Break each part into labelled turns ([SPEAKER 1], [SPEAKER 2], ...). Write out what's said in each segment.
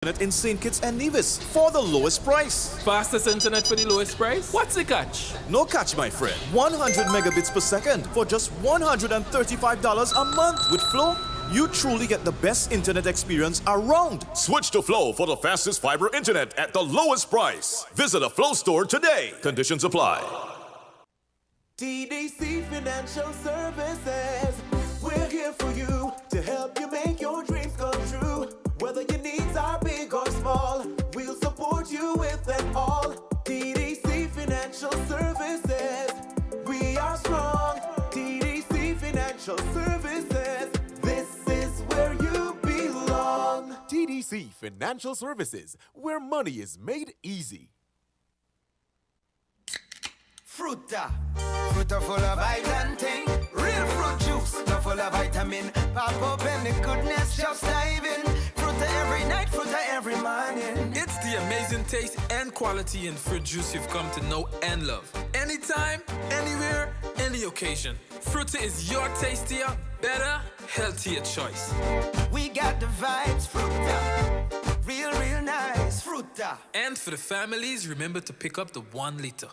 [SPEAKER 1] Internet in St. Kitts and Nevis for the lowest price.
[SPEAKER 2] Fastest internet for the lowest price? What's the catch?
[SPEAKER 1] No catch, my friend. 100 megabits per second for just $135 a month. With Flow, you truly get the best internet experience around.
[SPEAKER 3] Switch to Flow for the fastest fiber internet at the lowest price. Visit a Flow store today. Conditions apply.
[SPEAKER 4] TDC Financial Services. We're here for you to help you make your dreams come true. Whether your needs are big or small, we'll support you with them all. TDC Financial Services. We are strong. TDC Financial Services. This is where you belong.
[SPEAKER 5] TDC Financial Services, where money is made easy.
[SPEAKER 6] Fruta, fruta full of vitamin thing. Real fruit juice, not full of vitamin. Pop open the goodness, just dive in. Fruta every night, fruta every morning.
[SPEAKER 2] It's the amazing taste and quality in fruit juice you've come to know and love. Anytime, anywhere, any occasion. Fruta is your tastier, better, healthier choice.
[SPEAKER 6] We got the vibes, fruta. Real, real nice, fruta.
[SPEAKER 2] And for the families, remember to pick up the 1 liter.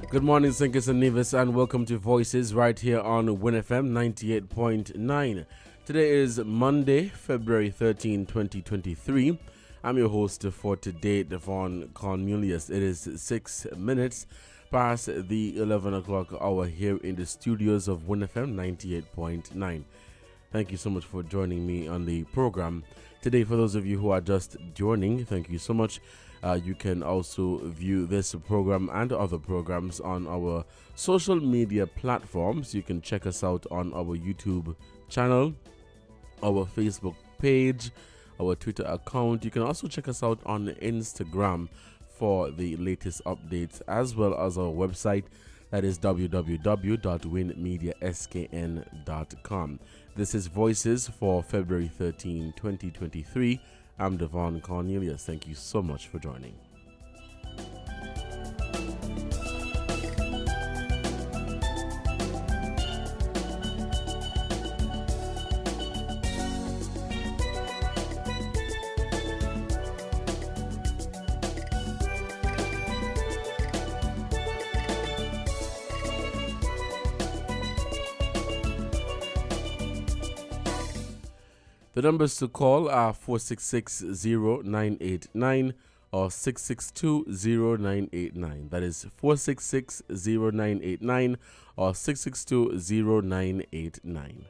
[SPEAKER 7] Good morning, St. Kitts and Nevis, and welcome to Voices right here on WINNFM 98.9. Today is Monday, February 13, 2023. I'm your host for today, Devon Cornelius. It is 6 minutes past the 11 o'clock hour here in the studios of WINNFM 98.9. Thank you so much for joining me on the program. Today, for those of you who are just joining, thank you so much. You can also view this program and other programs on our social media platforms. You can check us out on our YouTube channel, our Facebook page, our Twitter account. You can also check us out on Instagram for the latest updates, as well as our website, that is www.winmediaskn.com. This is Voices for February 13, 2023. I'm Devon Cornelius. Thank you so much for joining. The numbers to call are 466-0989 or 662-0989. That is 466-0989 or 662-0989.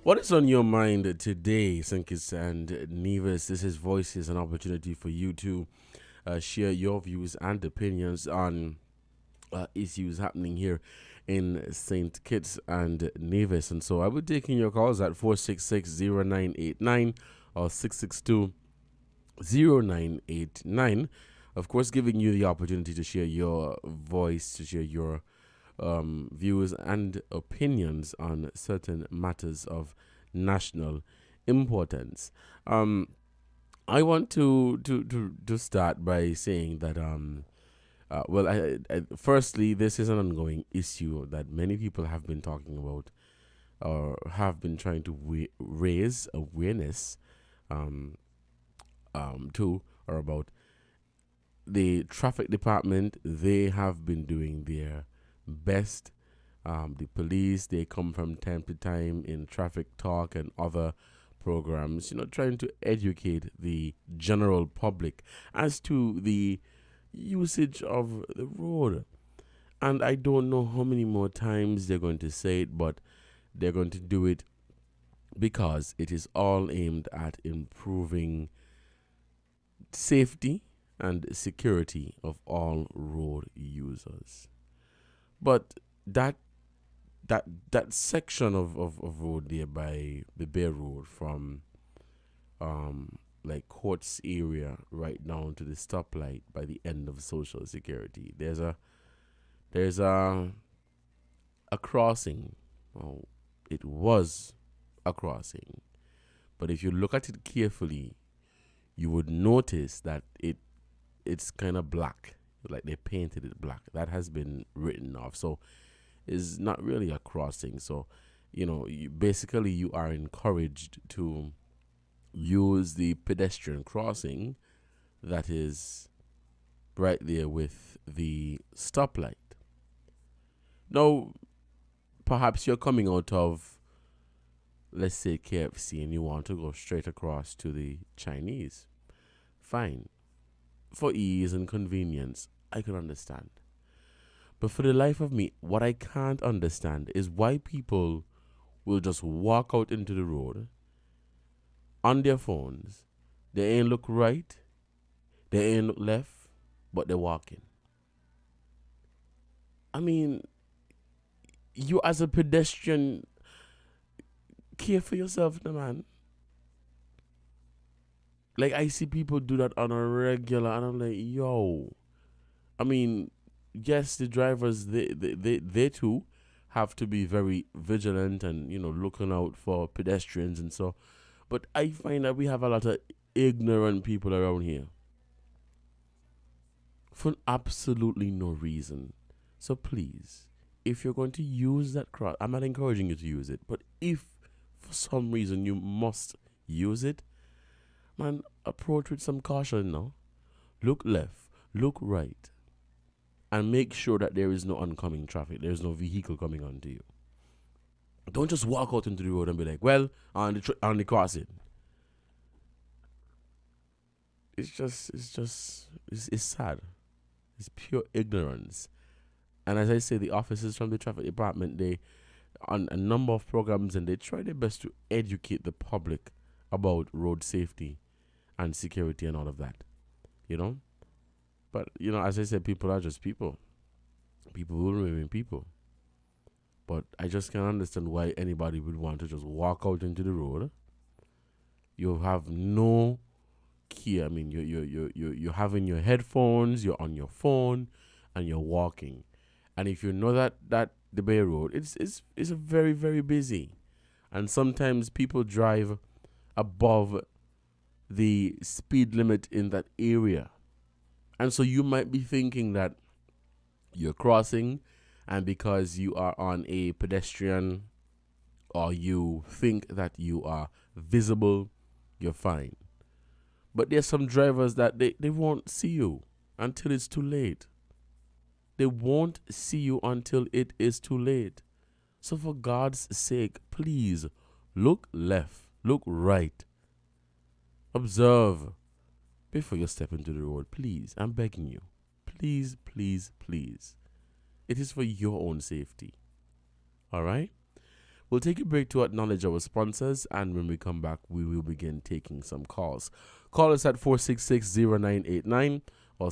[SPEAKER 7] What is on your mind today, St. Kitts and Nevis? This is Voices, an opportunity for you to share your views and opinions on issues happening here in St. Kitts and Nevis. And so I will be taking your calls at 466-0989 or 662-0989. Of course, giving you the opportunity to share your voice, to share your views and opinions on certain matters of national importance. I want to start by saying that firstly, this is an ongoing issue that many people have been talking about or have been trying to raise awareness to or about. The traffic department, they have been doing their best. The police, they come from time to time in traffic talk and other programs, trying to educate the general public as to the usage of the road. And I don't know how many more times they're going to say it, but they're going to do it because it is all aimed at improving safety and security of all road users. But that section of road there by the Bay Road from like Courts area right down to the stoplight by the end of Social Security, there's a crossing. Well, it was a crossing, but if you look at it carefully, you would notice that it's kind of black, like they painted it black. That has been written off, so it's not really a crossing. So, you are encouraged to use the pedestrian crossing that is right there with the stoplight. Now, perhaps you're coming out of, let's say, KFC and you want to go straight across to the Chinese. Fine. For ease and convenience, I can understand. But for the life of me, what I can't understand is why people will just walk out into the road on their phones. They ain't look right, they ain't look left, but they're walking. I mean, you as a pedestrian, care for yourself, no man. Like, I see people do that on a regular, and I'm like, yo. I mean, yes, the drivers, they too have to be very vigilant and, looking out for pedestrians and so. But I find that we have a lot of ignorant people around here for absolutely no reason. So please, if you're going to use that cross, I'm not encouraging you to use it, but if for some reason you must use it, man, approach with some caution now. Look left, look right, and make sure that there is no oncoming traffic. There is no vehicle coming onto you. Don't just walk out into the road and be like, well, on the crossing. It's sad. It's pure ignorance. And as I say, the officers from the traffic department, they on a number of programs, and they try their best to educate the public about road safety and security and all of that, But, as I said, people are just people. People will remain people. But I just can't understand why anybody would want to just walk out into the road. You have no key. I mean, you're having your headphones, you're on your phone, and you're walking. And if you know that the Bay Road, it's a very, very busy. And sometimes people drive above the speed limit in that area. And so you might be thinking that you're crossing, and because you are on a pedestrian or you think that you are visible, you're fine. But there's some drivers that they won't see you until it's too late. They won't see you until it is too late. So for God's sake, please look left, look right. Observe before you step into the road. Please, I'm begging you. Please, please, please. It is for your own safety. All right? We'll take a break to acknowledge our sponsors, and when we come back, we will begin taking some calls. Call us at 466-0989 or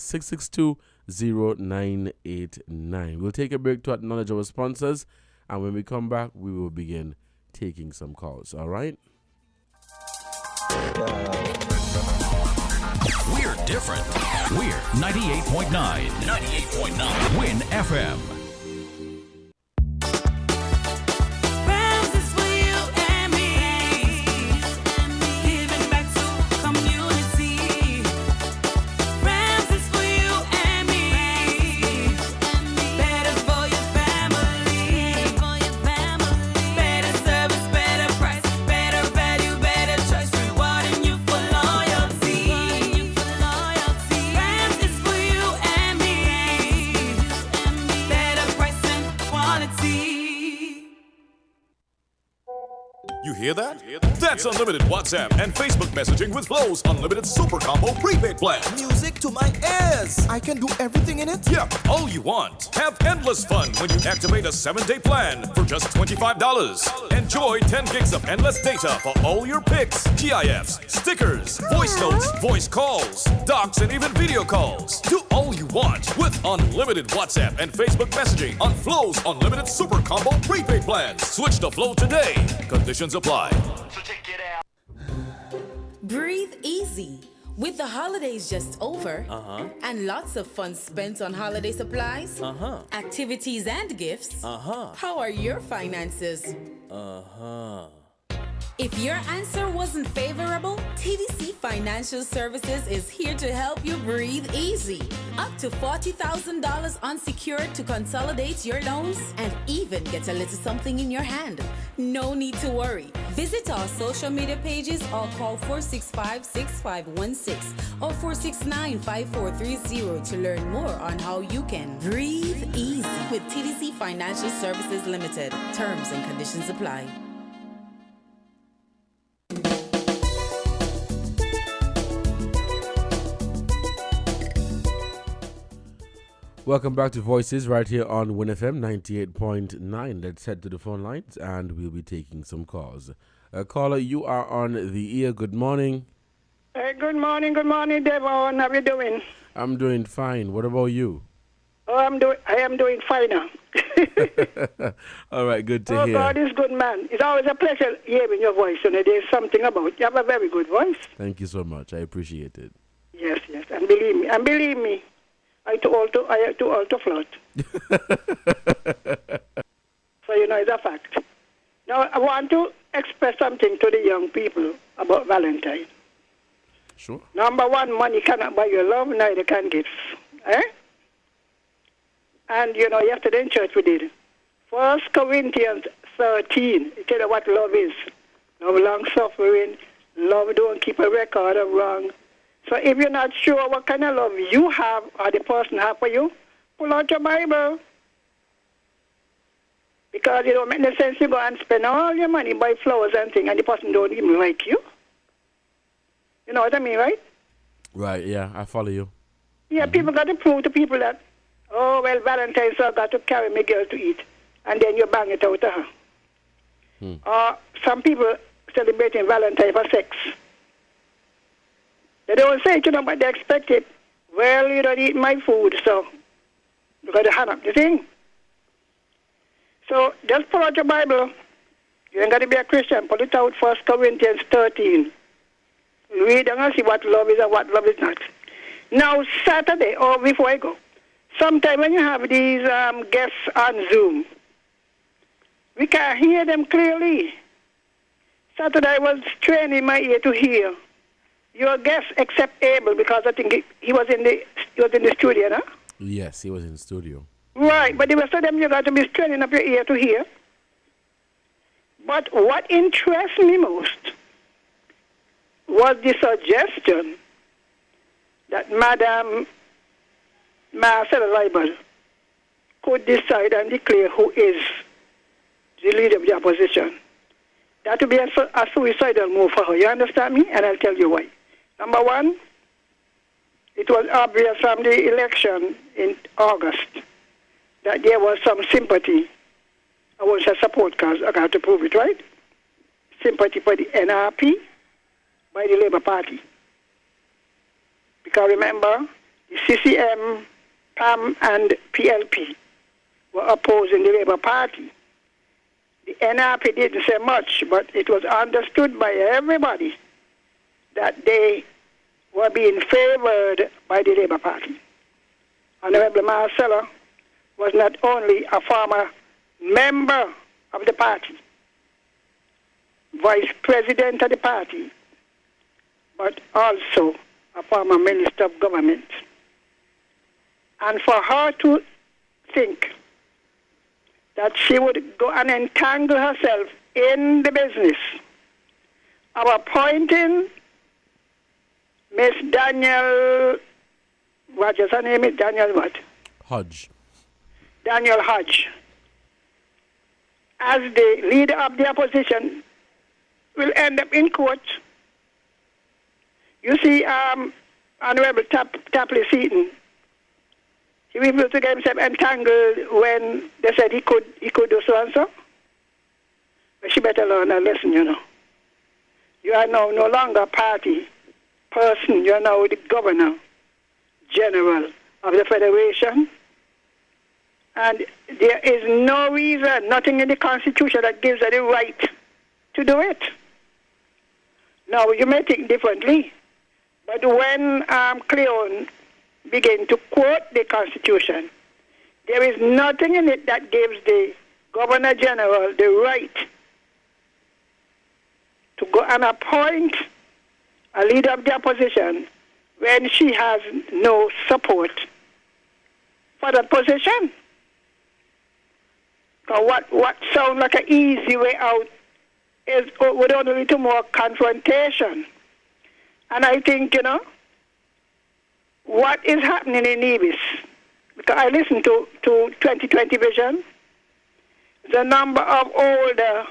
[SPEAKER 7] 0989. We'll take a break to acknowledge our sponsors, and when we come back, we will begin taking some calls. All right?
[SPEAKER 8] We're different. We're 98.9. 98.9. Win FM.
[SPEAKER 3] You hear that? That's unlimited WhatsApp and Facebook messaging with Flow's unlimited super combo prepaid plan.
[SPEAKER 1] Music to my ears. I can do everything in it.
[SPEAKER 3] Yep, all you want. Have endless fun when you activate a 7-day plan for just $25. Enjoy 10 gigs of endless data for all your pics, GIFs, stickers, voice notes, voice calls, docs, and even video calls. Do all you want with unlimited WhatsApp and Facebook messaging on Flow's unlimited super combo prepaid plans. Switch to Flow today. Conditions apply.
[SPEAKER 9] Breathe easy. With the holidays just over and lots of fun spent on holiday supplies, activities and gifts, how are your finances? If your answer wasn't favorable, TDC Financial Services is here to help you breathe easy. Up to $40,000 unsecured to consolidate your loans and even get a little something in your hand. No need to worry. Visit our social media pages or call 465-6516 or 469-5430 to learn more on how you can breathe easy with TDC Financial Services Limited. Terms and conditions apply.
[SPEAKER 7] Welcome back to Voices right here on WINNFM 98.9. Let's head to the phone lines and we'll be taking some calls. Caller, you are on the ear. Good morning.
[SPEAKER 10] Good morning, Devon. How are you doing?
[SPEAKER 7] I'm doing fine. What about you?
[SPEAKER 10] Oh, I am doing fine now.
[SPEAKER 7] All right, good to hear.
[SPEAKER 10] Oh, God is good, man. It's always a pleasure hearing your voice. And there's something about you have a very good voice.
[SPEAKER 7] Thank you so much. I appreciate it.
[SPEAKER 10] Yes, and believe me, I too old to flirt. So you know it's a fact. Now I want to express something to the young people about Valentine.
[SPEAKER 7] Sure.
[SPEAKER 10] Number one, money cannot buy you love, neither can gifts. And you know, yesterday in church we did 1 Corinthians 13. It tells you what love is. Love long suffering. Love don't keep a record of wrong. So if you're not sure what kind of love you have or the person have for you, pull out your Bible. Because it don't make no sense you go and spend all your money buy flowers and things and the person don't even like you. You know what I mean, right?
[SPEAKER 7] Right, yeah, I follow you.
[SPEAKER 10] Yeah, people got to prove to people that, oh, well, Valentine's so I got to carry my girl to eat. And then you bang it out to her. Or some people celebrating Valentine for sex. They don't say it, you know, but they expect it. Well, you don't eat my food, so you got to hand up the thing. So just pull out your Bible. You ain't got to be a Christian. Pull it out, 1 Corinthians 13. Read and see what love is and what love is not. Now, Saturday, or before I go, sometime when you have these guests on Zoom, we can't hear them clearly. Saturday I was training my ear to hear. Your guest, except Abel, because I think he was in the studio, no?
[SPEAKER 7] Yes, he was in the studio.
[SPEAKER 10] Right, but the rest of them you got to be straining up your ear to hear. But what interests me most was the suggestion that Madam Marcella Leibel could decide and declare who is the leader of the opposition. That would be a suicidal move for her. You understand me? And I'll tell you why. Number one, it was obvious from the election in August that there was some sympathy. I won't say support because I got to prove it, right? Sympathy for the NRP by the Labour Party. Because remember, the CCM PAM and PLP were opposing the Labour Party. The NRP didn't say much, but it was understood by everybody that they were being favored by the Labour Party. Honorable Marcella was not only a former member of the party, vice president of the party, but also a former minister of government. And for her to think that she would go and entangle herself in the business of appointing Miss Daniel, what is her name? Is Daniel what?
[SPEAKER 7] Hodge.
[SPEAKER 10] Daniel Hodge, as the leader of the opposition, will end up in court. You see, Honorable Tapley Seaton, he refused to get himself entangled when they said he could do so and so. But she better learn a lesson, you know. You are now no longer a party person. You are now the Governor General of the Federation. And there is no reason, nothing in the Constitution that gives her the right to do it. Now, you may think differently, but when Cleon began to quote the Constitution, there is nothing in it that gives the Governor General the right to go and appoint a leader of the opposition when she has no support for that position. What sounds like an easy way out would only lead to more confrontation. And I think, you know, what is happening in Ibis, because I listened to 2020 Vision, the number of older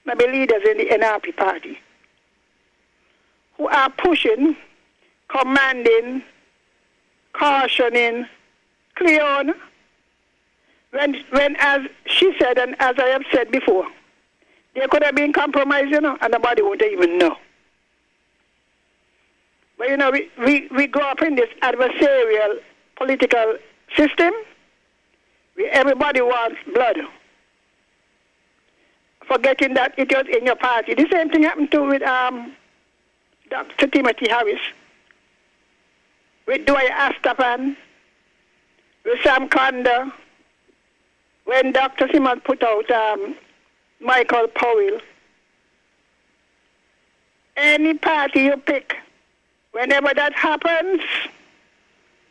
[SPEAKER 10] maybe leaders in the NRP party who are pushing, commanding, cautioning Cleon, when as she said and as I have said before, there could have been compromise, you know, and nobody would even know. But, you know, we grow up in this adversarial political system where everybody wants blood, forgetting that it was in your party. The same thing happened to with Dr. Timothy Harris, with Dwyer Astapan, with Sam Conda, when Dr. Simon put out Michael Powell. Any party you pick, whenever that happens,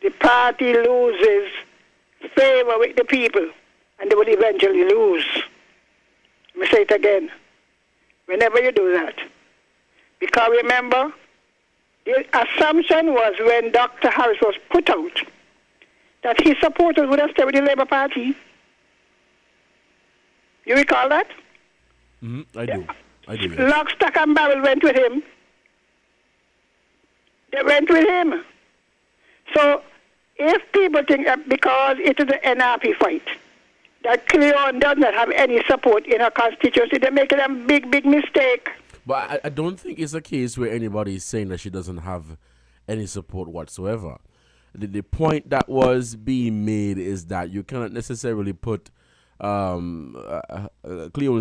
[SPEAKER 10] the party loses favor with the people, and they will eventually lose. Let me say it again. Whenever you do that. Because remember, the assumption was when Dr. Harris was put out that his supporters would have stayed with the Labour Party. You recall that?
[SPEAKER 7] I do. Yes.
[SPEAKER 10] Lock, stock, and barrel went with him. They went with him. So, if people think that because it is an NRP fight, that Cleon does not have any support in her constituency, they're making a big, big mistake.
[SPEAKER 7] But I don't think it's a case where anybody is saying that she doesn't have any support whatsoever. The point that was being made is that you cannot necessarily put Cleon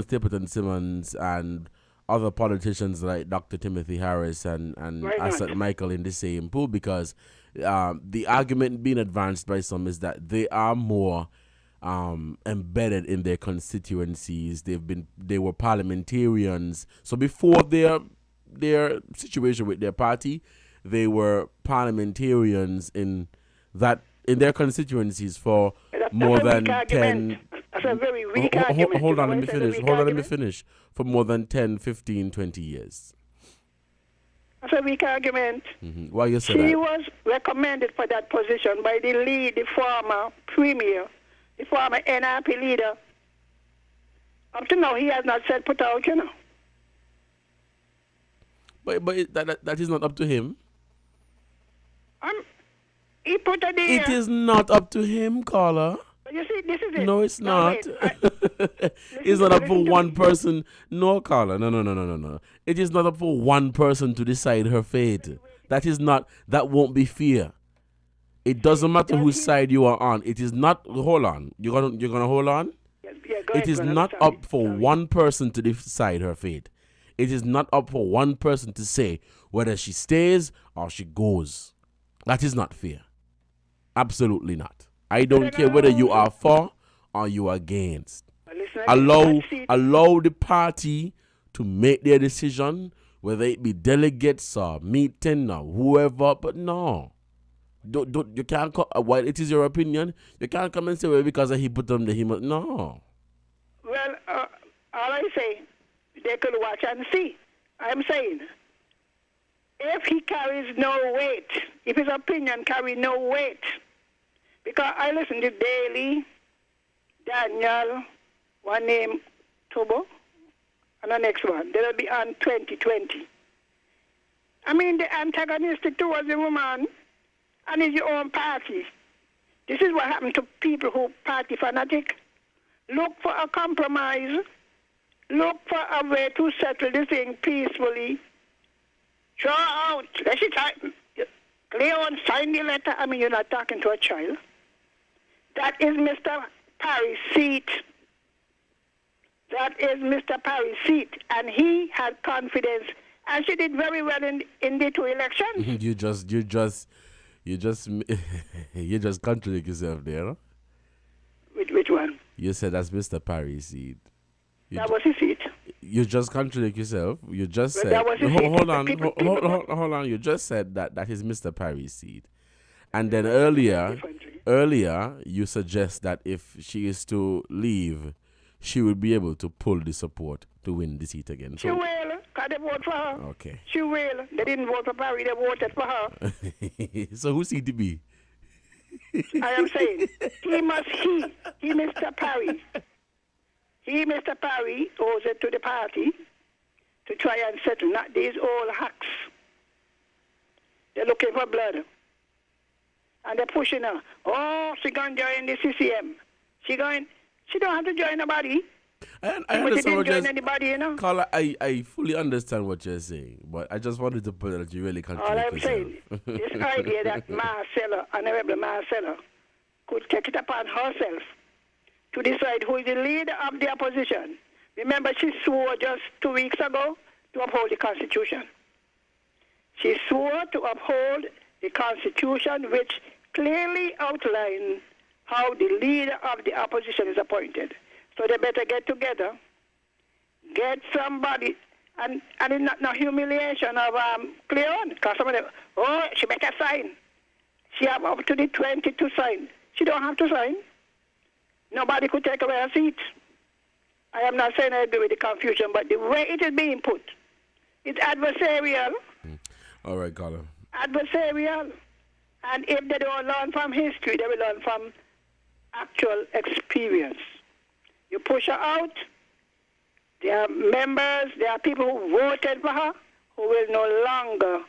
[SPEAKER 7] Stapleton Simmons and other politicians like Dr. Timothy Harris and Asad Michael in the same pool, because the argument being advanced by some is that they are more embedded in their constituencies. They were parliamentarians. So before their situation with their party, they were parliamentarians in their constituencies for more than 10.
[SPEAKER 10] That's a very weak argument.
[SPEAKER 7] Hold on, let me finish. For more than 10, 15, 20 years.
[SPEAKER 10] That's a weak argument.
[SPEAKER 7] Why you say
[SPEAKER 10] that? She
[SPEAKER 7] that?
[SPEAKER 10] was recommended for that position by the former premier, the former NRP leader. Up to now, he has not said put out, you know.
[SPEAKER 7] But that is not up to him.
[SPEAKER 10] He put her there.
[SPEAKER 7] It is not up to him, caller.
[SPEAKER 10] You see, this is it.
[SPEAKER 7] No, it's not. It's not up for one person. No, caller. No. It is not up for one person to decide her fate. That won't be fair. It doesn't matter whose side you are on. It is not. Hold on. You're gonna hold on.
[SPEAKER 10] Yeah, go
[SPEAKER 7] It
[SPEAKER 10] ahead,
[SPEAKER 7] is
[SPEAKER 10] brother.
[SPEAKER 7] not
[SPEAKER 10] Sorry.
[SPEAKER 7] up for one person to decide her fate. It is not up for one person to say whether she stays or she goes. That is not fair. Absolutely not. I don't care whether you are for or you are against.
[SPEAKER 10] Listen,
[SPEAKER 7] Allow the party to make their decision, whether it be delegates or meeting or whoever. But no, don't you can't. While it is your opinion, you can't come and say, well, because he put them there, he must. No.
[SPEAKER 10] Well, all I say, they could watch and see. I'm saying, if he carries no weight, if his opinion carries no weight, because I listen to Daily, Daniel, one name Tobo, and the next one. They'll be on 2020. I mean, the antagonistic towards the woman, and it's your own party. This is what happened to people who party fanatic. Look for a compromise. Look for a way to settle this thing peacefully. Draw out. Let it sign. Cleon, sign the letter. I mean, you're not talking to a child. That is Mr. Parry's seat. That is Mr. Parry's seat. And he had confidence. And she did very well in the two elections.
[SPEAKER 7] You just contradict yourself there. Huh?
[SPEAKER 10] Which one?
[SPEAKER 7] You said that's Mr. Parry's seat.
[SPEAKER 10] That was his seat.
[SPEAKER 7] You just contradict yourself. You just
[SPEAKER 10] Well,
[SPEAKER 7] said.
[SPEAKER 10] that was his seat.
[SPEAKER 7] Hold on. You just said that is Mr. Parry's seat, and then earlier you suggest that if she is to leave, she will be able to pull the support to win the seat again.
[SPEAKER 10] She will, because they vote for her.
[SPEAKER 7] Okay.
[SPEAKER 10] She will. They didn't vote for Parry, they voted for her.
[SPEAKER 7] So who's he to be?
[SPEAKER 10] I am saying, he, Mr. Parry. He, Mr. Parry, owes it to the party to try and settle, not these old hacks. They're looking for blood. And they're pushing her. Oh, she going to join the CCM. She don't have to join nobody.
[SPEAKER 7] I
[SPEAKER 10] but
[SPEAKER 7] understand
[SPEAKER 10] she didn't
[SPEAKER 7] what
[SPEAKER 10] join
[SPEAKER 7] you're
[SPEAKER 10] anybody, you know.
[SPEAKER 7] Carla, I fully understand what you're saying, but I just wanted to put it that you really
[SPEAKER 10] All
[SPEAKER 7] contradict
[SPEAKER 10] I'm
[SPEAKER 7] yourself.
[SPEAKER 10] saying, this idea that Marcella, Honorable Marcella, could take it upon herself to decide who is the leader of the opposition. Remember, she swore just 2 weeks ago to uphold the Constitution. She swore to uphold the Constitution, which clearly outlines how the leader of the opposition is appointed. So they better get together, get somebody, and it's not no humiliation of Cleon, because some of them, oh, she better sign. She have up to the 20 to sign. She don't have to sign. Nobody could take away her seat. I am not saying I agree with the confusion, but the way it is being put, it's adversarial.
[SPEAKER 7] All right, Carla.
[SPEAKER 10] Adversarial. And if they don't learn from history, they will learn from actual experience. You push her out, there are members, there are people who voted for her who will no longer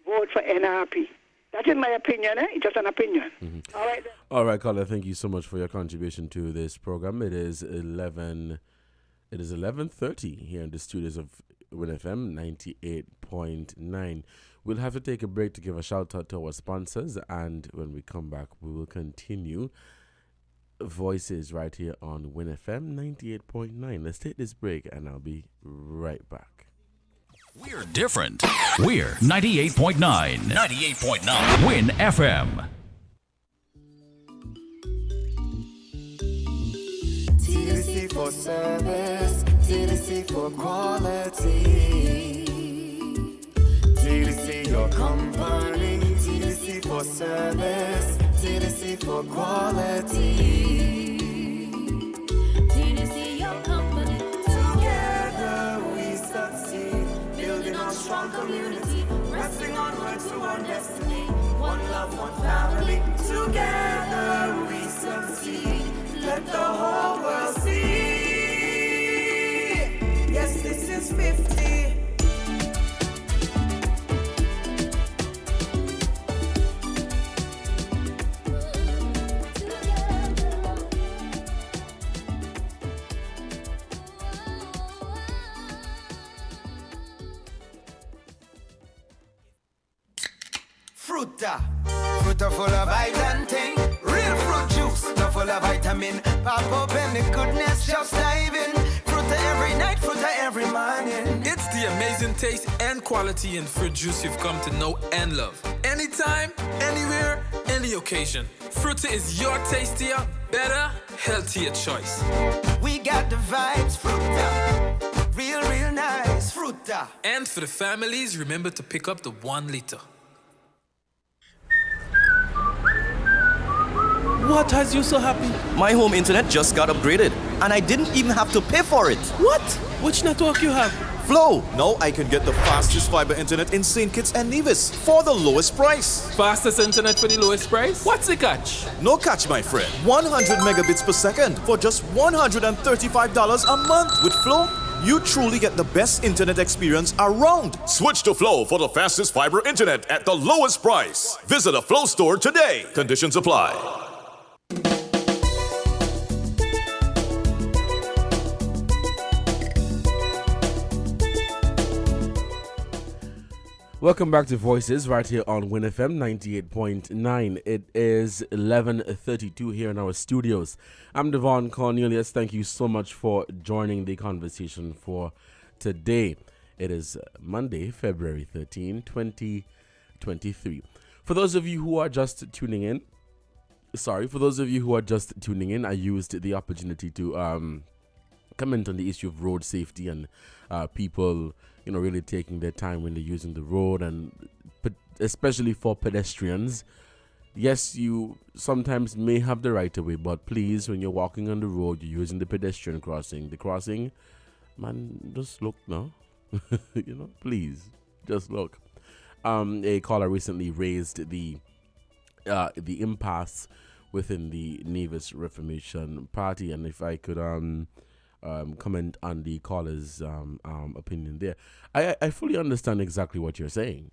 [SPEAKER 10] vote for NRP. That is my opinion, It's just an opinion.
[SPEAKER 7] Mm-hmm.
[SPEAKER 10] All right, then.
[SPEAKER 7] All right, Carla, thank you so much for your contribution to this program. It is 11:30 here in the studios of WINNFM 98.9. We'll have to take a break to give a shout out to our sponsors, and when we come back, we will continue Voices right here on WINNFM 98.9. Let's take this break, and I'll be right back.
[SPEAKER 8] We're different. We're 98.9. 98.9. Win FM.
[SPEAKER 4] TDC for service, TDC for quality. TDC your company, TDC for service, TDC for quality.
[SPEAKER 11] TDC your company.
[SPEAKER 4] Together we succeed, building a strong community, pressing onward to our destiny. One love, one family. Together we succeed. Let the whole world see. Yes, this is 50.
[SPEAKER 6] Fruta Fruit are full of vitamin thing. Real fruit juice, no full of vitamin. Pop open the goodness, just dive in. Fruit every night, fruit every morning.
[SPEAKER 2] It's the amazing taste and quality in fruit juice you've come to know and love. Anytime, anywhere, any occasion. Fruity is your tastier, better, healthier choice.
[SPEAKER 6] We got the vibes, Fruta. Real, real nice, Fruta.
[SPEAKER 2] And for the families, remember to pick up the 1 liter.
[SPEAKER 11] What has you so happy?
[SPEAKER 12] My home internet just got upgraded, and I didn't even have to pay for it.
[SPEAKER 11] What? Which network you have?
[SPEAKER 1] Flow! Now I can get the fastest fiber internet in St. Kitts and Nevis for the lowest price.
[SPEAKER 11] Fastest internet for the lowest price? What's the catch?
[SPEAKER 1] No catch, my friend. 100 megabits per second for just $135 a month. With Flow, you truly get the best internet experience around.
[SPEAKER 3] Switch to Flow for the fastest fiber internet at the lowest price. Visit a Flow store today. Conditions apply.
[SPEAKER 7] Welcome back to Voices right here on WINNFM 98.9. It is 11:32 here in our studios. I'm Devon Cornelius. Thank you so much for joining the conversation for today. It is Monday, February 13, 2023. For those of you who are just tuning in, I used the opportunity to comment on the issue of road safety and people, really taking their time when they're using the road, and especially for pedestrians. Yes, you sometimes may have the right of way, but please, when you're walking on the road, you're using the pedestrian crossing. The crossing, man, just look now. Please, just look. A caller recently raised the impasse within the Nevis Reformation Party, and if I could comment on the caller's opinion there. I fully understand exactly what you're saying.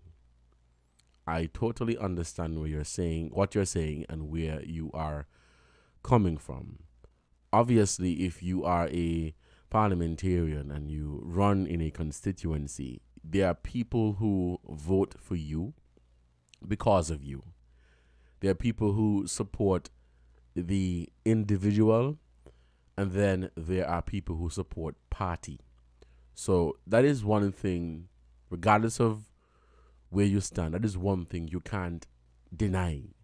[SPEAKER 7] I totally understand what you're saying, and where you are coming from. Obviously, if you are a parliamentarian and you run in a constituency, there are people who vote for you because of you. There are people who support the individual, and then there are people who support party. So that is one thing, regardless of where you stand, that is one thing you can't deny.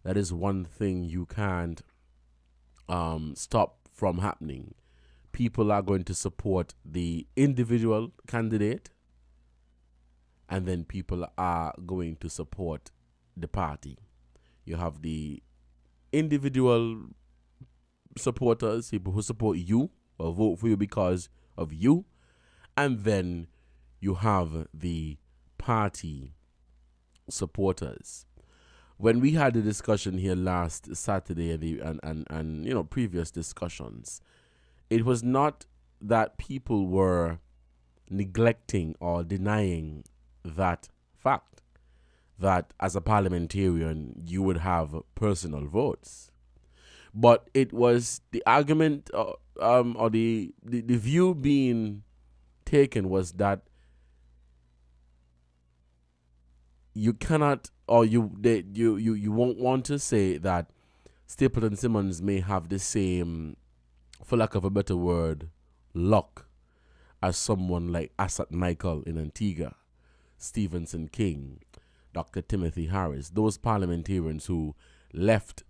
[SPEAKER 7] That is one thing you can't stop from happening. People are going to support the individual candidate, and then people are going to support the party. You have the individual supporters, people who support you or vote for you because of you, and then you have the party supporters. When we had a discussion here last Saturday and previous discussions, it was not that people were neglecting or denying that fact that as a parliamentarian you would have personal votes. But it was the argument or the view being taken was that you cannot, or you won't want to say that Stapleton Simmons may have the same, for lack of a better word, luck as someone like Asad Michael in Antigua, Stevenson King, Dr. Timothy Harris, those parliamentarians who left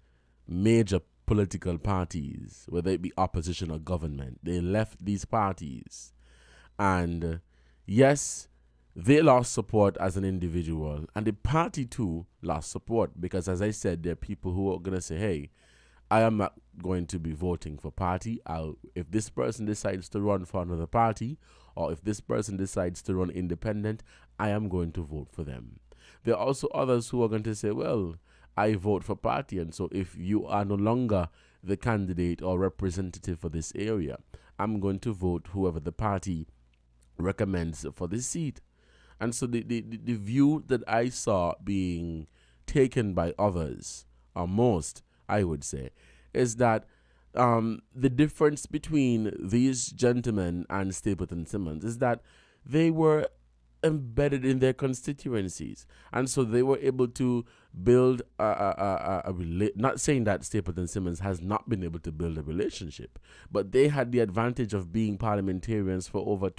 [SPEAKER 7] major political parties, whether it be opposition or government. They left these parties, and yes, they lost support as an individual, and the party too lost support, because as I said, there are people who are going to say, hey, I am not going to be voting for party. If this person decides to run for another party, or if this person decides to run independent, I am going to vote for them. There are also others who are going to say, well, I vote for party, and so if you are no longer the candidate or representative for this area, I'm going to vote whoever the party recommends for this seat. And so the view that I saw being taken by others, or most, I would say, is that the difference between these gentlemen and Stapleton Simmons is that they were embedded in their constituencies. And so they were able to build not saying that Stapleton Simmons has not been able to build a relationship, but they had the advantage of being parliamentarians for over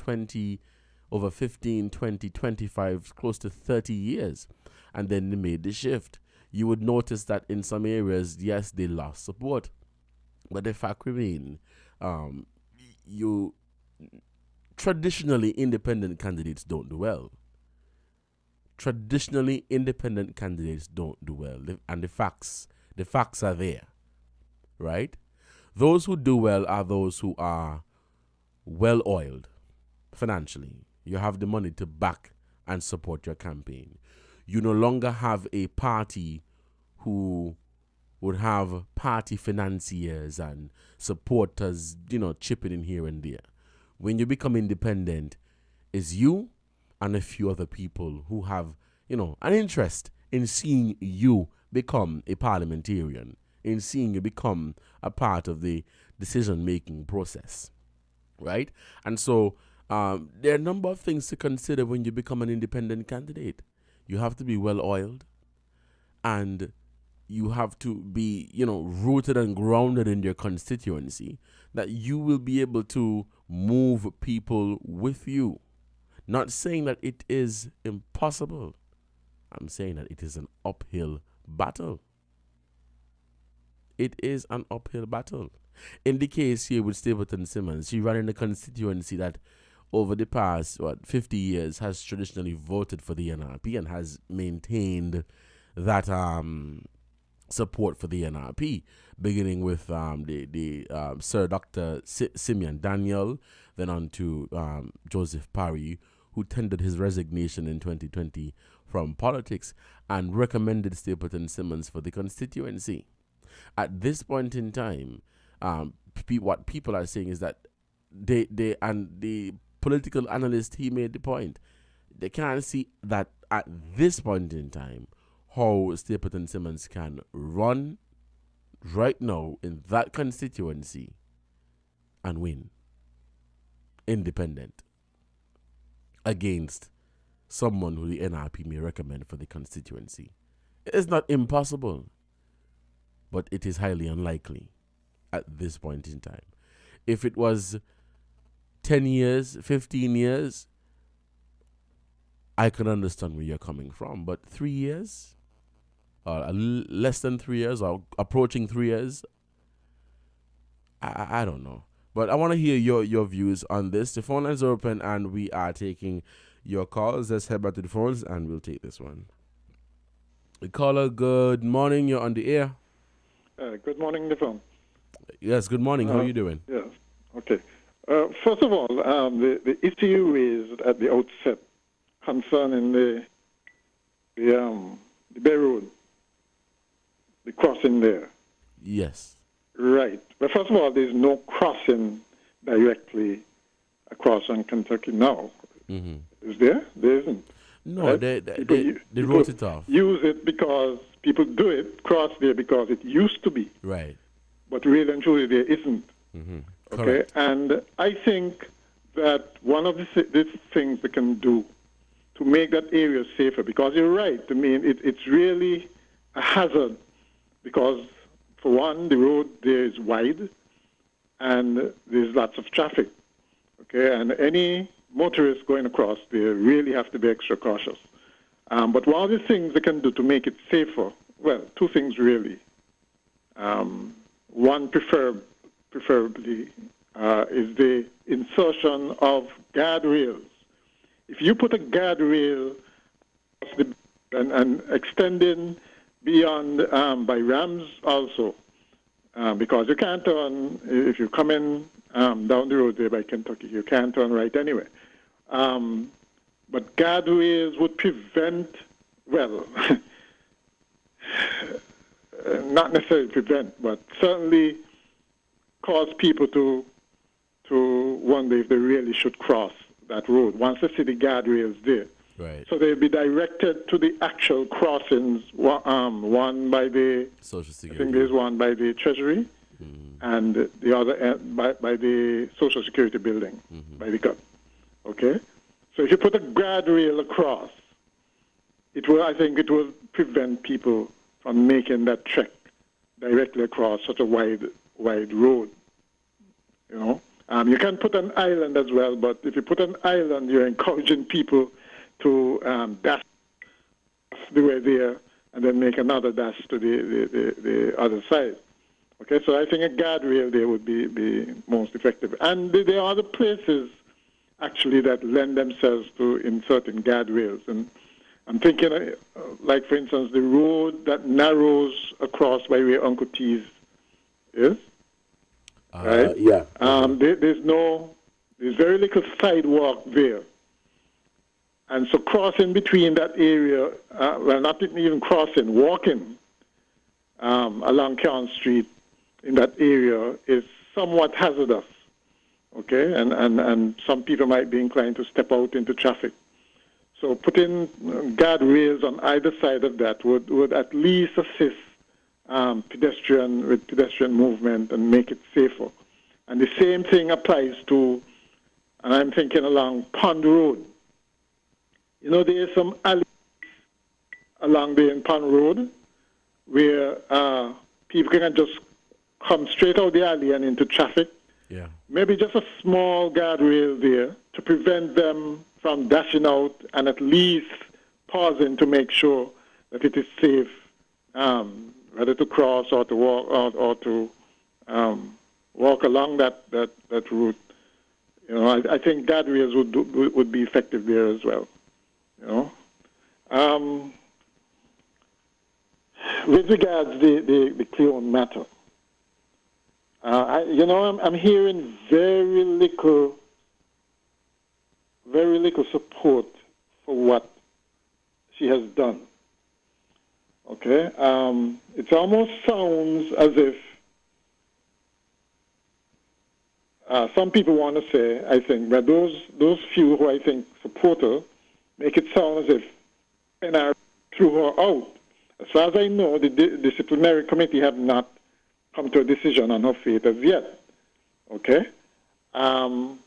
[SPEAKER 7] 15, 20, 25, close to 30 years. And then they made the shift. You would notice that in some areas, yes, they lost support. But the fact remains, traditionally independent candidates don't do well. Traditionally independent candidates don't do well. And the facts are there, right? Those who do well are those who are well-oiled financially. You have the money to back and support your campaign. You no longer have a party who would have party financiers and supporters, chipping in here and there. When you become independent, it's you and a few other people who have, an interest in seeing you become a parliamentarian, in seeing you become a part of the decision-making process, right? And so there are a number of things to consider when you become an independent candidate. You have to be well-oiled, and you have to be, rooted and grounded in your constituency, that you will be able to move people with you. Not saying that it is impossible. I'm saying that it is an uphill battle. It is an uphill battle. In the case here with Stapleton Simmons, she ran in a constituency that over the past, 50 years has traditionally voted for the NRP and has maintained that support for the NRP, beginning with the Sir Dr. Simeon Daniel, then on to Joseph Parry, who tendered his resignation in 2020 from politics and recommended Stapleton Simmons for the constituency. At this point in time, what people are saying is that the political analyst, he made the point, they can't see that at this point in time how Stapleton Simmons can run right now in that constituency and win independent against someone who the NRP may recommend for the constituency. It is not impossible, but it is highly unlikely at this point in time. If it was 10 years, 15 years, I can understand where you're coming from. But 3 years, or less than 3 years, or approaching 3 years, I don't know. But I want to hear your views on this. The phone lines are open and we are taking your calls. Let's head back to the phones and we'll take this one. The caller, good morning. You're on the air.
[SPEAKER 13] Good morning, the phone.
[SPEAKER 7] Yes, good morning. How are you doing?
[SPEAKER 13] Yes, okay. First of all, the issue raised at the outset concerning the Bay Road, the crossing there.
[SPEAKER 7] Yes.
[SPEAKER 13] Right. But first of all, there's no crossing directly across on Kentucky now.
[SPEAKER 7] Mm-hmm.
[SPEAKER 13] Is there? There isn't.
[SPEAKER 7] No,
[SPEAKER 13] right?
[SPEAKER 7] they wrote it off.
[SPEAKER 13] Use it because people do it, cross there because it used to be.
[SPEAKER 7] Right.
[SPEAKER 13] But really and truly there isn't.
[SPEAKER 7] Mm-hmm.
[SPEAKER 13] Okay,
[SPEAKER 7] Correct.
[SPEAKER 13] and I think that one of the things they can do to make that area safer, because you're right, I mean, it's really a hazard because, for one, the road there is wide and there's lots of traffic, okay, and any motorists going across there really have to be extra cautious. But one of the things they can do to make it safer, well, two things really. One, preferably, is the insertion of guardrails. If you put a guardrail and extending beyond by rams also, because you can't turn, if you're coming down the road there by Kentucky, you can't turn right anyway. But guardrails would prevent, well, not necessarily prevent, but certainly cause people to wonder if they really should cross that road once they see the guardrails there.
[SPEAKER 7] Right.
[SPEAKER 13] So they'll be directed to the actual crossings, one by the
[SPEAKER 7] Social Security.
[SPEAKER 13] I think there's one by the Treasury, and the other by the Social Security building, by the gut. Okay? So if you put a guardrail across, I think it will prevent people from making that trek directly across such a wide road. You know, you can put an island as well, but if you put an island, you're encouraging people to dash the way there and then make another dash to the other side. Okay, so I think a guardrail there would be most effective. And there are other places actually that lend themselves to inserting guardrails. And I'm thinking, like for instance, the road that narrows across by where Uncle T's is. Right?
[SPEAKER 7] Yeah.
[SPEAKER 13] There's very little sidewalk there. And so crossing between that area, well, not even crossing, walking along Cairn Street in that area is somewhat hazardous. Okay? And some people might be inclined to step out into traffic. So putting guardrails on either side of that would at least assist pedestrian movement and make it safer. And the same thing applies to, and I'm thinking along Pond Road. You know, there are some alleys along there in Pond Road where people can just come straight out the alley and into traffic.
[SPEAKER 7] Yeah.
[SPEAKER 13] Maybe just a small guardrail there to prevent them from dashing out and at least pausing to make sure that it is safe, whether to cross or to walk or to walk along that route. You know, I think guardrails would be effective there as well. You know, with regards the Cleon matter, I'm hearing very little support for what she has done. Okay, it almost sounds as if some people want to say, I think, that those few who I think support her make it sound as if NR threw her out. As far as I know, the disciplinary committee have not come to a decision on her fate as yet. Okay, and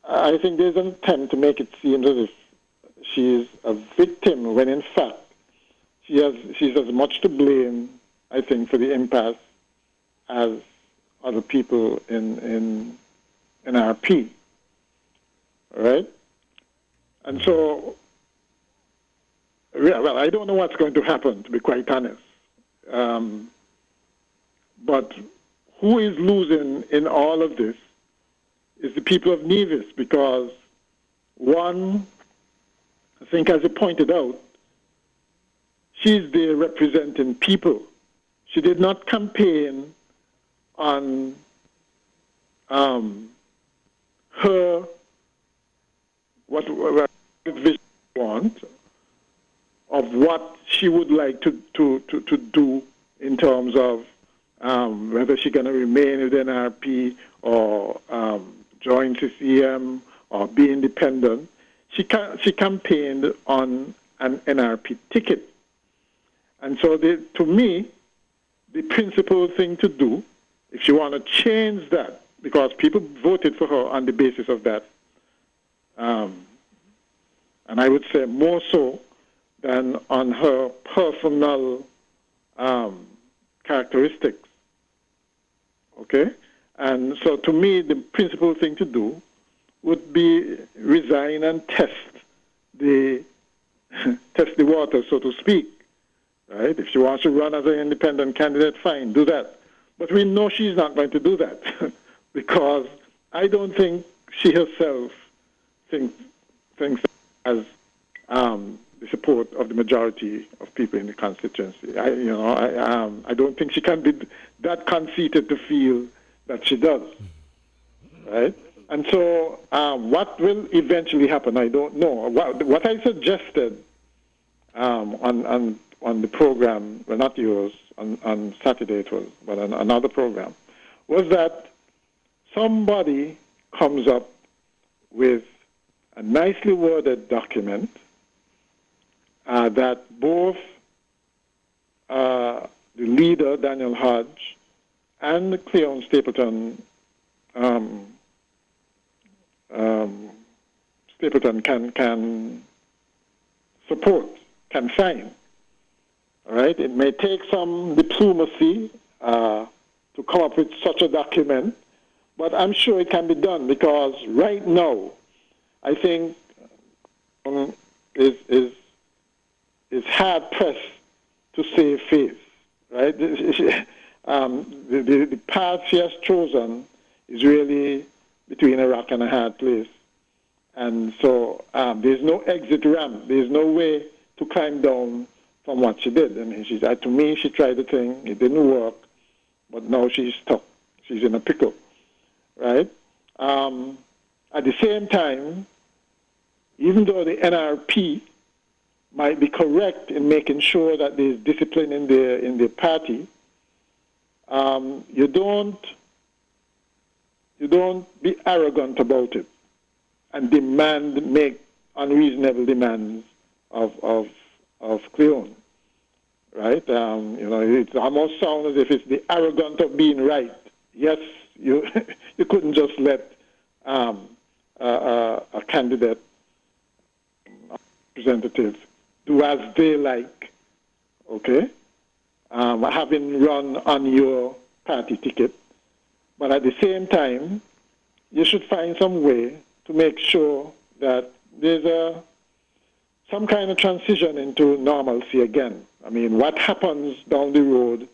[SPEAKER 13] I think there's an attempt to make it seem as if she is a victim, when in fact she's as much to blame, I think, for the impasse as other people in RP. All right? And so, well, I don't know what's going to happen, to be quite honest. But who is losing in all of this is the people of Nevis, because one, I think as you pointed out, she's there representing people. She did not campaign on her what vision want of what she would like to do in terms of whether she's going to remain within RP or join CCM or be independent. She campaigned on an NRP ticket. And so to me, the principal thing to do, if you want to change that, because people voted for her on the basis of that, and I would say more so than on her personal characteristics. Okay? And so to me, the principal thing to do would be resign and test the water, so to speak. Right? If she wants to run as an independent candidate, fine, do that. But we know she's not going to do that because I don't think she herself thinks as the support of the majority of people in the constituency. I don't think she can be that conceited to feel that she does. Right? And so what will eventually happen, I don't know. What I suggested on the program, well, not yours, on Saturday it was, but on another program, was that somebody comes up with a nicely worded document that both the leader, Daniel Hodge, and Cleon Stapleton Stapleton can support, can sign. All right? It may take some diplomacy to come up with such a document, but I'm sure it can be done because right now, I think is hard pressed to save face. Right? The path she has chosen is really between a rock and a hard place. And so there's no exit ramp. There's no way to climb down from what she did. I mean, to me, she tried the thing. It didn't work. But now she's stuck. She's in a pickle. Right? At the same time, even though the NRP might be correct in making sure that there's discipline in the party, you don't be arrogant about it and make unreasonable demands of Cleon, right? It almost sounds as if it's the arrogant of being right. Yes, you you couldn't just let a candidate, representative, do as they like, okay? Having run on your party ticket. But at the same time, you should find some way to make sure that there's some kind of transition into normalcy again. I mean, what happens down the road,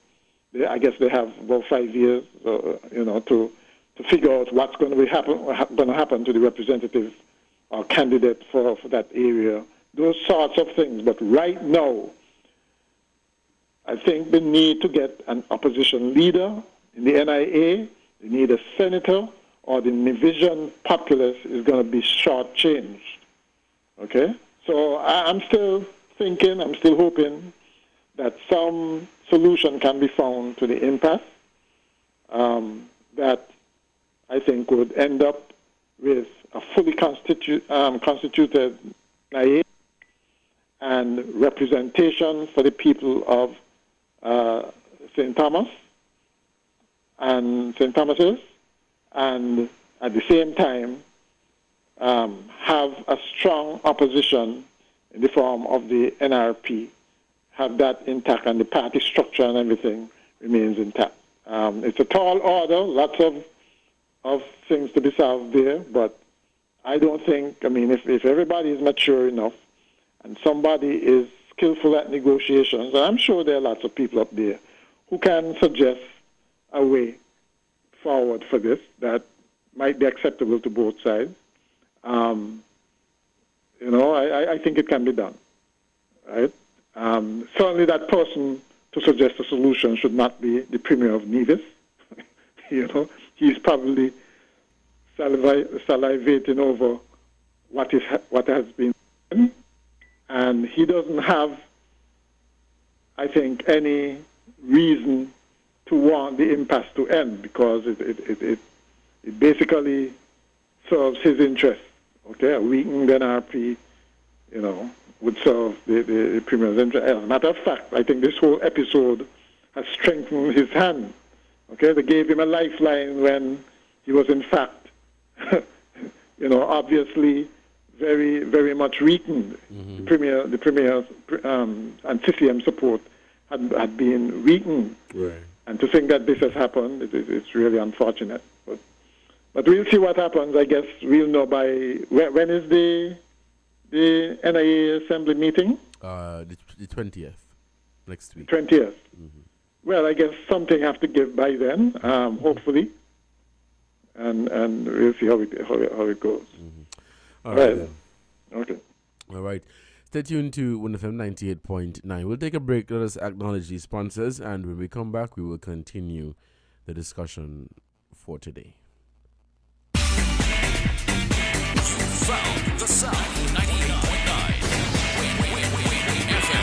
[SPEAKER 13] I guess they have about 5 years, to figure out what's going to happen to the representative or candidate for that area. Those sorts of things. But right now, I think they need to get an opposition leader in the NIA. They need a senator, or the Nivision populace is going to be shortchanged. Okay? So I'm still thinking, I'm still hoping that some solution can be found to the impasse that I think would end up with a fully constituted NIA and representation for the people of St. Thomas and St. Thomas's, and at the same time have a strong opposition in the form of the NRP, have that intact, and the party structure and everything remains intact. It's a tall order, lots of things to be solved there, but I don't think, if everybody is mature enough and somebody is skillful at negotiations, and I'm sure there are lots of people up there who can suggest a way forward for this that might be acceptable to both sides. I think it can be done, right? Certainly that person to suggest a solution should not be the Premier of Nevis. He's probably salivating over what has been done, and he doesn't have, I think, any reason to want the impasse to end, because it basically serves his interests. Okay, a weakened NRP, would serve the Premier's interest. As a matter of fact, I think this whole episode has strengthened his hand. Okay, they gave him a lifeline when he was in fact, obviously very, very much weakened. Mm-hmm. The Premier's and CCM support had been weakened. Right. And to think that this has happened, it's really unfortunate. But we'll see what happens. I guess we'll know by when is the NIA Assembly meeting?
[SPEAKER 7] The 20th, next week.
[SPEAKER 13] 20th. Mm-hmm. Well, I guess something have to give by then, hopefully, and we'll see how it goes.
[SPEAKER 7] Mm-hmm. All right.
[SPEAKER 13] Okay.
[SPEAKER 7] All right. Stay tuned to WINNFM 98.9. We'll take a break. Let us acknowledge the sponsors, and when we come back, we will continue the discussion for today.
[SPEAKER 8] Found the sound 98.9 WIN FM.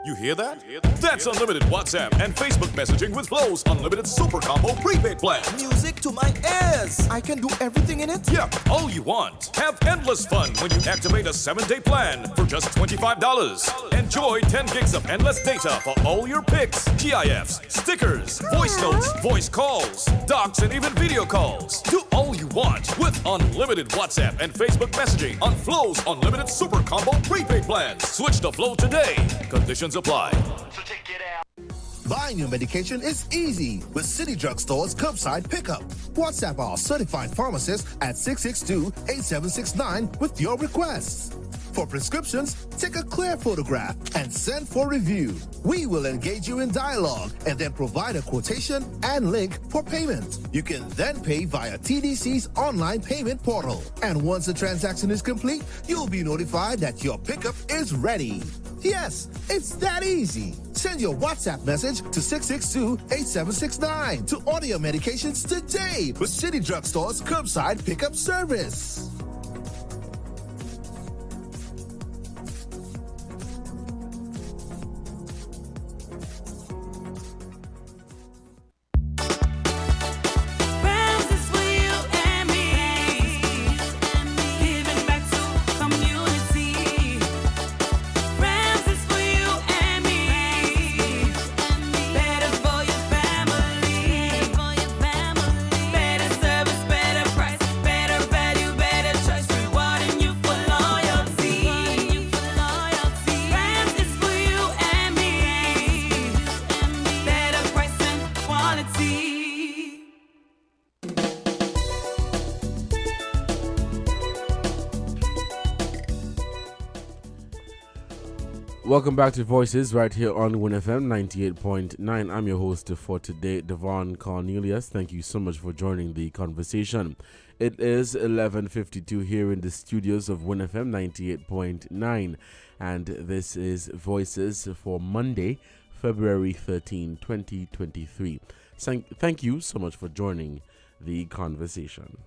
[SPEAKER 3] You hear that? That's unlimited WhatsApp and Facebook messaging with Flow's unlimited super combo prepaid plan.
[SPEAKER 1] Music to my ears. I can do everything in it.
[SPEAKER 3] Yeah, all you want. Have endless fun when you activate a 7-day plan for just $25. Enjoy 10 gigs of endless data for all your pics, GIFs, stickers, voice notes, voice calls, docs, and even video calls. Do all you want with unlimited WhatsApp and Facebook messaging on Flow's unlimited super combo prepaid plans. Switch to Flow today. Conditions apply.
[SPEAKER 14] Buying your medication is easy with City Drug Store's curbside pickup. WhatsApp our certified pharmacist at 662-8769 with your requests. For prescriptions, take a clear photograph and send for review. We will engage you in dialogue and then provide a quotation and link for payment. You can then pay via TDC's online payment portal. And once the transaction is complete, you'll be notified that your pickup is ready. Yes, it's that easy. Send your WhatsApp message to 662-8769 to order your medications today with City Drug Store's curbside pickup service.
[SPEAKER 7] Welcome back to Voices right here on WINNFM 98.9. I'm your host for today, Devon Cornelius. Thank you so much for joining the conversation. It is 11:52 here in the studios of WINNFM 98.9, and this is Voices for Monday, February 13, 2023. Thank you so much for joining the conversation.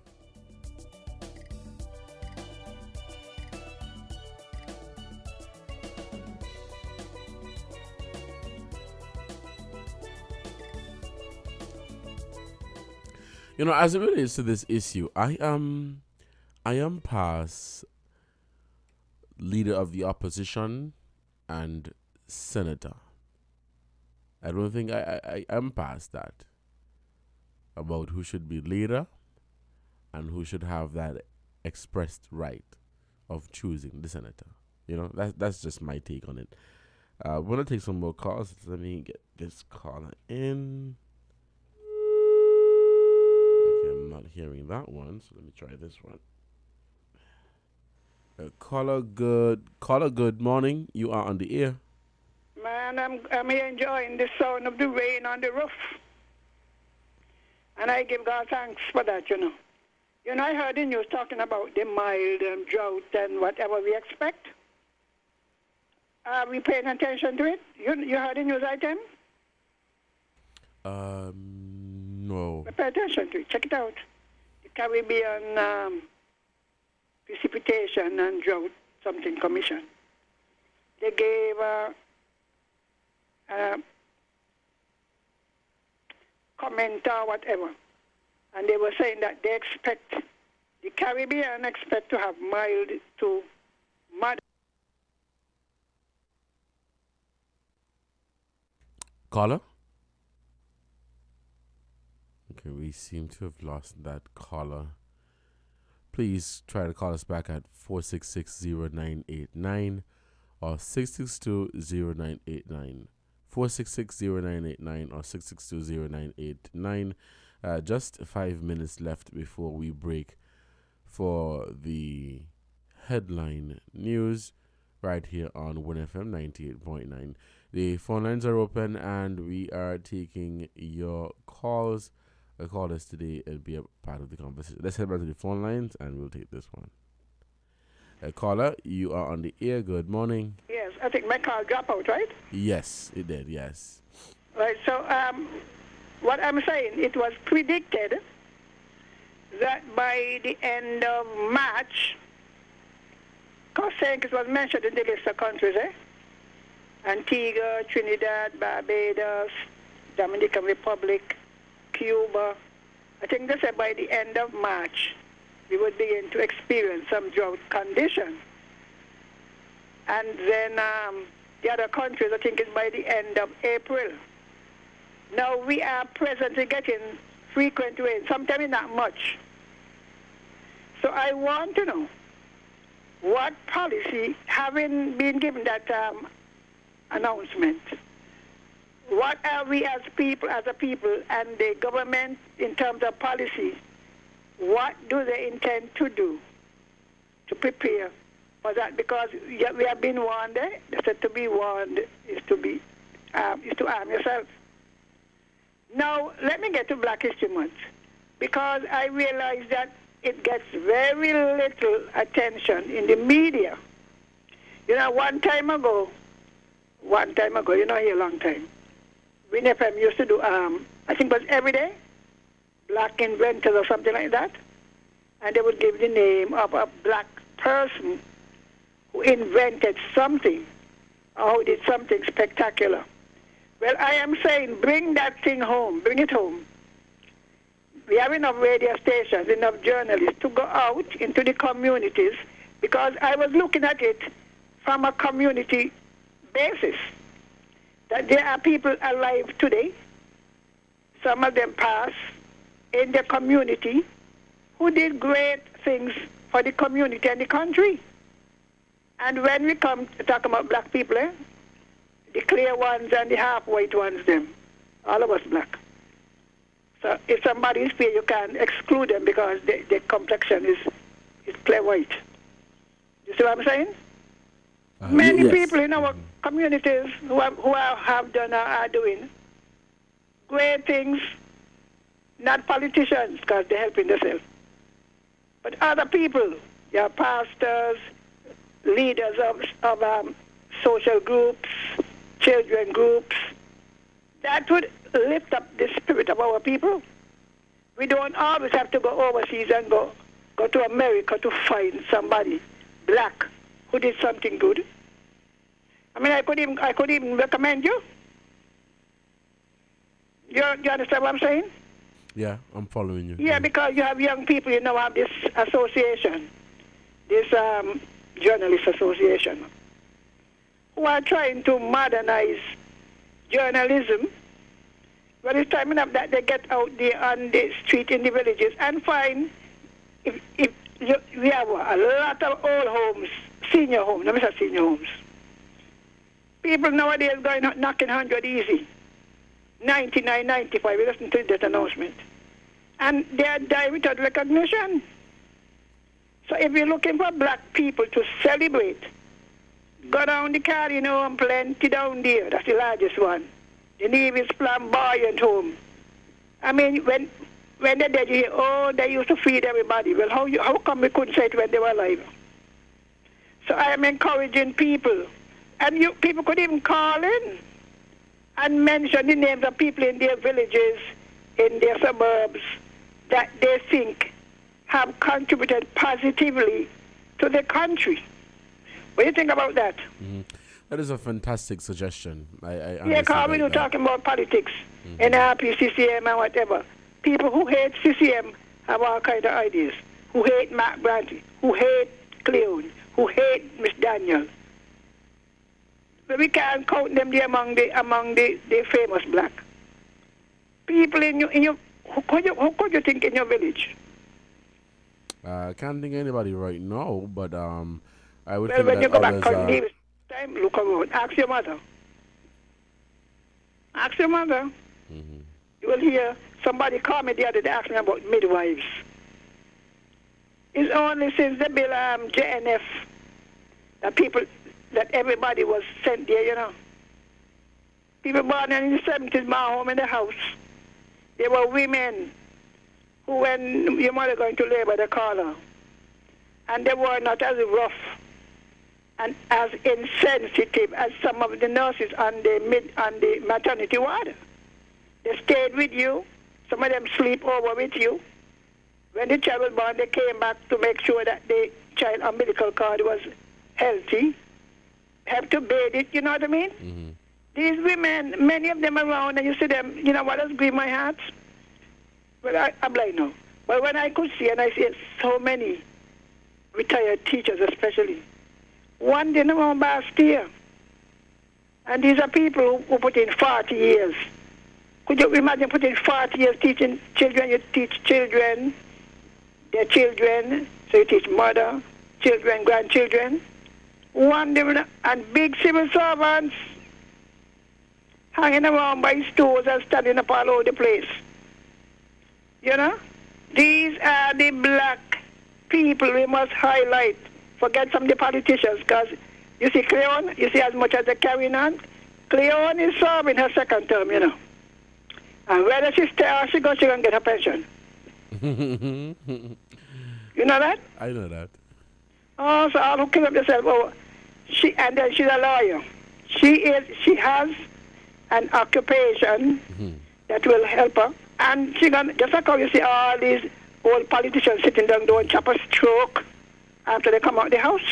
[SPEAKER 7] You know, as it relates to this issue, I am past leader of the opposition and senator. I don't think I am past that about who should be leader and who should have that expressed right of choosing the senator. You know, that's just my take on it. I want to take some more calls. Let me get this caller in. I'm not hearing that one, so let me try this one. Caller, good morning. You are on the air.
[SPEAKER 10] Man, I'm here enjoying the sound of the rain on the roof. And I give God thanks for that, you know. You know, I heard the news talking about the mild drought and whatever we expect. Are we paying attention to it? You heard the news item?
[SPEAKER 7] No.
[SPEAKER 10] Pay attention to it. Check it out. The Caribbean Precipitation and Drought something commission. They gave a comment or whatever, and they were saying that they expect the Caribbean to have mild to moderate.
[SPEAKER 7] Caller? Okay, we seem to have lost that caller. Please try to call us back at 466-0989 or 662-0989. 466-0989 or 662-0989. Just 5 minutes left before we break for the headline news right here on WINNFM 98.9. The phone lines are open and we are taking your calls. Call us today and be a part of the conversation. Let's head back to the phone lines and we'll take this one. Caller, you are on the air. Good morning.
[SPEAKER 10] Yes, I think my call dropped out, right?
[SPEAKER 7] Yes, it did, yes.
[SPEAKER 10] Right, so what I'm saying, it was predicted that by the end of March, because it was mentioned in the list of countries, Antigua, Trinidad, Barbados, Dominican Republic, Cuba. I think they said by the end of March, we would begin to experience some drought condition. And then the other countries, I think it's by the end of April. Now we are presently getting frequent rain, sometimes not much. So I want to know what policy, having been given that announcement, what are we as a people, and the government in terms of policy, what do they intend to do to prepare for that? Because we have been warned. They said to be warned is to arm yourself. Now, let me get to Black History Month, because I realize that it gets very little attention in the media. You know, one time ago, you know, here a long time, WINNFM used to do, I think it was every day, Black Inventors or something like that, and they would give the name of a black person who invented something or who did something spectacular. Well, I am saying, bring that thing home, bring it home. We have enough radio stations, enough journalists to go out into the communities, because I was looking at it from a community basis, that there are people alive today, some of them passed, in the community, who did great things for the community and the country. And when we come to talk about black people, the clear ones and the half-white ones, them, all of us black. So if somebody is fair, you can exclude them because their complexion is clear white. You see what I'm saying? Many
[SPEAKER 7] yes.
[SPEAKER 10] people in our communities who have done or are doing great things, not politicians because they're helping themselves, but other people, your pastors, leaders of social groups, children groups, that would lift up the spirit of our people. We don't always have to go overseas and go to America to find somebody black who did something good. I mean, I could even recommend you. You understand what I'm saying?
[SPEAKER 7] Yeah, I'm following you.
[SPEAKER 10] Yeah, because you have young people, you know, have this association, this journalist association, who are trying to modernize journalism. But it's time enough that they get out there on the street in the villages and find we have a lot of old homes, senior homes, let me say senior homes. People nowadays going knocking 100 easy, 99, 95, we listen to that announcement. And they are dying without recognition. So if you're looking for black people to celebrate, go down the Carino home, plenty down there, that's the largest one. The Nevis flamboyant home. I mean, when they're dead, you hear, oh, they used to feed everybody. Well, how come we couldn't say it when they were alive? So I am encouraging people. And people could even call in and mention the names of people in their villages, in their suburbs, that they think have contributed positively to the country. What do you think about that?
[SPEAKER 7] Mm-hmm. That is a fantastic suggestion. I
[SPEAKER 10] yeah, because we're talking about politics, NRP, CCM, and whatever. People who hate CCM have all kinds of ideas. Who hate Mark Branty, who hate Cleone, who hate Miss Daniel. But we can't count them there among the famous black people in your. Who could you think in your village?
[SPEAKER 7] I can't think of anybody right now, but I would
[SPEAKER 10] well,
[SPEAKER 7] think
[SPEAKER 10] when
[SPEAKER 7] that
[SPEAKER 10] you go
[SPEAKER 7] others
[SPEAKER 10] back next time, look around. Ask your mother. Ask your mother.
[SPEAKER 7] Mm-hmm.
[SPEAKER 10] You will hear somebody call me the other day asking about midwives. It's only since the bill JNF that everybody was sent there, you know. People born in the 70s, my home in the house. There were women who, when your mother going to labor, they call her. And they were not as rough and as insensitive as some of the nurses on the maternity ward. They stayed with you. Some of them sleep over with you. When the child was born, they came back to make sure that the child umbilical cord was healthy. help to bathe it, you know what I mean?
[SPEAKER 7] Mm-hmm.
[SPEAKER 10] These women, many of them around, and you see them, you know what does grieve my heart? Well, I'm like, no. But when I could see, and I see so many retired teachers especially, one day around Bastille, and these are people who put in 40 years. Could you imagine putting 40 years teaching children? You teach children, their children, so you teach mother, children, grandchildren. One day, and big civil servants hanging around by stores and standing up all over the place. You know? These are the black people we must highlight. Forget some of the politicians, because you see Cleon, you see as much as they're carrying on, Cleon is serving her second term, you know. And whether she stay or she goes, she going to get her pension. You know that?
[SPEAKER 7] I know that.
[SPEAKER 10] Oh, so all who kill up themselves, oh, and then she's a lawyer. She has an occupation that will help her. And she gonna, just like how you see all these old politicians sitting down doing chop a stroke after they come out of the house.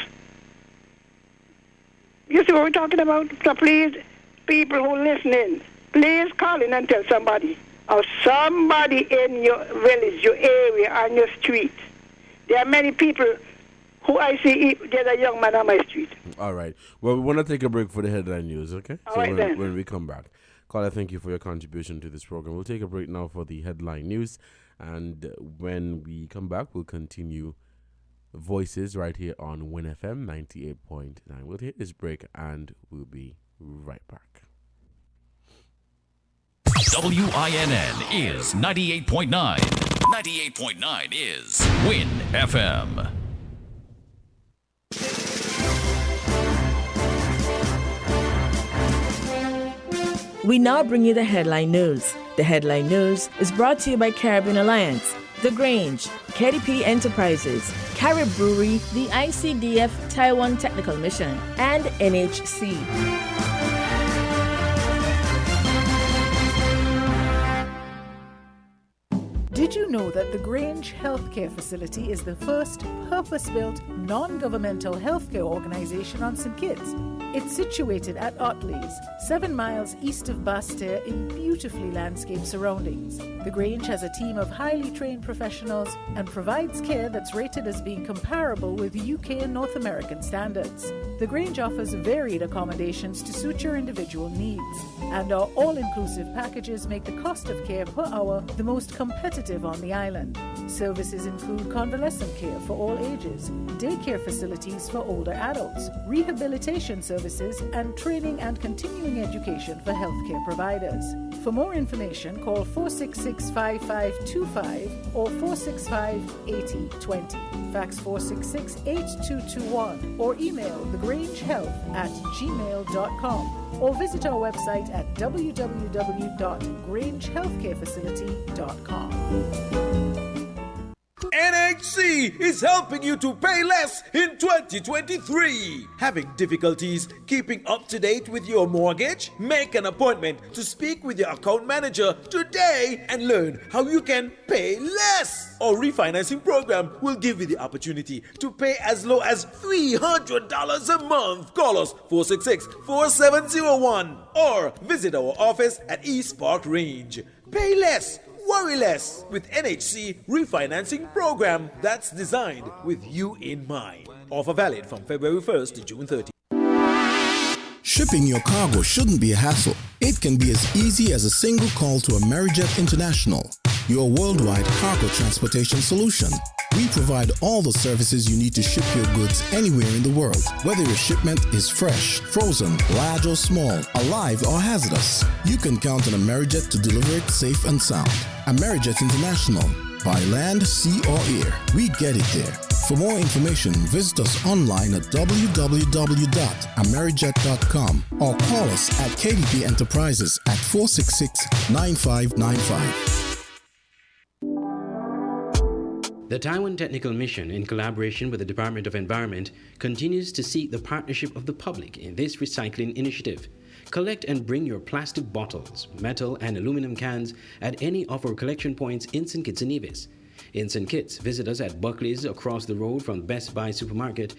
[SPEAKER 10] You see what we're talking about? So please, people who are listening, please call in and tell somebody, or somebody in your village, your area, on your street. There are many people who I see, there's a young man on my street.
[SPEAKER 7] All right. Well, we want to take a break for the headline news, okay?
[SPEAKER 10] All right, then.
[SPEAKER 7] When we come back. Caller, thank you for your contribution to this program. We'll take a break now for the headline news. And when we come back, we'll continue Voices right here on WINN-FM 98.9. We'll take this break and we'll be right back.
[SPEAKER 8] WINN is 98.9. 98.9 is WINN-FM.
[SPEAKER 15] We now bring you the headline news. The headline news is brought to you by Caribbean Alliance, The Grange, KDP Enterprises, Carib Brewery, the ICDF Taiwan Technical Mission, and NHC.
[SPEAKER 16] Did you know that the Grange Healthcare Facility is the first purpose-built, non-governmental healthcare organization on St. Kitts? It's situated at Otley's, 7 miles east of Bastille in beautifully landscaped surroundings. The Grange has a team of highly trained professionals and provides care that's rated as being comparable with UK and North American standards. The Grange offers varied accommodations to suit your individual needs, and our all-inclusive packages make the cost of care per hour the most competitive on the island. Services include convalescent care for all ages, daycare facilities for older adults, rehabilitation services, and training and continuing education for healthcare providers. For more information, call 466-5525 or 465-8020. Fax 466-8221 or email thegrangehealth@gmail.com or visit our website at www.grangehealthcarefacility.com.
[SPEAKER 17] NHC is helping you to pay less in 2023. Having difficulties keeping up to date with your mortgage? Make an appointment to speak with your account manager today and learn how you can pay less. Our refinancing program will give you the opportunity to pay as low as $300 a month. Call us 466-4701 or visit our office at East Park Range. Pay less. Worry less with NHC refinancing program that's designed with you in mind. Offer valid from February 1st to June 30th.
[SPEAKER 18] Shipping your cargo shouldn't be a hassle. It can be as easy as a single call to Amerijet International, your worldwide cargo transportation solution. We provide all the services you need to ship your goods anywhere in the world, whether your shipment is fresh, frozen, large or small, alive or hazardous. You can count on Amerijet to deliver it safe and sound. Amerijet International, by land, sea or air, we get it there. For more information, visit us online at www.amerijet.com or call us at KDP Enterprises at 466-9595.
[SPEAKER 19] The Taiwan Technical Mission, in collaboration with the Department of Environment, continues to seek the partnership of the public in this recycling initiative. Collect and bring your plastic bottles, metal and aluminum cans at any of our collection points in St. Kitts and Nevis. In St. Kitts, visit us at Buckley's across the road from Best Buy Supermarket,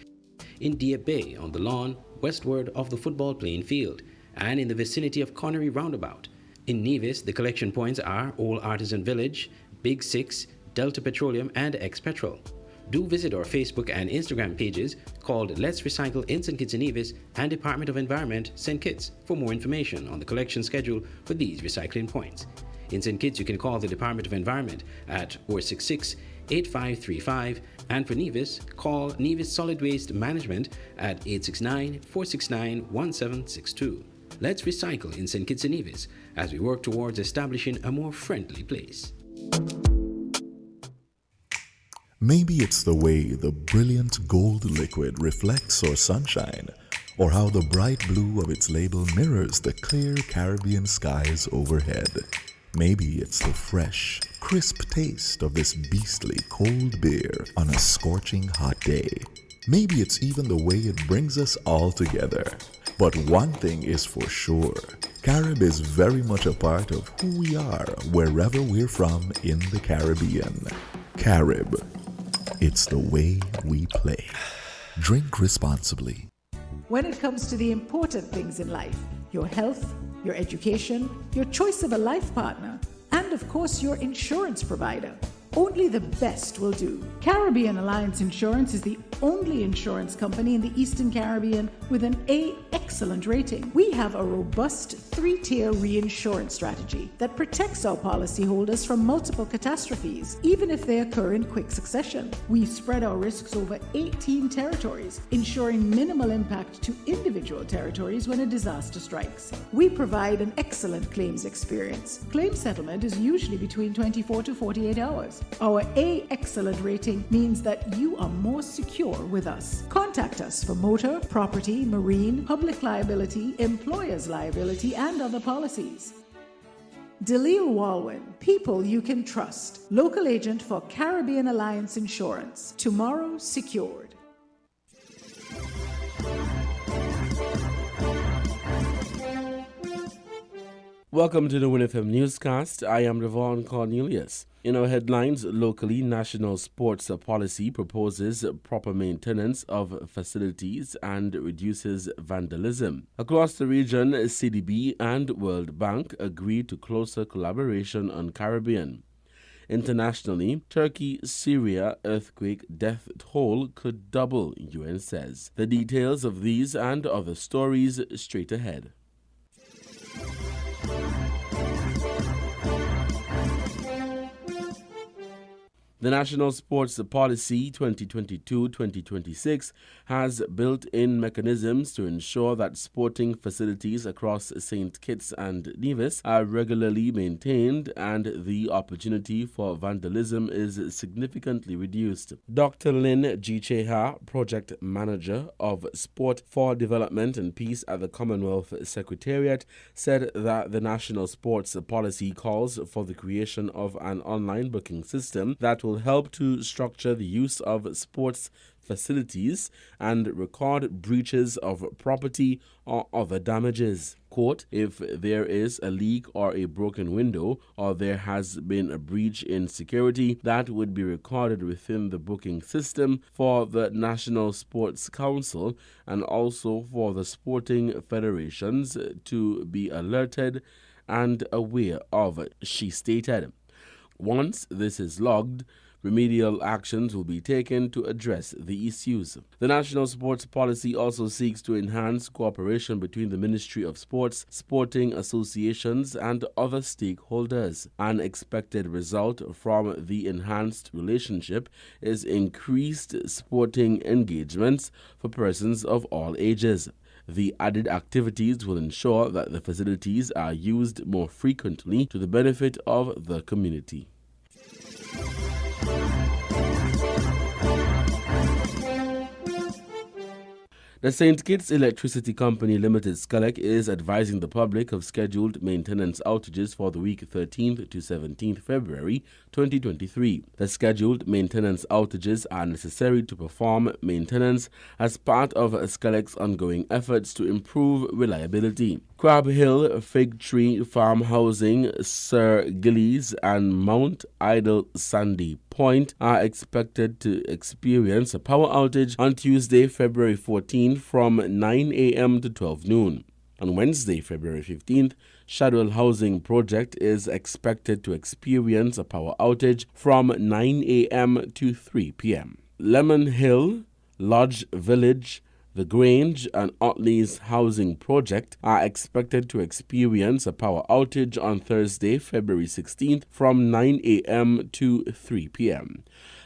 [SPEAKER 19] in Dieppe Bay on the lawn, westward of the football playing field and in the vicinity of Connery Roundabout. In Nevis, the collection points are Old Artisan Village, Big Six, Delta Petroleum, and X-Petrol. Do visit our Facebook and Instagram pages called Let's Recycle in St. Kitts and Nevis and Department of Environment, St. Kitts, for more information on the collection schedule for these recycling points. In St. Kitts, you can call the Department of Environment at 466-8535, and for Nevis, call Nevis Solid Waste Management at 869-469-1762. Let's recycle in St. Kitts and Nevis as we work towards establishing a more friendly place.
[SPEAKER 20] Maybe it's the way the brilliant gold liquid reflects our sunshine, or how the bright blue of its label mirrors the clear Caribbean skies overhead. Maybe it's the fresh, crisp taste of this beastly cold beer on a scorching hot day. Maybe it's even the way it brings us all together. But one thing is for sure, Carib is very much a part of who we are wherever we're from in the Caribbean. Carib. It's the way we play. Drink responsibly.
[SPEAKER 16] When it comes to the important things in life, your health, your education, your choice of a life partner, and of course your insurance provider, only the best will do. Caribbean Alliance Insurance is the only insurance company in the Eastern Caribbean with an A excellent rating. We have a robust 3-tier reinsurance strategy that protects our policyholders from multiple catastrophes, even if they occur in quick succession. We spread our risks over 18 territories, ensuring minimal impact to individual territories when a disaster strikes. We provide an excellent claims experience. Claim settlement is usually between 24 to 48 hours. Our A excellent rating means that you are more secure with us. Contact us for motor, property, marine, public liability, employer's liability, and other policies. Delisle Walwyn, people you can trust. Local agent for Caribbean Alliance Insurance. Tomorrow secured.
[SPEAKER 7] Welcome to the WINNFM Newscast. I am Devon Cornelius. In our headlines, locally, National Sports Policy proposes proper maintenance of facilities and reduces vandalism. Across the region, CDB and World Bank agreed to closer collaboration on Caribbean. Internationally, Turkey-Syria earthquake death toll could double, UN says. The details of these and other stories straight ahead. The National Sports Policy 2022-2026 has built-in mechanisms to ensure that sporting facilities across St. Kitts and Nevis are regularly maintained and the opportunity for vandalism is significantly reduced. Dr. Lynn G. Cheha, Project Manager of Sport for Development and Peace at the Commonwealth Secretariat, said that the National Sports Policy calls for the creation of an online booking system that will help to structure the use of sports facilities and record breaches of property or other damages. Quote, if there is a leak or a broken window or there has been a breach in security, that would be recorded within the booking system for the National Sports Council and also for the sporting federations to be alerted and aware of, she stated. Once this is logged, remedial actions will be taken to address the issues. The National Sports Policy also seeks to enhance cooperation between the Ministry of Sports, sporting associations, and other stakeholders. An expected result from the enhanced relationship is increased sporting engagements for persons of all ages. The added activities will ensure that the facilities are used more frequently to the benefit of the community. The St. Kitts Electricity Company Limited SCELEC is advising the public of scheduled maintenance outages for the week 13th to 17th February 2023. The scheduled maintenance outages are necessary to perform maintenance as part of SCELEC's ongoing efforts to improve reliability. Crab Hill, Fig Tree Farm Housing, Sir Gillies, and Mount Idle Sandy Point are expected to experience a power outage on Tuesday, February 14th from 9 a.m. to 12 noon. On Wednesday, February 15th, Shadwell Housing Project is expected to experience a power outage from 9 a.m. to 3 p.m. Lemon Hill, Lodge Village, The Grange, and Otley's Housing Project are expected to experience a power outage on Thursday, February 16th from 9 a.m. to 3 p.m.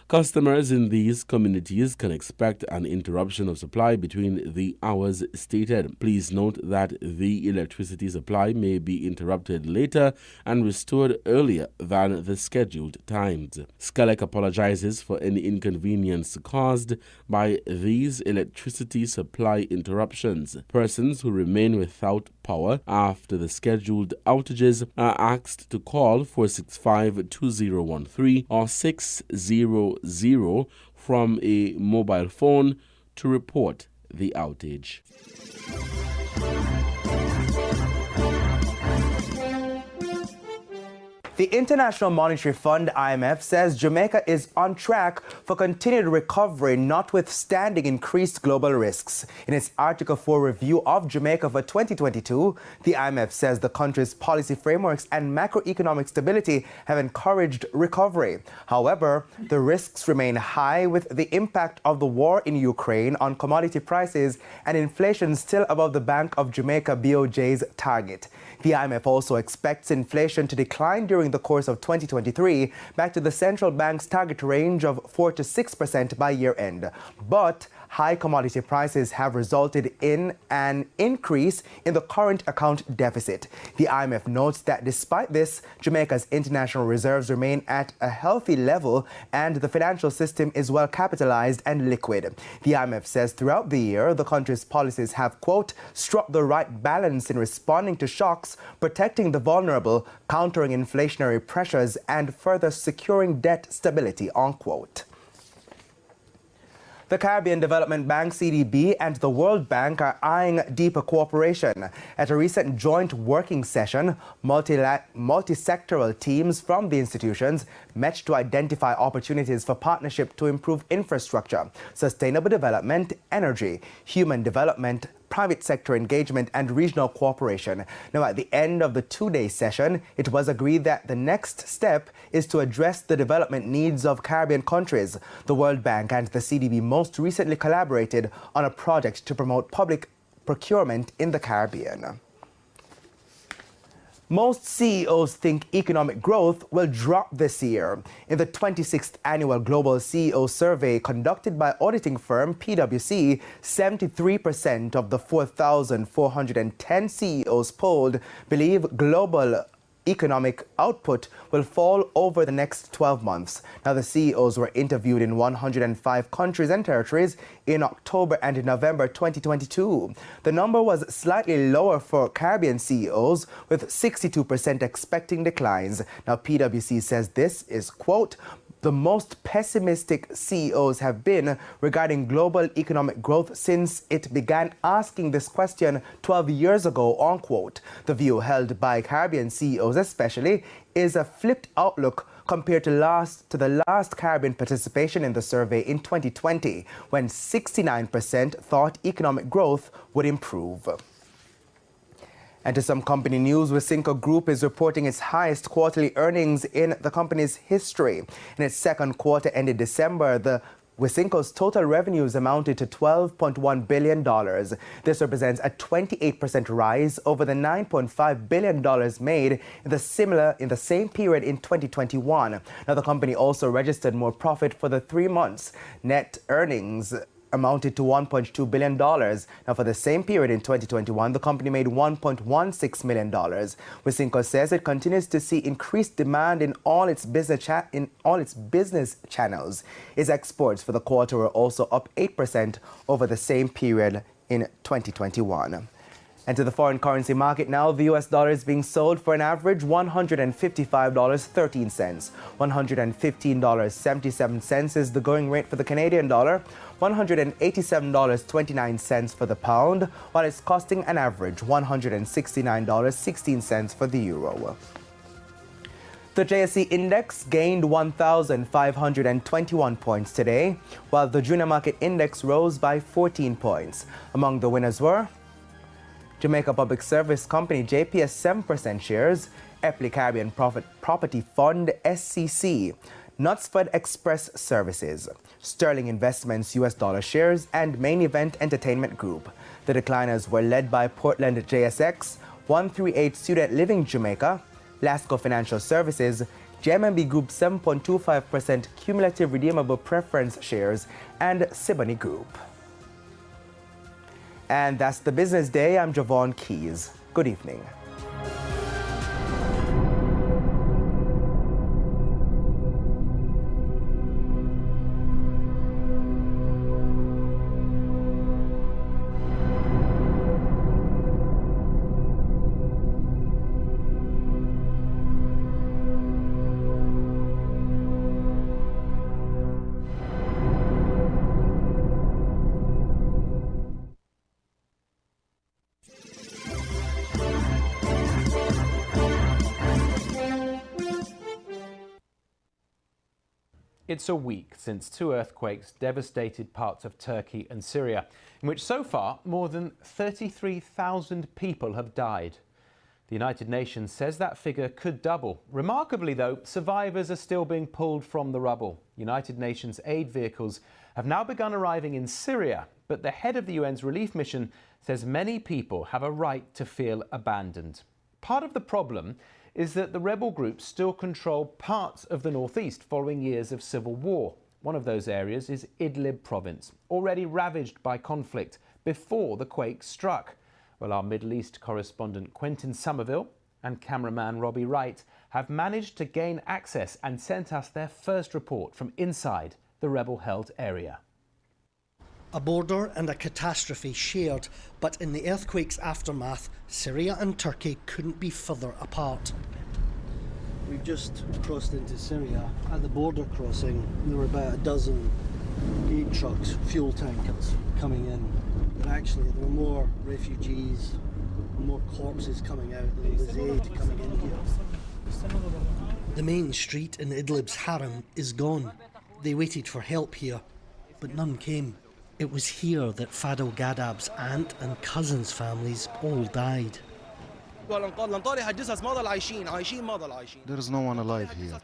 [SPEAKER 7] Customers in these communities can expect an interruption of supply between the hours stated. Please note that the electricity supply may be interrupted later and restored earlier than the scheduled times. Skelec apologizes for any inconvenience caused by these electricity supply interruptions. Persons who remain without power after the scheduled outages are asked to call 465-2013 or 600 from a mobile phone to report the outage.
[SPEAKER 21] The International Monetary Fund, IMF, says Jamaica is on track for continued recovery, notwithstanding increased global risks. In its Article 4 review of Jamaica for 2022, the IMF says the country's policy frameworks and macroeconomic stability have encouraged recovery. However, the risks remain high, with the impact of the war in Ukraine on commodity prices and inflation still above the Bank of Jamaica BOJ's target. The IMF also expects inflation to decline during the course of 2023 back to the central bank's target range of 4 to 6% by year end. But high commodity prices have resulted in an increase in the current account deficit. The IMF notes that despite this, Jamaica's international reserves remain at a healthy level and the financial system is well capitalized and liquid. The IMF says throughout the year, the country's policies have, quote, struck the right balance in responding to shocks, protecting the vulnerable, countering inflationary pressures, and further securing debt stability, unquote. The Caribbean Development Bank, CDB, and the World Bank are eyeing deeper cooperation. At a recent joint working session, multi-sectoral teams from the institutions met to identify opportunities for partnership to improve infrastructure, sustainable development, energy, human development, private sector engagement, and regional cooperation. Now, at the end of the two-day session, it was agreed that the next step is to address the development needs of Caribbean countries. The World Bank and the CDB most recently collaborated on a project to promote public procurement in the Caribbean. Most CEOs think economic growth will drop this year. In the 26th annual Global CEO Survey conducted by auditing firm PwC, 73% of the 4,410 CEOs polled believe global economic output will fall over the next 12 months. Now, the CEOs were interviewed in 105 countries and territories in October and November 2022. The number was slightly lower for Caribbean CEOs, with 62% expecting declines. Now, PwC says this is, quote, the most pessimistic CEOs have been regarding global economic growth since it began asking this question 12 years ago, unquote. The view held by Caribbean CEOs especially is a flipped outlook compared to the last Caribbean participation in the survey in 2020, when 69% thought economic growth would improve. And to some company news, Wisynco Group is reporting its highest quarterly earnings in the company's history. In its second quarter ended December, Wisynco's total revenues amounted to $12.1 billion. This represents a 28% rise over the $9.5 billion made in the same period in 2021. Now, the company also registered more profit for the 3 months. Net earnings amounted to $1.2 billion. Now, for the same period in 2021, the company made $1.16 million. Wisynco says it continues to see increased demand in all its business channels. Its exports for the quarter were also up 8% over the same period in 2021. And to the foreign currency market now, the US dollar is being sold for an average $155.13. $115.77 is the going rate for the Canadian dollar, $187.29 for the pound, while it's costing an average $169.16 for the euro. The JSE Index gained 1,521 points today, while the Junior Market Index rose by 14 points. Among the winners were Jamaica Public Service Company JPS 7% shares, Epley Caribbean Property Fund SCC, Knutsford Express Services, Sterling Investments US dollar shares, and Main Event Entertainment Group. The decliners were led by Portland JSX, 138 Student Living Jamaica, Lasco Financial Services, JMMB Group 7.25% cumulative redeemable preference shares, and Siboney Group. And that's the business day. I'm Javon Keys. Good evening.
[SPEAKER 5] It's a week since two earthquakes devastated parts of Turkey and Syria, in which so far more than 33,000 people have died. The United Nations says that figure could double. Remarkably, though, survivors are still being pulled from the rubble. United Nations aid vehicles have now begun arriving in Syria, but the head of the UN's relief mission says many people have a right to feel abandoned. Part of the problem is that the rebel groups still control parts of the northeast following years of civil war. One of those areas is Idlib province, already ravaged by conflict before the quake struck. Well, our Middle East correspondent Quentin Somerville and cameraman Robbie Wright have managed to gain access and sent us their first report from inside the rebel-held area.
[SPEAKER 22] A border and a catastrophe shared, but in the earthquake's aftermath, Syria and Turkey couldn't be further apart.
[SPEAKER 23] We've just crossed into Syria. At the border crossing, there were about a dozen aid trucks, fuel tankers, coming in. But actually, there were more refugees, more corpses coming out than there was aid coming in here.
[SPEAKER 22] The main street in Idlib's harem is gone. They waited for help here, but none came. It was here that Fadel Gadab's aunt and cousins' families all died.
[SPEAKER 24] There is no one alive here.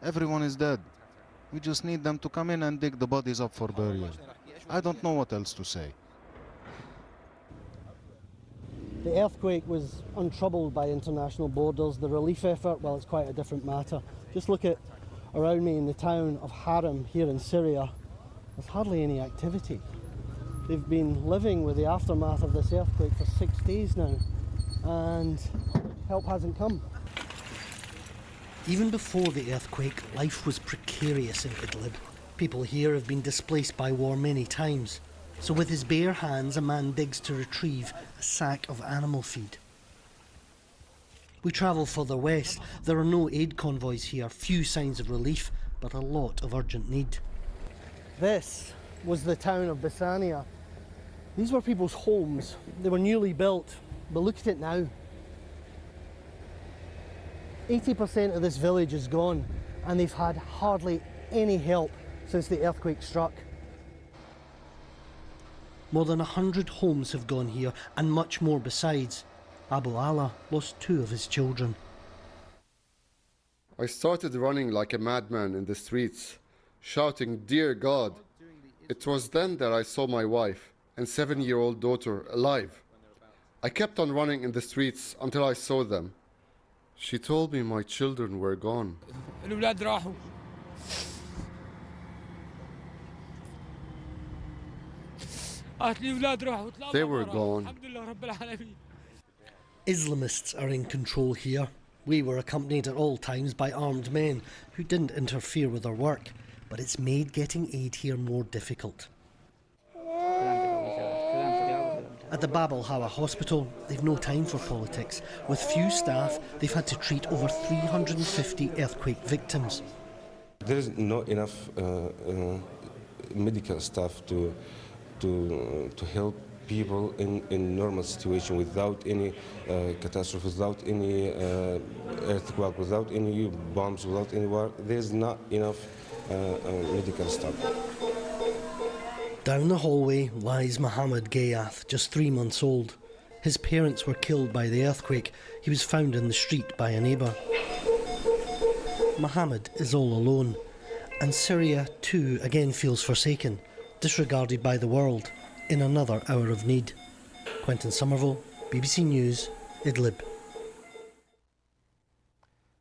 [SPEAKER 24] Everyone is dead. We just need them to come in and dig the bodies up for burial. I don't know what else to say.
[SPEAKER 23] The earthquake was untroubled by international borders. The relief effort, well, it's quite a different matter. Just look at around me in the town of Haram here in Syria. There's hardly any activity. They've been living with the aftermath of this earthquake for 6 days now, and help hasn't come.
[SPEAKER 22] Even before the earthquake, life was precarious in Idlib. People here have been displaced by war many times. So with his bare hands, a man digs to retrieve a sack of animal feed. We travel further west. There are no aid convoys here, few signs of relief, but a lot of urgent need.
[SPEAKER 23] This was the town of Bessania. These were people's homes. They were newly built, but look at it now. 80% of this village is gone, and they've had hardly any help since the earthquake struck.
[SPEAKER 22] More than 100 homes have gone here, and much more besides. Abu Allah lost 2 of his children.
[SPEAKER 25] I started running like a madman in the streets, shouting, "Dear God!" It was then that I saw my wife and 7-year-old daughter alive. I kept on running in the streets until I saw them. She told me my children were gone. They were gone.
[SPEAKER 22] Islamists are in control here. We were accompanied at all times by armed men who didn't interfere with our work, but it's made getting aid here more difficult. At the Bab al-Hawa hospital, they've no time for politics. With few staff, they've had to treat over 350 earthquake victims.
[SPEAKER 2] There is not enough medical staff to help people in normal situation without any catastrophe, without any earthquake, without any bombs, without any war. There's not enough medical staff.
[SPEAKER 22] Down the hallway lies Mohammed Gayath, just 3 months old. His parents were killed by the earthquake. He was found in the street by a neighbour. Mohammed is all alone, and Syria too again feels forsaken, disregarded by the world, in another hour of need. Quentin Somerville, BBC News, Idlib.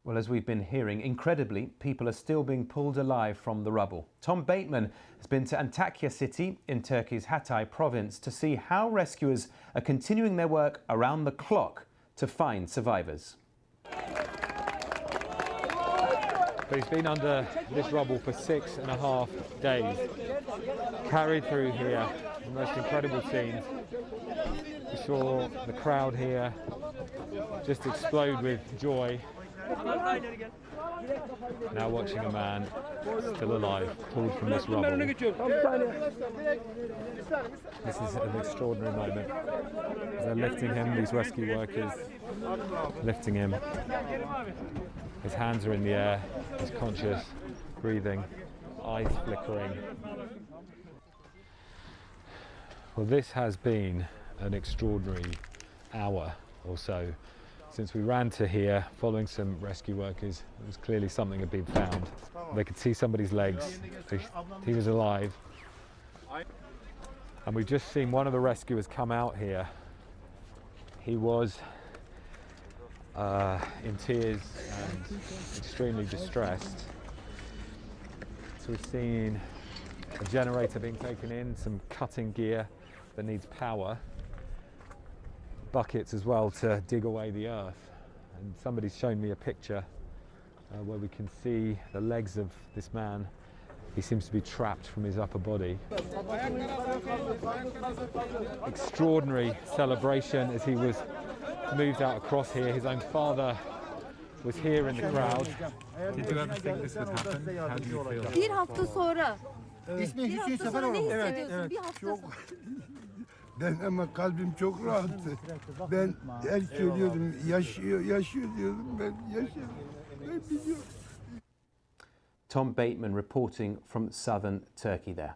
[SPEAKER 5] Well, as we've been hearing, incredibly, people are still being pulled alive from the rubble. Tom Bateman has been to Antakya city in Turkey's Hatay province to see how rescuers are continuing their work around the clock to find survivors.
[SPEAKER 4] But he's been under this rubble for 6.5 days, carried through here. The most incredible scenes. We saw the crowd here just explode with joy. Now watching a man still alive pulled from this rubble. This is an extraordinary moment. As they're lifting him, these rescue workers lifting him. His hands are in the air, he's conscious, breathing, eyes flickering. Well, this has been an extraordinary hour or so since we ran to here following some rescue workers. It was clearly something had been found. They could see somebody's legs. He was alive. And we've just seen one of the rescuers come out here. He was in tears and extremely distressed. So we've seen a generator being taken in, some cutting gear that needs power, buckets as well to dig away the earth. And somebody's shown me a picture where we can see the legs of this man. He seems to be trapped from his upper body. Extraordinary celebration as he was moved out across here. His own father was here in the crowd. Did you ever think this would happen? How do you feel?
[SPEAKER 6] Bir hafta sonra.
[SPEAKER 9] İsmi Hüseyin Sefer oldu. Evet. Çok. Ben ama kalbim çok rahattı. Ben her söylüyordum, yaşıyor diyordum, ben yaşıyorum. Ben biliyorum.
[SPEAKER 5] Tom Bateman reporting from southern Turkey there.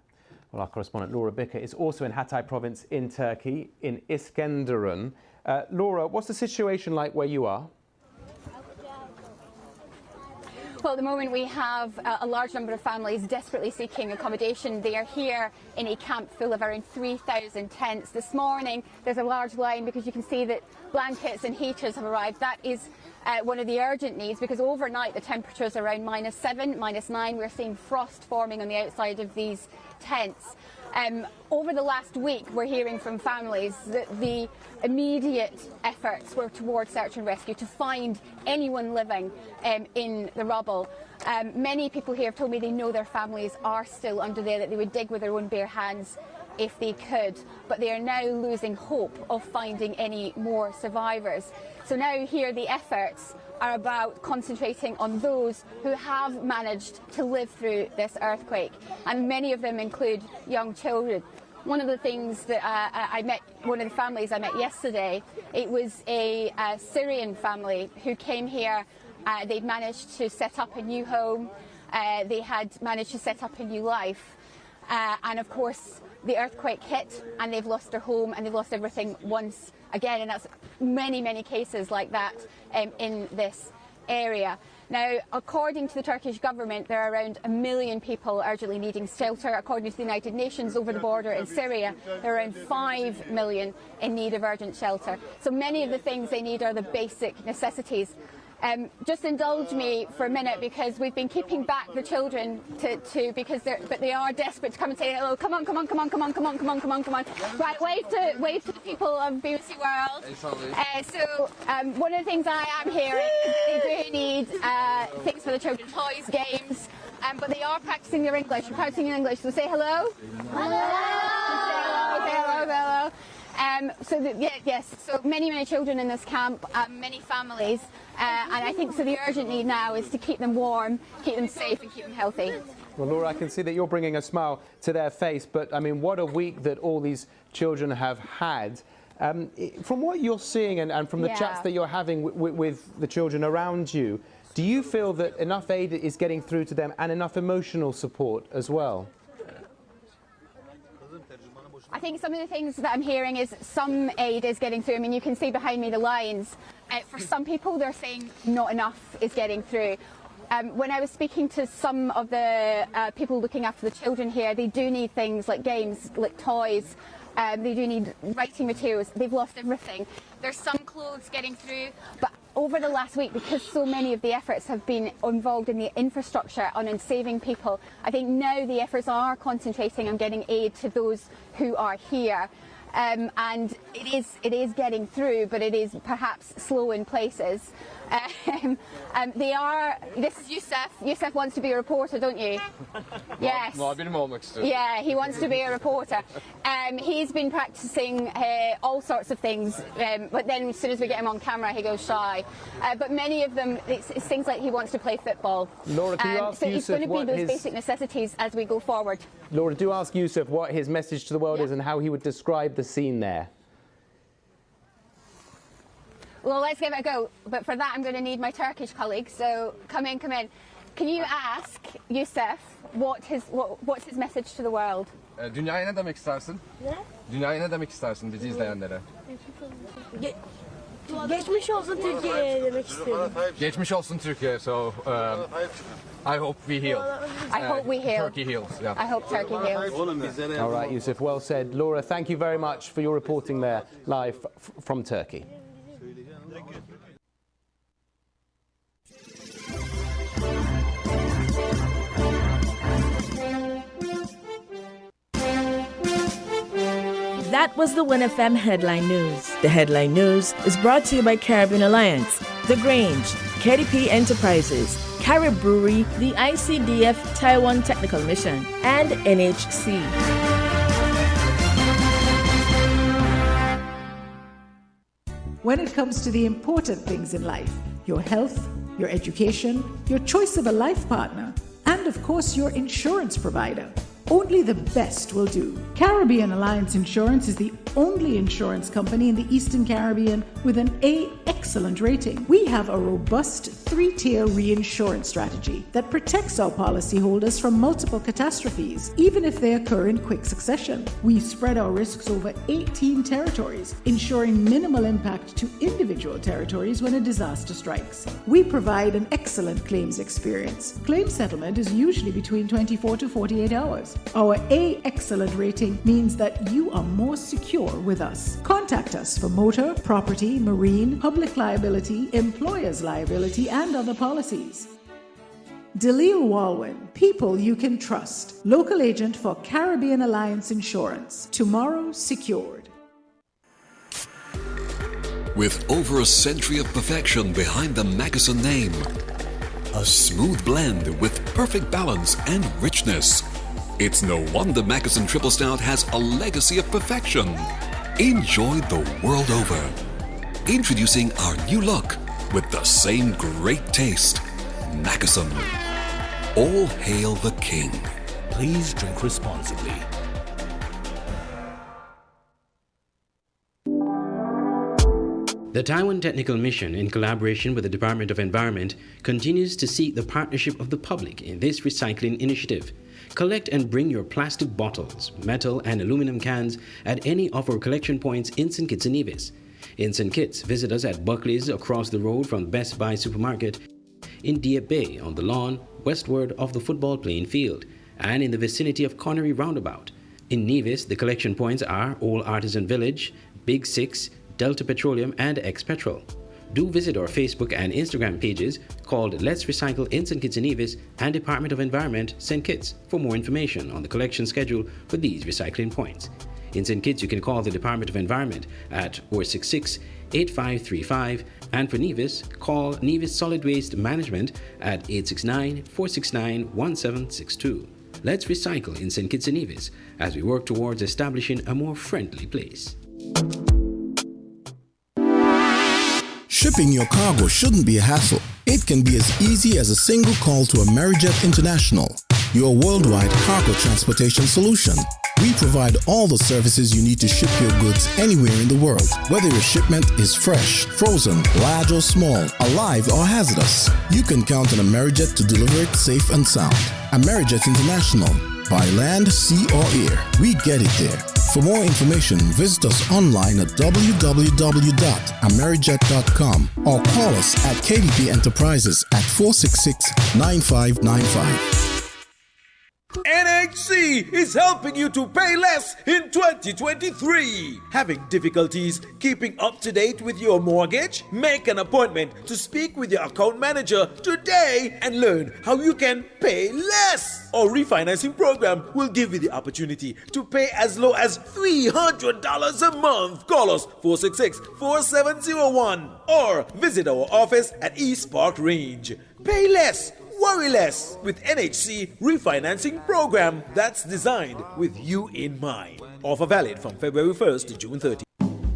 [SPEAKER 5] Well, our correspondent Laura Bicker is also in Hatay province in Turkey, in Iskenderun. Laura, what's the situation like where you are?
[SPEAKER 6] Well, at the moment we have a large number of families desperately seeking accommodation. They are here in a camp full of around 3,000 tents. This morning there's a large line because you can see that blankets and heaters have arrived. That is one of the urgent needs because overnight the temperature's around -7, -9. We're seeing frost forming on the outside of these tents. Over the last week, we're hearing from families that the immediate efforts were towards search and rescue to find anyone living in the rubble. Many people here have told me they know their families are still under there, that they would dig with their own bare hands if they could, but they are now losing hope of finding any more survivors. So now here the efforts are about concentrating on those who have managed to live through this earthquake, and many of them include young children. One of the things that I met, one of the families I met yesterday, it was a Syrian family who came here. They'd managed to set up a new home, they had managed to set up a new life, and of course the earthquake hit and they've lost their home and they've lost everything once again, and that's many cases like that in this area. Now, according to the Turkish government, there are around 1 million people urgently needing shelter. According to the United Nations, over the border in Syria, there are around 5 million in need of urgent shelter. So many of the things they need are the basic necessities. Just indulge me for a minute because we've been keeping back the children because they are desperate to come and say hello. Come on. Right, wave to the people of BBC World. One of the things I am hearing is that they do need things for the children, toys, games, but they are practicing their English. So say hello. Hello. Say hello. Yes, so many children in this camp, many families, and I think so the urgent need now is to keep them warm, keep them safe and keep them healthy.
[SPEAKER 5] Well, Laura, I can see that you're bringing a smile to their face, but I mean, what a week that all these children have had. From what you're seeing and from the chats that you're having with the children around you, do you feel that enough aid is getting through to them and enough emotional support as well?
[SPEAKER 6] I think some of the things that I'm hearing is some aid is getting through. I mean, you can see behind me the lines. For some people, they're saying not enough is getting through. When I was speaking to some of the people looking after the children here, they do need things like games, like toys. They do need writing materials. They've lost everything. There's some clothes getting through, but over the last week, because so many of the efforts have been involved in the infrastructure and in saving people, I think now the efforts are concentrating on getting aid to those who are here. And it is getting through, but it is perhaps slow in places. This is Yusuf. Yusuf wants to be a reporter, don't you? Yes. Yeah, he wants to be a reporter. He's been practicing all sorts of things, but then as soon as we get him on camera, he goes shy. But many of them, it's things like he wants to play football.
[SPEAKER 5] Laura, can you ask
[SPEAKER 6] so it's
[SPEAKER 5] Yusuf
[SPEAKER 6] going to be those basic necessities as we go forward.
[SPEAKER 5] Laura, do ask Yusuf what his message to the world is and how he would describe the scene there.
[SPEAKER 6] Well, let's give it a go. But for that, I'm going to need my Turkish colleague. So come in. Can you ask Yusuf what's his message to the world?
[SPEAKER 1] Dünyaya ne demek istersin?
[SPEAKER 3] Ne?
[SPEAKER 1] Dünyaya ne demek istersin bizi izleyenlere?
[SPEAKER 3] Geçmiş olsun Türkiye'ye demek istiyorum.
[SPEAKER 1] Geçmiş olsun Türkiye. So I hope we heal.
[SPEAKER 6] I hope we heal.
[SPEAKER 1] Turkey heals. Yeah.
[SPEAKER 6] I hope Turkey heals.
[SPEAKER 5] All right, Yusuf, well said. Laura, thank you very much for your reporting there live from Turkey.
[SPEAKER 15] That was the WINNFM Headline News. The Headline News is brought to you by Caribbean Alliance, The Grange, KDP Enterprises, Carib Brewery, the ICDF Taiwan Technical Mission, and NHC.
[SPEAKER 16] When it comes to the important things in life, your health, your education, your choice of a life partner, and of course your insurance provider, only the best will do. Caribbean Alliance Insurance is the only insurance company in the Eastern Caribbean with an A excellent rating. We have a robust 3-tier reinsurance strategy that protects our policyholders from multiple catastrophes, even if they occur in quick succession. We spread our risks over 18 territories, ensuring minimal impact to individual territories when a disaster strikes. We provide an excellent claims experience. Claim settlement is usually between 24 to 48 hours. Our A excellent rating means that you are more secure with us. Contact us for motor, property, marine, public liability, employer's liability, and other policies. Dalil Walwyn, people you can trust. Local agent for Caribbean Alliance Insurance. Tomorrow secured.
[SPEAKER 11] With over a century of perfection behind the Mackeson name, a smooth blend with perfect balance and richness, it's no wonder Mackeson Triple Stout has a legacy of perfection. Enjoyed the world over. Introducing our new look with the same great taste. Mackeson. All hail the king.
[SPEAKER 12] Please drink responsibly.
[SPEAKER 19] The Taiwan Technical Mission, in collaboration with the Department of Environment, continues to seek the partnership of the public in this recycling initiative. Collect and bring your plastic bottles, metal and aluminum cans at any of our collection points in St. Kitts and Nevis. In St. Kitts, visit us at Buckley's across the road from Best Buy supermarket, in Dieppe Bay on the lawn westward of the football playing field, and in the vicinity of Connery Roundabout. In Nevis, the collection points are Old Artisan Village, Big Six, Delta Petroleum, and X-Petrol. Do visit our Facebook and Instagram pages called Let's Recycle in St. Kitts and Nevis and Department of Environment, St. Kitts, for more information on the collection schedule for these recycling points. In St. Kitts, you can call the Department of Environment at 466-8535, and for Nevis, call Nevis Solid Waste Management at 869-469-1762. Let's recycle in St. Kitts and Nevis as we work towards establishing a more friendly place.
[SPEAKER 18] Shipping your cargo shouldn't be a hassle. It can be as easy as a single call to Amerijet International, your worldwide cargo transportation solution. We provide all the services you need to ship your goods anywhere in the world, whether your shipment is fresh, frozen, large or small, alive or hazardous. You can count on Amerijet to deliver it safe and sound. Amerijet International, by land, sea or air, we get it there. For more information, visit us online at www.amerijet.com or call us at KDP Enterprises at 466-9595.
[SPEAKER 8] NHC is helping you to pay less in 2023. Having difficulties keeping up to date with your mortgage? Make an appointment to speak with your account manager today and learn how you can pay less. Our refinancing program will give you the opportunity to pay as low as $300 a month. Call us 466-4701 or visit our office at East Park Range. Pay less. Worry less with NHC refinancing program that's designed with you in mind. Offer valid from February 1st to June 30th.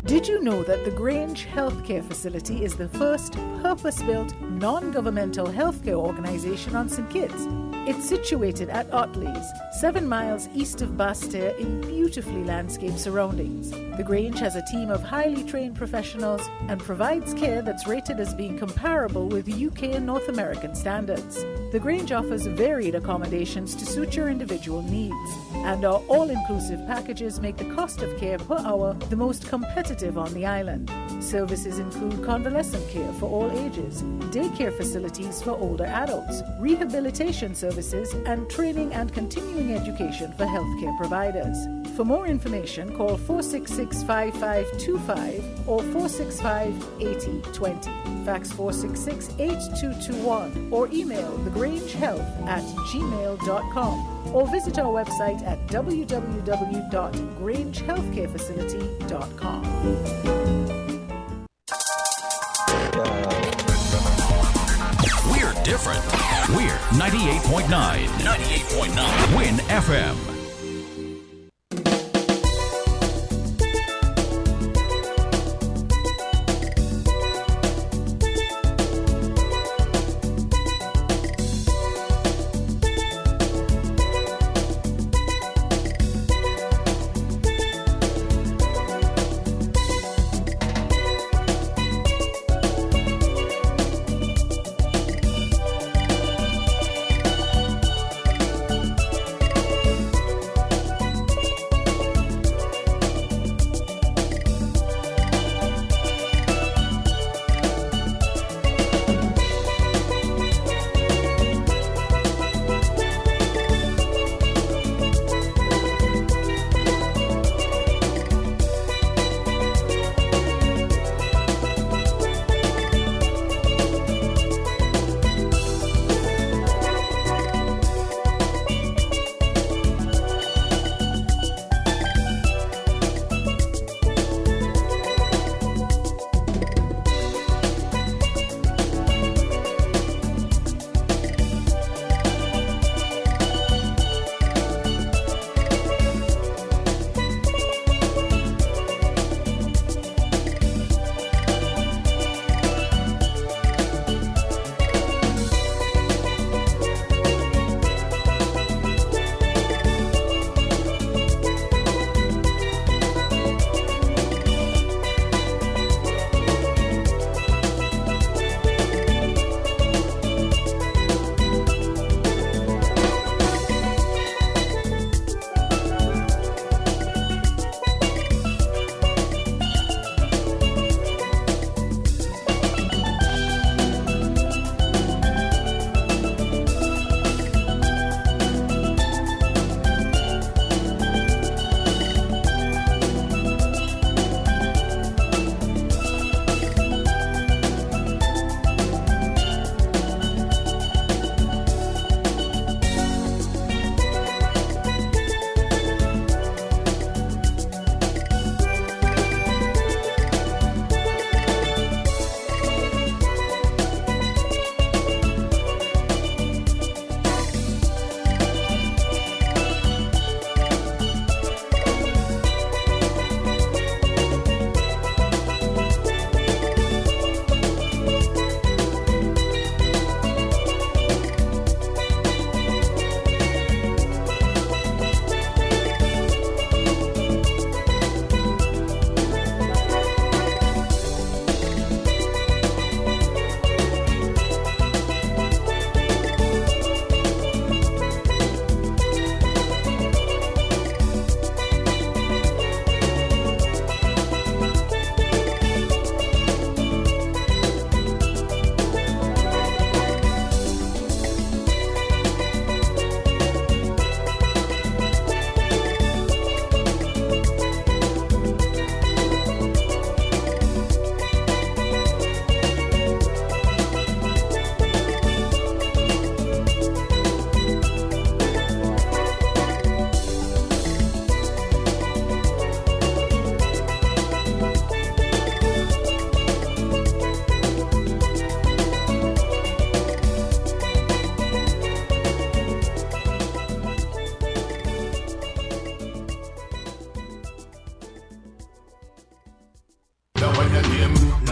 [SPEAKER 16] Did you know that the Grange Healthcare Facility is the first purpose-built, non-governmental healthcare organization on St. Kitts? It's situated at Otley's, 7 miles east of Basseterre in beautifully landscaped surroundings. The Grange has a team of highly trained professionals and provides care that's rated as being comparable with UK and North American standards. The Grange offers varied accommodations to suit your individual needs, and our all-inclusive packages make the cost of care per hour the most competitive on the island. Services include convalescent care for all ages, daycare facilities for older adults, rehabilitation services, and training and continuing education for healthcare providers. For more information, call 466-5525 or 465-8020. Fax 466-8221 or email thegrangehealth@gmail.com or visit our website at www.grangehealthcarefacility.com.
[SPEAKER 12] We're different. We're 98.9. 98.9. Win FM.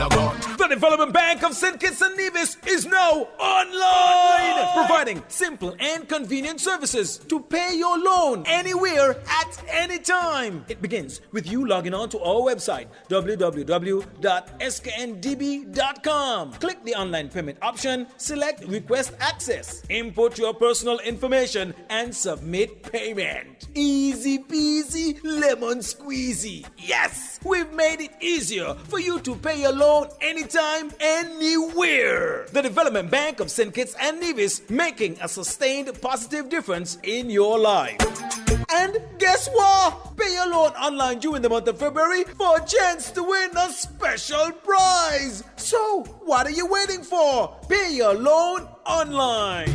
[SPEAKER 8] The Development Bank of St. Kitts and Nevis is now online, providing simple and convenient services to pay your loan anywhere at any time. It begins with you logging on to our website, www.skndb.com. Click the online payment option, select Request Access, input your personal information, and submit payment. Easy peasy, lemon squeezy. Yes, we've made it easier for you to pay your loan anytime, anywhere. The Development Bank of St. Kitts and Nevis, making a sustained positive difference in your life. And guess what? Pay your loan online during the month of February for a chance to win a special prize. So, what are you waiting for? Pay your loan online.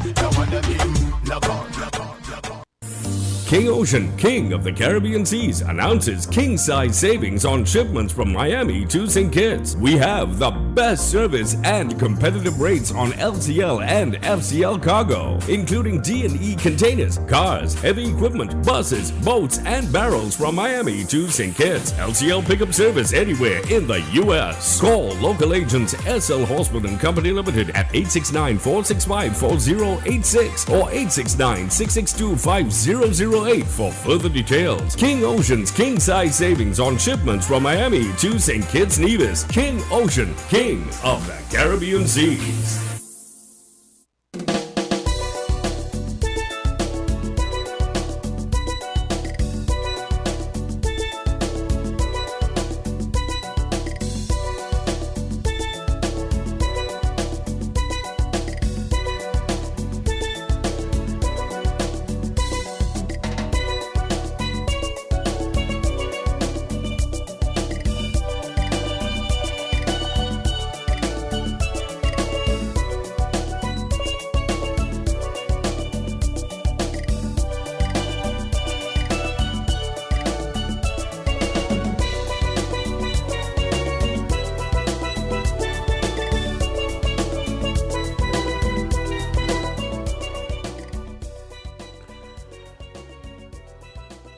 [SPEAKER 10] King Ocean, king of the Caribbean seas, announces king-size savings on shipments from Miami to St. Kitts. We have the best service and competitive rates on LCL and FCL cargo, including D&E containers, cars, heavy equipment, buses, boats, and barrels from Miami to St. Kitts. LCL pickup service anywhere in the U.S. Call local agents SL Hospital and Company Limited at 869-465-4086 or 869-662-5008 for further details. King Ocean's king-size savings on shipments from Miami to St. Kitts Nevis. King Ocean, king of the Caribbean seas.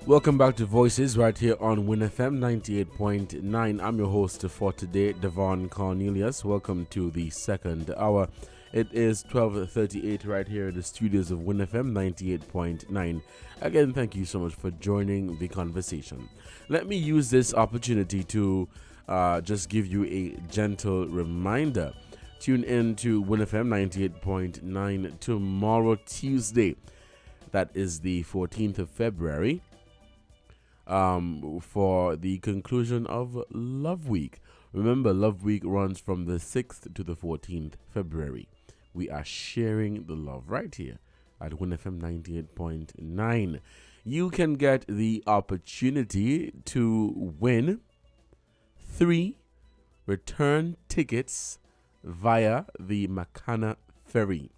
[SPEAKER 7] Welcome back to Voices right here on WINNFM 98.9. I'm your host for today, Devon Cornelius. Welcome to the second hour. It is 12:38 right here in the studios of WINNFM 98.9. Again, thank you so much for joining the conversation. Let me use this opportunity to just give you a gentle reminder. Tune in to WINNFM 98.9 tomorrow, Tuesday. That is the 14th of February. For the conclusion of Love Week. Remember, Love Week runs from the 6th to the 14th February. We are sharing the love right here at WINNFM 98.9. You can get the opportunity to win 3 return tickets via the Makana Ferry.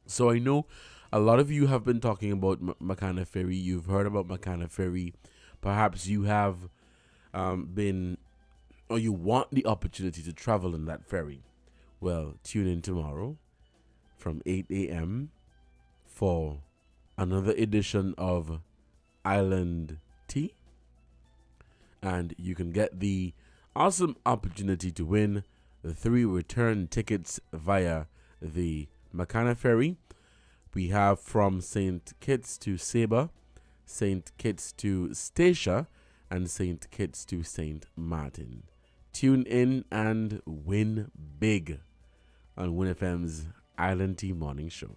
[SPEAKER 7] So I know a lot of you have been talking about Makana Ferry. You've heard about Makana Ferry. Perhaps you have been, or you want the opportunity to travel in that ferry. Well, tune in tomorrow from 8 a.m. for another edition of Island Tea. And you can get the awesome opportunity to win the 3 return tickets via the Makana Ferry. We have from St. Kitts to Saba, St. Kitts to Statia, and St. Kitts to St. Martin. Tune in and win big on WINNFM's Island Tea Morning Show.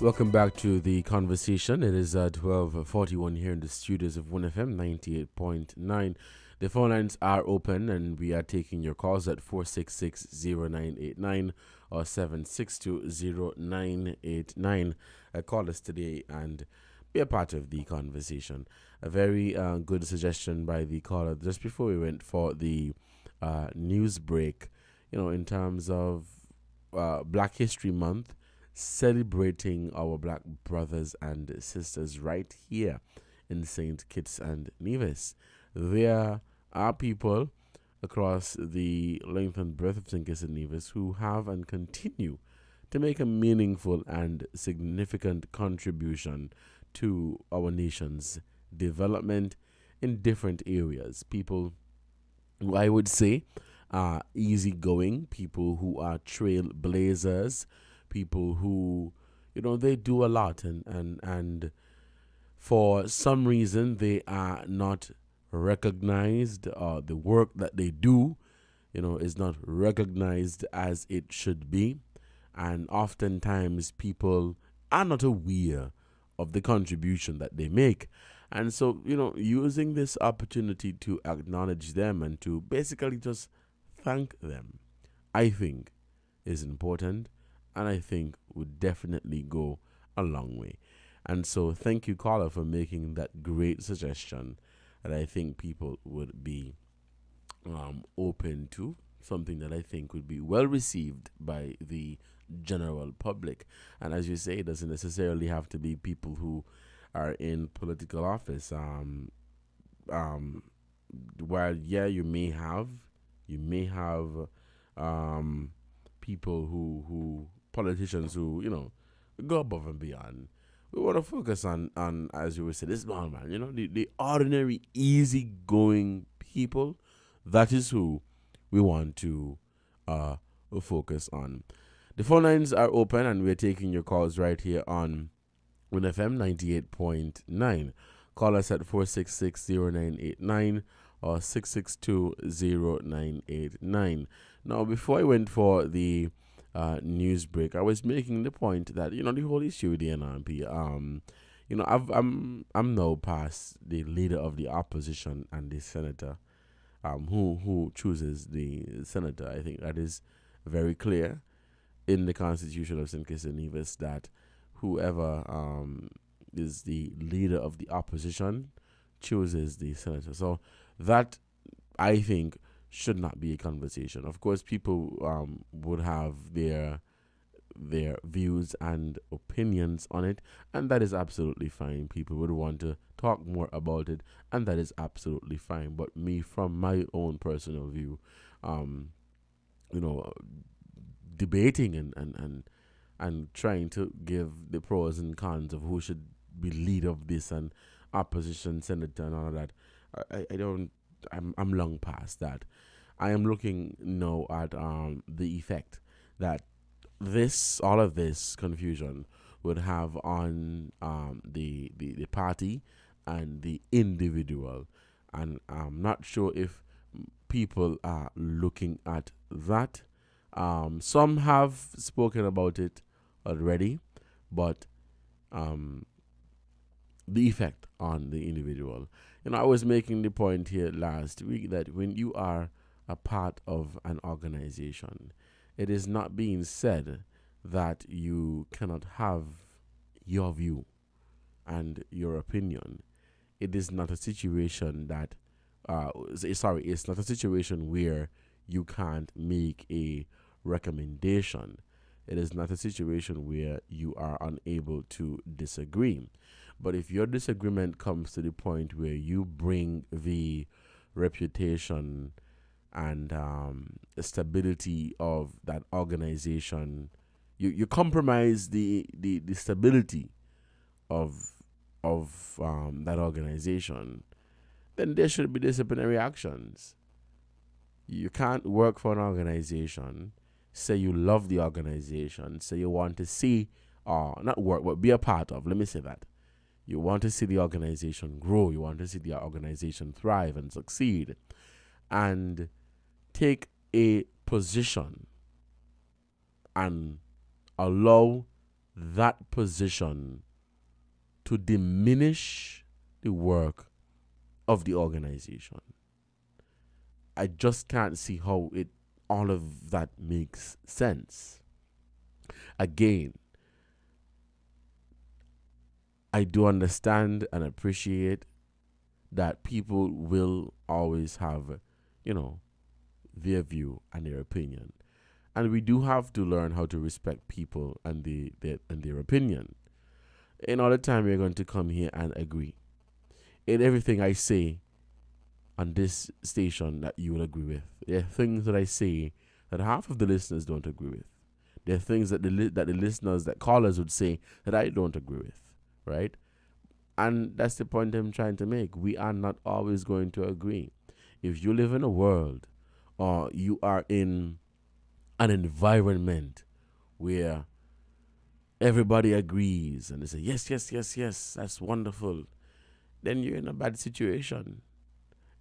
[SPEAKER 7] Welcome back to the conversation. It is 12:41 here in the studios of WINNFM 98.9. The phone lines are open and we are taking your calls at 466-0989 or 762-0989. Call us today and be a part of the conversation. A very good suggestion by the caller just before we went for the news break, in terms of Black History Month, celebrating our black brothers and sisters right here in St. Kitts and Nevis. There are people across the length and breadth of St. Kitts and Nevis who have and continue to make a meaningful and significant contribution to our nation's development in different areas. People who I would say are easygoing, people who are trailblazers, people who, they do a lot and for some reason they are not recognized, or the work that they do, is not recognized as it should be. And oftentimes people are not aware of the contribution that they make. And so, using this opportunity to acknowledge them and to basically just thank them, I think is important. And I think would definitely go a long way. And so thank you, caller, for making that great suggestion that I think people would be open to, something that I think would be well received by the general public. And as you say, it doesn't necessarily have to be people who are in political office. While, yeah, you may have people who politicians who, go above and beyond. We want to focus on as you would say, this small man, the ordinary, easygoing people. That is who we want to focus on. The phone lines are open and we're taking your calls right here on WINNFM 98.9. Call us at 466-0989 or 662-0989. Now, before I went for the news break, I was making the point that the whole issue with the NRP. I'm now past the leader of the opposition and the senator, who chooses the senator. I think that is very clear in the Constitution of St. Kitts and Nevis that whoever is the leader of the opposition chooses the senator. So that, I think, should not be a conversation. Of course, people would have their views and opinions on it, and that is absolutely fine. People would want to talk more about it, and that is absolutely fine. But me, from my own personal view, debating and trying to give the pros and cons of who should be leader of this and opposition senator and all of that, I'm long past that. I am looking now at the effect that all of this confusion would have on the party and the individual, and I'm not sure if people are looking at that. Some have spoken about it already, but the effect on the individual. I was making the point here last week that when you are a part of an organization, it is not being said that you cannot have your view and your opinion. It is not a situation that, it's not a situation where you can't make a recommendation. It is not a situation where you are unable to disagree. But if your disagreement comes to the point where you bring the reputation and stability of that organization, you compromise the stability of that organization, then there should be disciplinary actions. You can't work for an organization, say you love the organization, say you want to see, not work, but be a part of, let me say that. You want to see the organization grow, you want to see the organization thrive and succeed, and take a position and allow that position to diminish the work of the organization. I just can't see how all of that makes sense. Again, I do understand and appreciate that people will always have, their view and their opinion. And we do have to learn how to respect people and their opinion. In all the time, we're going to come here and agree. In everything I say on this station that you will agree with. There are things that I say that half of the listeners don't agree with. There are things that that callers would say that I don't agree with, right? And that's the point I'm trying to make. We are not always going to agree. If you live in a world or you are in an environment where everybody agrees and they say, yes, yes, yes, yes, that's wonderful, then you're in a bad situation.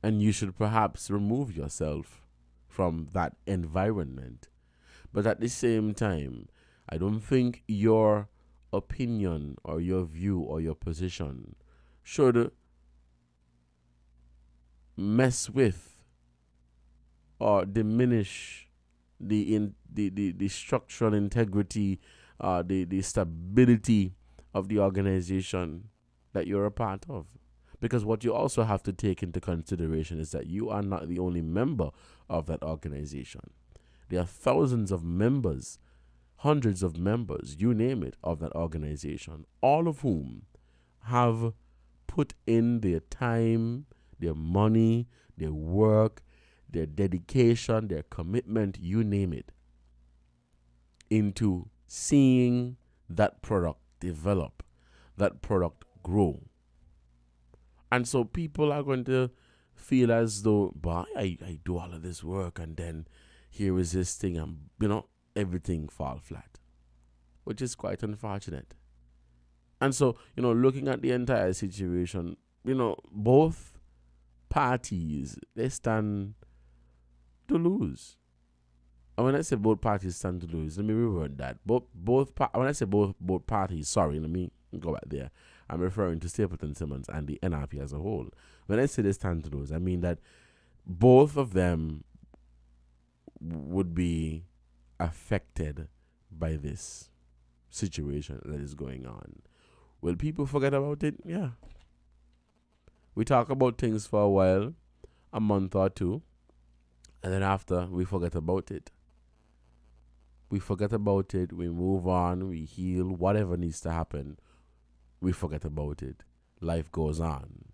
[SPEAKER 7] And you should perhaps remove yourself from that environment. But at the same time, I don't think your opinion or your view or your position should mess with or diminish the structural integrity, the stability of the organization that you're a part of. Because what you also have to take into consideration is that you are not the only member of that organization. There are thousands of members, hundreds of members, you name it, of that organization, all of whom have put in their time, their money, their work, their dedication, their commitment, you name it, into seeing that product develop, that product grow. And so people are going to feel as though, boy, I do all of this work and then here is this thing and, everything fall flat, which is quite unfortunate. And so, looking at the entire situation, both parties, they stand to lose. And when I say both parties stand to lose, let me reword that. When I say both parties, sorry, let me go back there. I'm referring to Stapleton Simmons and the NRP as a whole. When I say they stand to lose, I mean that both of them would be affected by this situation that is going on. Will people forget about it? Yeah. We talk about things for a while, a month or two, and then after we forget about it. We forget about it, we move on, we heal, whatever needs to happen. We forget about it. Life goes on,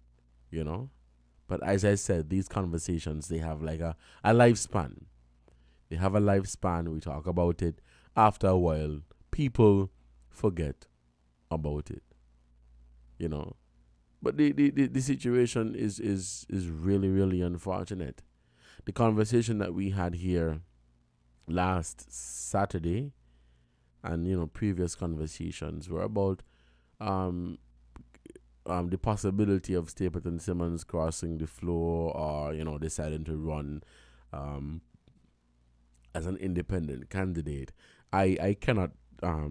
[SPEAKER 7] But as I said, these conversations, they have like a lifespan. They have a lifespan. We talk about it. After a while, people forget about it, But the situation is really, really unfortunate. The conversation that we had here last Saturday and, previous conversations were about the possibility of Stapleton Simmons crossing the floor or, deciding to run as an independent candidate. I cannot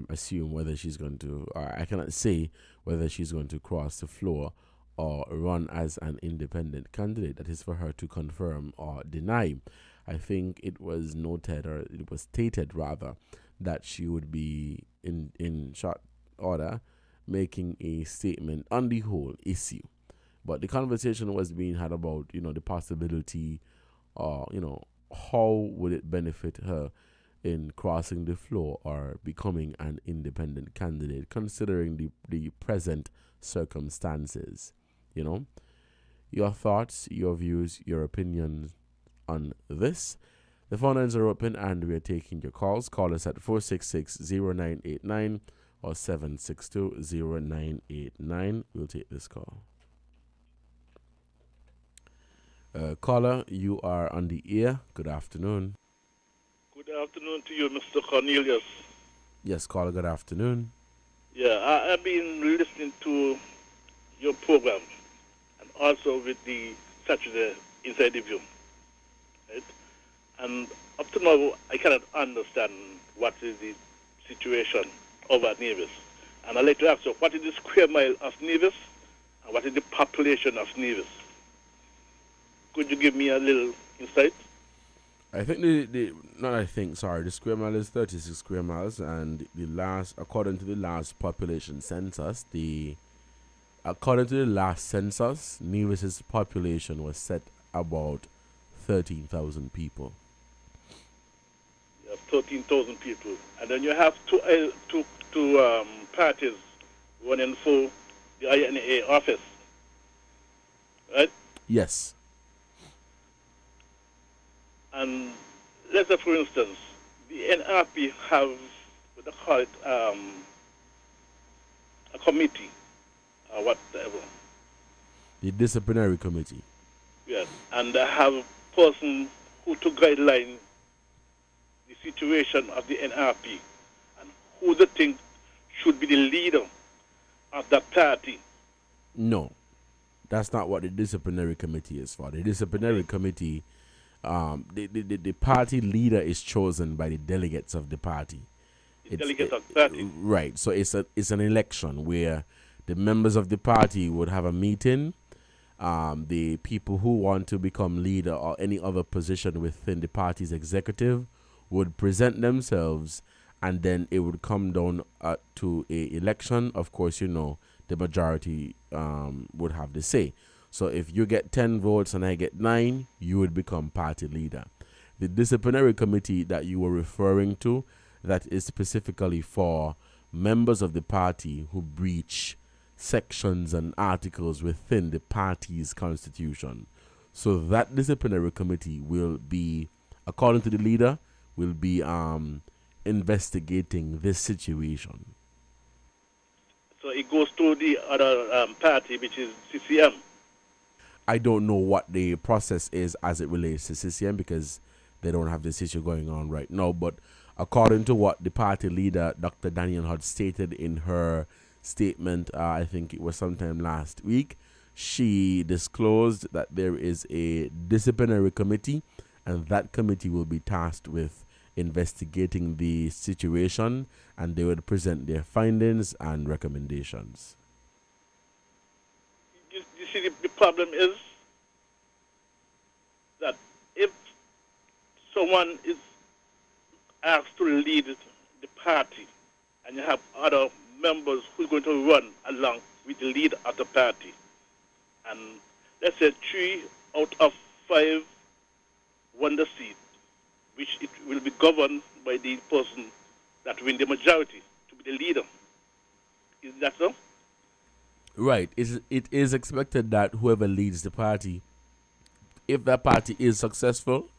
[SPEAKER 7] assume whether she's going to, or I cannot say whether she's going to cross the floor or run as an independent candidate. That is for her to confirm or deny. I think it was noted, or it was stated rather, that she would be in short order making a statement on the whole issue. But the conversation was being had about, the possibility or, how would it benefit her in crossing the floor or becoming an independent candidate, considering the present circumstances, Your thoughts, your views, your opinions on this. The phone lines are open and we are taking your calls. Call us at 466-0989 or 762-0989. We'll take this call. Caller, you are on the air. Good afternoon.
[SPEAKER 13] Good afternoon to you, Mr. Cornelius.
[SPEAKER 7] Yes, caller, good afternoon.
[SPEAKER 13] Yeah, I've been listening to your program and also with the Saturday Inside the View. Right? And up to now, I cannot understand what is the situation over at Nevis. And I'd like to ask you, what is the square mile of Nevis and what is the population of Nevis? Could you give me a little insight?
[SPEAKER 7] I think the square mile is 36 square miles, and according to the last population census, Nevis's population was set about 13,000 people.
[SPEAKER 13] You have 13,000 people, and then you have two parties running for the INA office, right?
[SPEAKER 7] Yes.
[SPEAKER 13] And let's say, for instance, the NRP have what they call it a committee or whatever.
[SPEAKER 7] The disciplinary committee.
[SPEAKER 13] Yes, and they have a person who to guideline the situation of the NRP and who they think should be the leader of that party.
[SPEAKER 7] No, that's not what the disciplinary committee is for. The disciplinary committee, the party leader is chosen by the delegates of the party.
[SPEAKER 13] Delegates of the party.
[SPEAKER 7] Right. So it's an election where the members of the party would have a meeting. The people who want to become leader or any other position within the party's executive would present themselves, and then it would come down to a election. Of course, the majority would have the say. So if you get 10 votes and I get 9, you would become party leader. The disciplinary committee that you were referring to, that is specifically for members of the party who breach sections and articles within the party's constitution. So that disciplinary committee will be, according to the leader, will be investigating this situation.
[SPEAKER 13] So it goes to the other party, which is CCM.
[SPEAKER 7] I don't know what the process is as it relates to CCM because they don't have this issue going on right now. But according to what the party leader, Dr. Daniel had stated in her statement, I think it was sometime last week, she disclosed that there is a disciplinary committee, and that committee will be tasked with investigating the situation, and they would present their findings and recommendations.
[SPEAKER 13] You see, the problem is that if someone is asked to lead the party and you have other members who are going to run along with the leader of the party, and let's say 3 out of 5 won the seat, which it will be governed by the person that win the majority to be the leader. Is that so?
[SPEAKER 7] Right. It is expected that whoever leads the party, if that party is successful,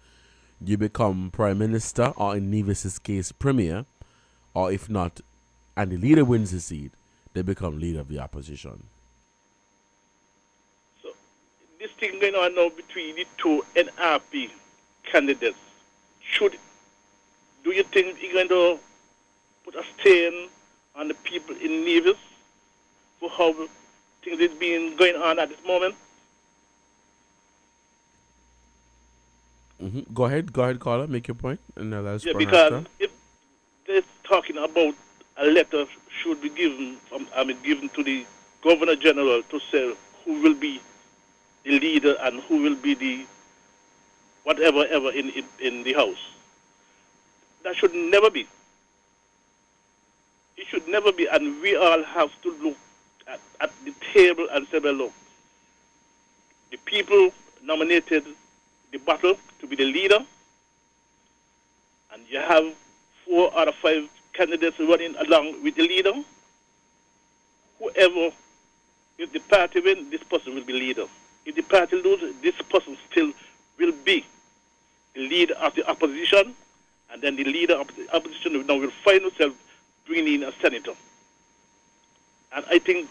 [SPEAKER 7] you become prime minister, or in Nevis's case, premier, or if not, and the leader wins the seat, they become leader of the opposition.
[SPEAKER 13] So this thing going on now between the two NRP candidates, do you think it's going to put a stain on the people in Nevis for how things is being going on at this moment?
[SPEAKER 7] Go ahead, caller, make your point, and
[SPEAKER 13] because if they're talking about a letter should be given to the Governor General to say who will be the leader and who will be the whatever ever in the House. That should never be. It should never be, and we all have to look at the table and say, well, look, the people nominated the battle to be the leader, and you have 4 out of 5 candidates running along with the leader. Whoever, if the party wins, this person will be leader. If the party loses, this person still will be the leader of the opposition, and then the leader of the opposition now will find himself bringing in a senator. And I think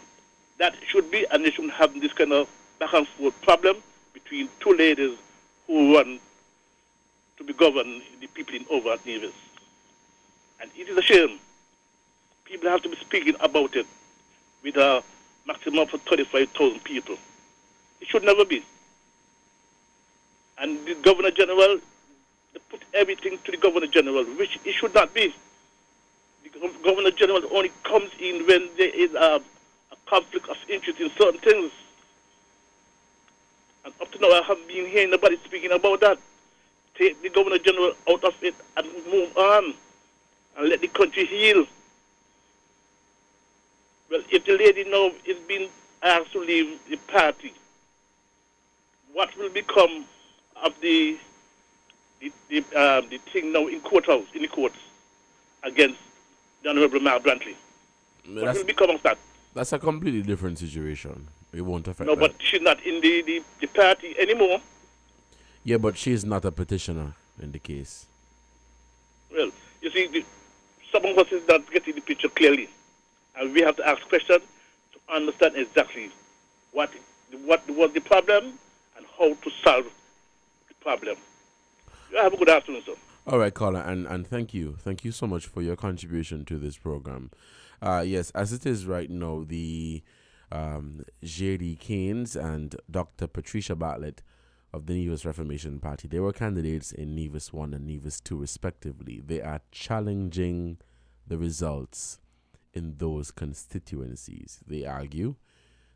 [SPEAKER 13] that should be, and they shouldn't have this kind of back and forth problem between 2 ladies who want to be governed the people in over at Nevis. And it is a shame. People have to be speaking about it with a maximum of 35,000 people. It should never be. And the Governor General, they put everything to the Governor General, which it should not be. The Governor General only comes in when there is a conflict of interest in certain things. And up to now, I haven't been hearing nobody speaking about that. Take the Governor General out of it and move on and let the country heal. Well, if the lady now is being asked to leave the party, what will become of the thing now in the courts against the Honorable Mark Brantley? What will become of that?
[SPEAKER 7] That's a completely different situation. It won't affect
[SPEAKER 13] No,
[SPEAKER 7] that.
[SPEAKER 13] but she's not in the party anymore.
[SPEAKER 7] Yeah, but she's not a petitioner in the case.
[SPEAKER 13] Well, you see, some of us is not getting the picture clearly. And we have to ask questions to understand exactly what was the problem and how to solve the problem. You have a good afternoon, sir.
[SPEAKER 7] All right, caller, and thank you. Thank you so much for your contribution to this program. Yes, as it is right now, the J.D. Keynes and Dr. Patricia Bartlett of the Nevis Reformation Party, they were candidates in Nevis 1 and Nevis 2 respectively. They are challenging the results in those constituencies. They argue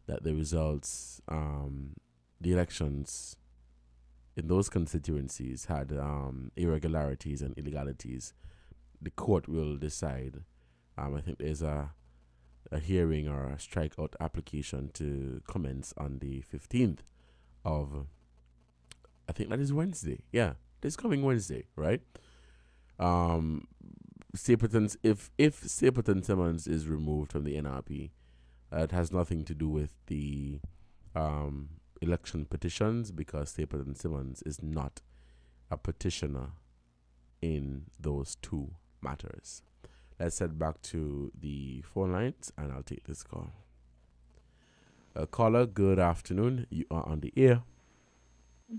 [SPEAKER 7] that the results, the elections in those constituencies had irregularities and illegalities. The court will decide. I think there's a hearing or a strikeout application to commence on the 15th of, I think that is Wednesday. Yeah, this coming Wednesday, right? Stapleton's, if Stapleton Simmons is removed from the NRP, it has nothing to do with the election petitions, because Stapleton Simmons is not a petitioner in those two matters. Let's head back to the phone lines and I'll take this call. Caller, good afternoon. You are on the air.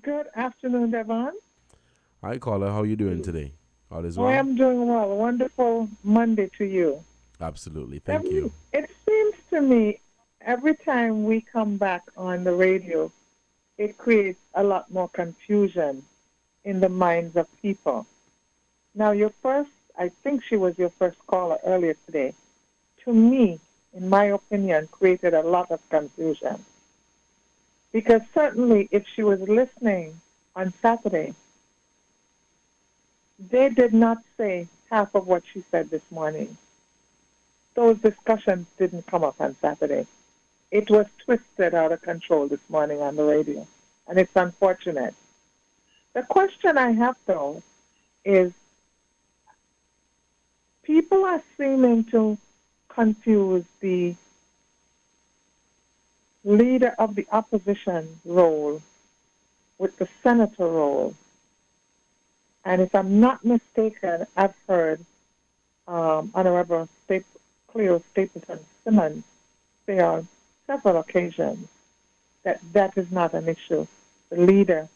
[SPEAKER 14] Good afternoon, Devon.
[SPEAKER 7] Hi, caller. How are you doing today? All is well?
[SPEAKER 14] I am doing well. A wonderful Monday to you.
[SPEAKER 7] Absolutely. Thank you.
[SPEAKER 14] It seems to me every time we come back on the radio, it creates a lot more confusion in the minds of people. Now, I think she was your first caller earlier today, to me, in my opinion, created a lot of confusion. Because certainly if she was listening on Saturday, they did not say half of what she said this morning. Those discussions didn't come up on Saturday. It was twisted out of control this morning on the radio, and it's unfortunate. The question I have, though, is people are seeming to confuse the leader of the opposition role with the senator role. And if I'm not mistaken, I've heard Honorable Cleo Stapleton Simmons say on several occasions that is not an issue. The leader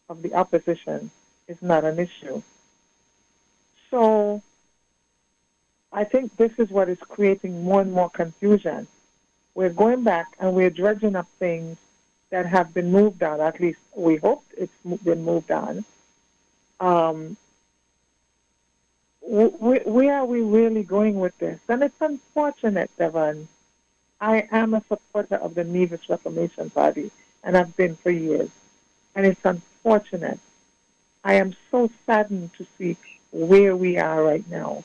[SPEAKER 14] of the opposition is not an issue. So I think this is what is creating more and more confusion. We're going back and we're dredging up things that have been moved on. At least we hope it's been moved on. Where are we really going with this? And it's unfortunate, Devon. I am a supporter of the Nevis Reformation Party, and I've been for years. And it's unfortunate. I am so saddened to see where we are right now.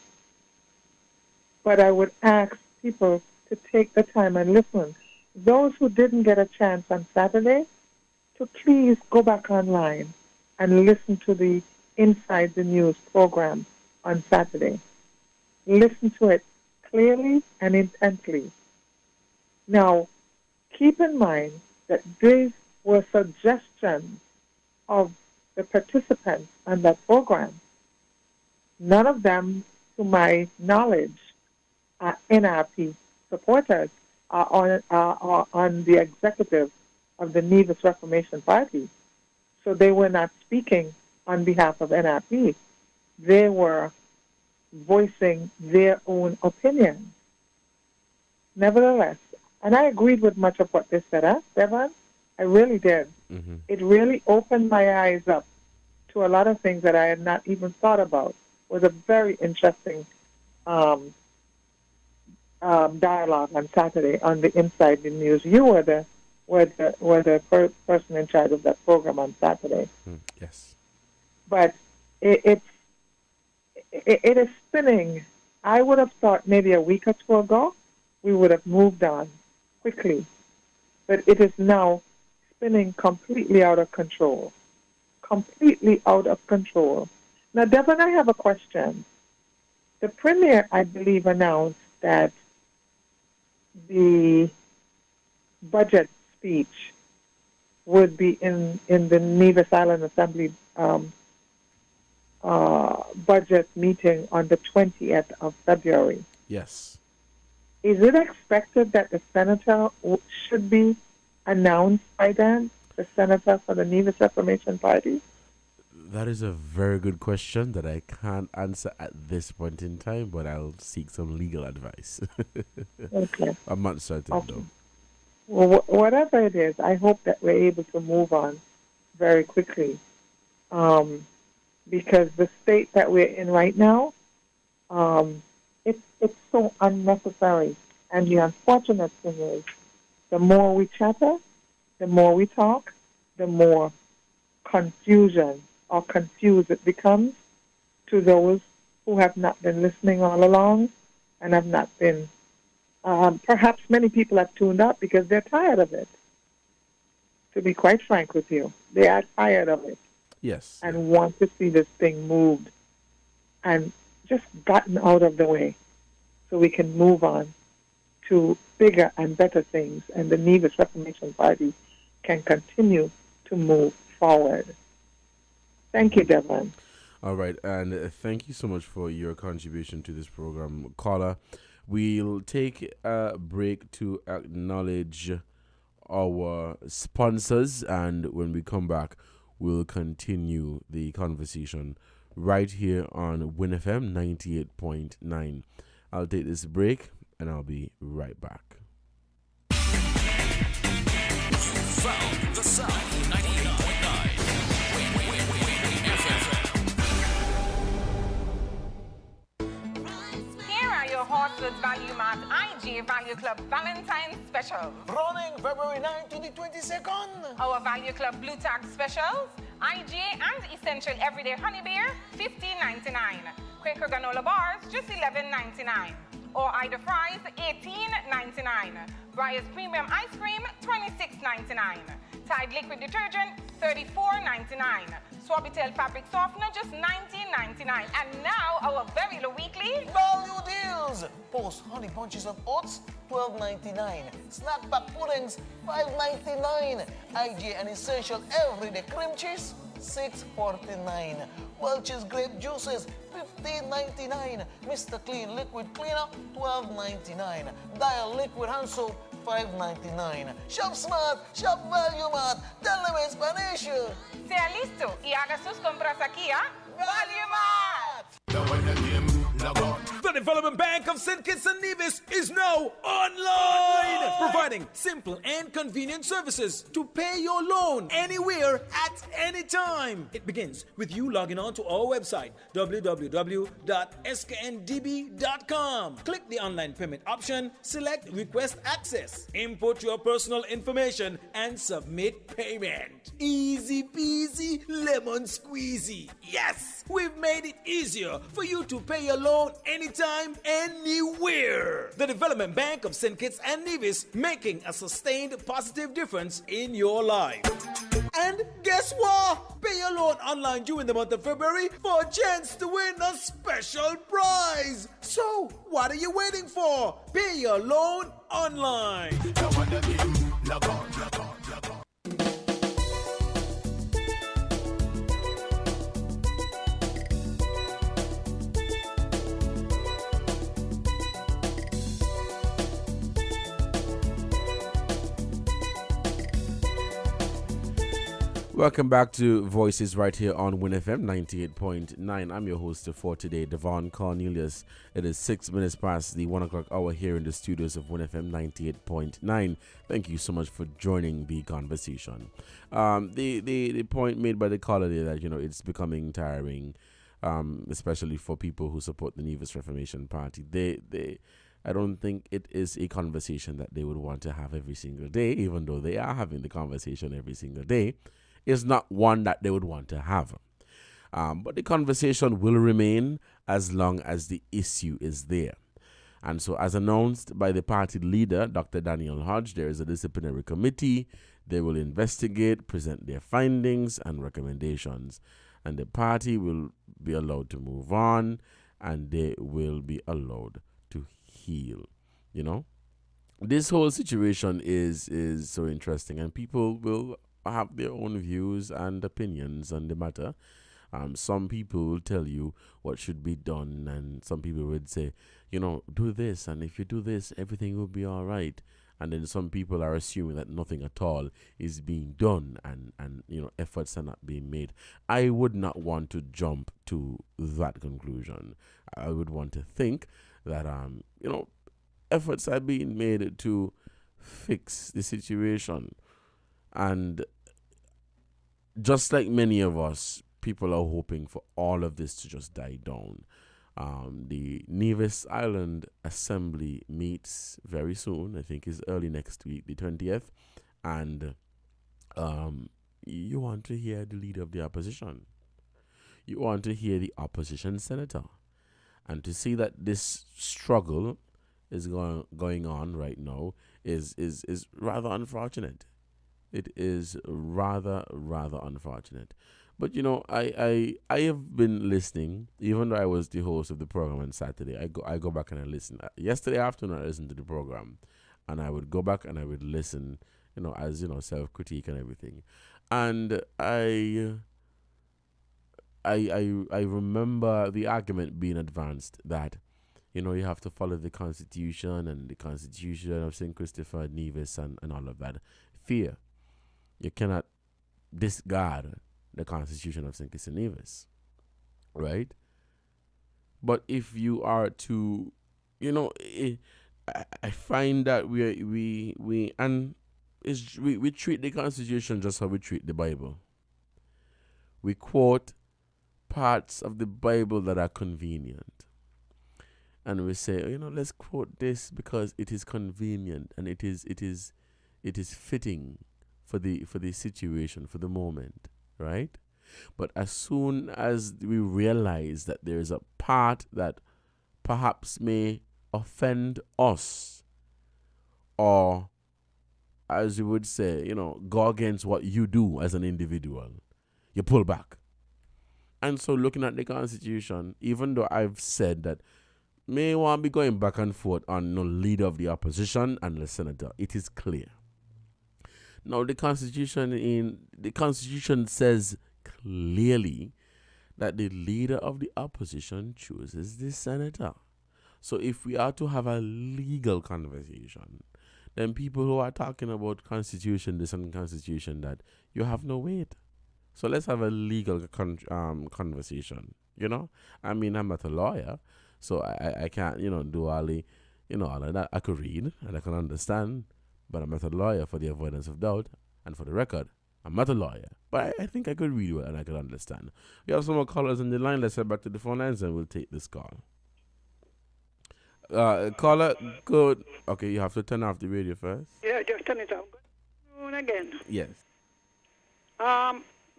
[SPEAKER 14] But I would ask people to take the time and listen. Those who didn't get a chance on Saturday, to please go back online and listen to the Inside the News program on Saturday. Listen to it clearly and intently. Now, keep in mind that these were suggestions of the participants on that program. None of them, to my knowledge, are NRP supporters, are on the executive of the Nevis Reformation Party. So they were not speaking on behalf of NRP. They were voicing their own opinions. Nevertheless, and I agreed with much of what they said, Devon? I really did. Mm-hmm. It really opened my eyes up to a lot of things that I had not even thought about. It was a very interesting dialogue on Saturday on the Inside the News. You were the person in charge of that program on Saturday.
[SPEAKER 7] Yes.
[SPEAKER 14] But it is spinning. I would have thought maybe a week or two ago we would have moved on quickly. But it is now spinning completely out of control. Completely out of control. Now, Devon, I have a question. The Premier, I believe, announced that the budget speech would be in the Nevis Island Assembly budget meeting on the 20th of February.
[SPEAKER 7] Yes.
[SPEAKER 14] Is it expected that the senator should be announced by then, the senator for the Nevis Reformation Party?
[SPEAKER 7] That is a very good question that I can't answer at this point in time, but I'll seek some legal advice.
[SPEAKER 14] Okay.
[SPEAKER 7] I'm not certain, though.
[SPEAKER 14] Well, whatever it is, I hope that we're able to move on very quickly. Because the state that we're in right now, it's so unnecessary. And the unfortunate thing is, the more we chatter, the more we talk, the more confusion or confused it becomes to those who have not been listening all along and have not been, perhaps many people have tuned out because they're tired of it. To be quite frank with you, they are tired of it.
[SPEAKER 7] Yes.
[SPEAKER 14] And want to see this thing moved and just gotten out of the way so we can move on to bigger and better things and the Nevis Reformation Party can continue to move forward. Thank you, Devon.
[SPEAKER 7] All right, and thank you so much for your contribution to this program, caller. We'll take a break to acknowledge our sponsors, and when we come back, we'll continue the conversation right here on WINNFM 98.9. I'll take this break, and I'll be right back.
[SPEAKER 12] Found the sound 98.9.
[SPEAKER 17] Here are your Horsewood Value Mart IG Value Club Valentine's Specials.
[SPEAKER 20] Running February 9 to the 22nd.
[SPEAKER 17] Our Value Club Blue Tag Specials, IGA and Essential Everyday Honey Beer, $15.99. Quaker Granola Bars, just $11.99. Or Ida Fries, $18.99. Breyers Premium Ice Cream, $26.99. Tide Liquid Detergent, $34.99. Suavitel Fabric Softener, just $19.99. And now, our very low weekly
[SPEAKER 20] value deals. Post Honey Bunches of Oats, $12.99. Snack Pack Puddings, $5.99. IGA and Essential Everyday Cream Cheese, $6.49. Welch's Grape Juices, $15.99. Mr. Clean Liquid Cleaner, $12.99. Dial Liquid Hand Soap, $5.99. Shop Smart, Shop Value Mart. Tell them in Spanish.
[SPEAKER 17] Sea listo y haga sus compras aquí a Value Mart.
[SPEAKER 8] The Development Bank of St. Kitts and Nevis is now online, providing simple and convenient services to pay your loan anywhere at any time. It begins with you logging on to our website, www.skndb.com. Click the online payment option, select Request Access, input your personal information, and submit payment. Easy peasy, lemon squeezy. Yes, we've made it easier for you to pay your loan anytime, anywhere. The Development Bank of St. Kitts and Nevis, making a sustained positive difference in your life. And guess what? Pay your loan online during the month of February for a chance to win a special prize. So, what are you waiting for? Pay your loan online.
[SPEAKER 7] Welcome back to Voices right here on WINNFM 98.9. I'm your host for today, Devon Cornelius. It is 6 minutes past the 1 o'clock hour here in the studios of WINNFM 98.9. Thank you so much for joining the conversation. The point made by the caller there that, it's becoming tiring, especially for people who support the Nevis Reformation Party. I don't think it is a conversation that they would want to have every single day, even though they are having the conversation every single day. It's not one that they would want to have. But the conversation will remain as long as the issue is there. And so, as announced by the party leader, Dr. Daniel Hodge, there is a disciplinary committee. They will investigate, present their findings and recommendations. And the party will be allowed to move on, and they will be allowed to heal. You know, this whole situation is so interesting, and people will have their own views and opinions on the matter. Some people will tell you what should be done, and some people would say, you know, do this, and if you do this, everything will be all right. And then some people are assuming that nothing at all is being done, and you know, efforts are not being made. I would not want to jump to that conclusion. I would want to think that you know, efforts are being made to fix the situation. And just like many of us, people are hoping for all of this to just die down. The Nevis Island Assembly meets very soon. I think it's early next week, the 20th. And you want to hear the leader of the opposition. You want to hear the opposition senator. And to see that this struggle is going on right now is rather unfortunate. It is rather unfortunate. But, you know, I have been listening, even though I was the host of the program on Saturday. I go back and I listen. Yesterday afternoon, I listened to the program, and I would go back and I would listen, you know, as, you know, self-critique and everything. And I remember the argument being advanced that, you know, you have to follow the Constitution and the Constitution of St. Christopher, Nevis, and all of that. Fear. You cannot discard the Constitution of St. Kitts and Nevis, right? But if you are to, you know, I find that we treat the Constitution just how we treat the Bible. We quote parts of the Bible that are convenient, and we say, you know, let's quote this because it is convenient and it is fitting for the situation, for the moment. Right? But as soon as we realize that there is a part that perhaps may offend us, or as you would say, you know, go against what you do as an individual, you pull back. And so looking at the Constitution, even though I've said that may want to be going back and forth on the leader of the opposition and the senator, it is clear. Now, the Constitution says clearly that the leader of the opposition chooses the senator. So if we are to have a legal conversation, then people who are talking about Constitution this and Constitution that, you have no weight. So let's have a legal conversation, you know? I mean, I'm not a lawyer, so I can't, you know, do all the, you know, all of that. I could read and I can understand. But I'm not a lawyer, for the avoidance of doubt. And for the record, I'm not a lawyer. But I think I could read well and I could understand. We have some more callers on the line. Let's head back to the phone lines and we'll take this call. Caller, good. Okay, you have to turn off the radio first.
[SPEAKER 2] Yeah, just turn it off. Good afternoon again.
[SPEAKER 7] Yes.